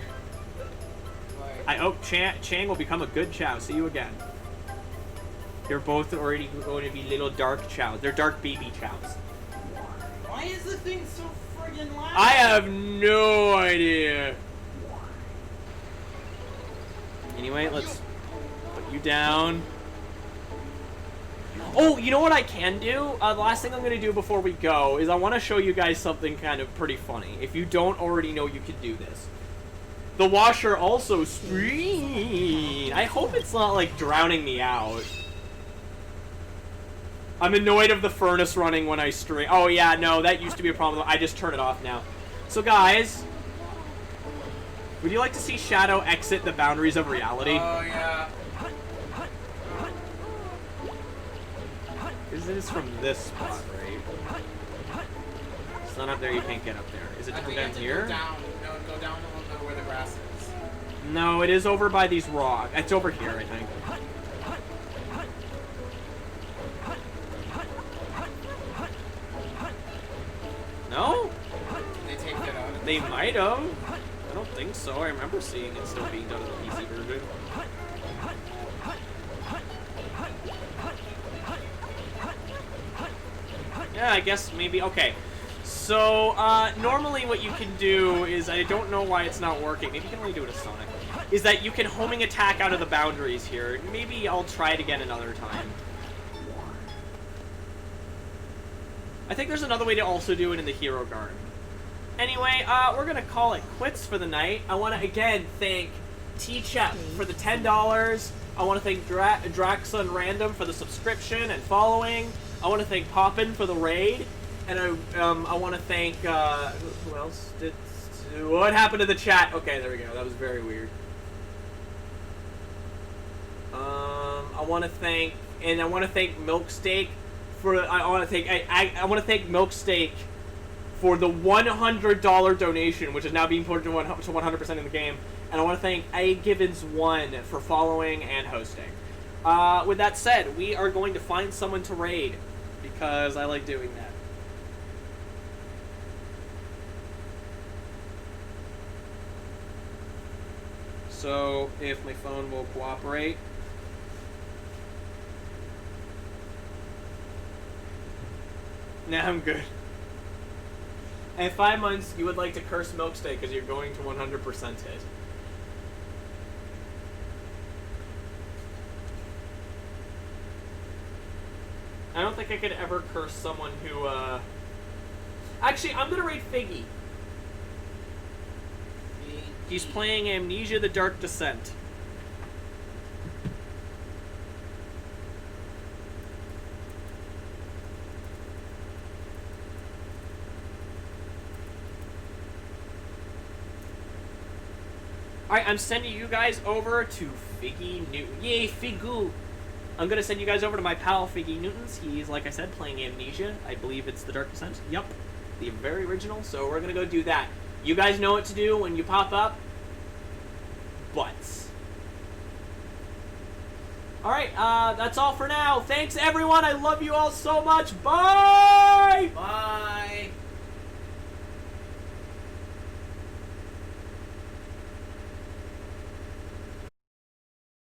I hope Chang will become a good Chow. See you again. You're both already going to be little dark Chows. They're dark baby Chows. Why is the thing so friggin' loud? I have no idea. Anyway, let's put you down. Oh, you know what I can do? The last thing I'm going to do before we go is I want to show you guys something kind of pretty funny. If you don't already know, you can do this. The washer also scream. I hope it's not like drowning me out. I'm annoyed of the furnace running when I stream. Oh yeah, no, that used to be a problem. I just turn it off now. So guys, would you like to see Shadow exit the boundaries of reality? Oh yeah. Is this from this spot, right? It's not up there, you can't get up there. Is it I think down you have to here? Go down. No, go down a little bit where the grass is. No, it is over by these rocks. It's over here, I think. No? They take that out. They might have. I don't think so. I remember seeing it still being done in the PC version. Yeah, I guess maybe. Okay. So, normally what you can do is, I don't know why it's not working. Maybe you can only do it as Sonic. Is that you can homing attack out of the boundaries here. Maybe I'll try it again another time. I think there's another way to also do it in the Hero Garden. Anyway, we're gonna call it quits for the night. I want to again thank T-Chep for the $10. I want to thank Draxon Random for the subscription and following. I want to thank Poppin for the raid, and I want to thank who else did? What happened to the chat? Okay, there we go. That was very weird. I want to thank Milksteak for. I want to thank Milksteak for the $100 donation, which is now being put to 100% in the game. And I want to thank A.Gibbons1 for following and hosting. With that said, we are going to find someone to raid, because I like doing that. So, if my phone will cooperate. Nah, I'm good. In 5 months, you would like to curse Milksteak because you're going to 100% hit. I don't think I could ever curse someone who, Actually, I'm gonna rate Figgy. He's playing Amnesia: The Dark Descent. Alright, I'm sending you guys over to Figgy Newton. Yay, Figu! I'm gonna send you guys over to my pal Figgy Newtons. He's, like I said, playing Amnesia. I believe it's The Dark Descent. Yup. The very original. So we're gonna go do that. You guys know what to do when you pop up. Butts. Alright, that's all for now. Thanks, everyone. I love you all so much. Bye! Bye.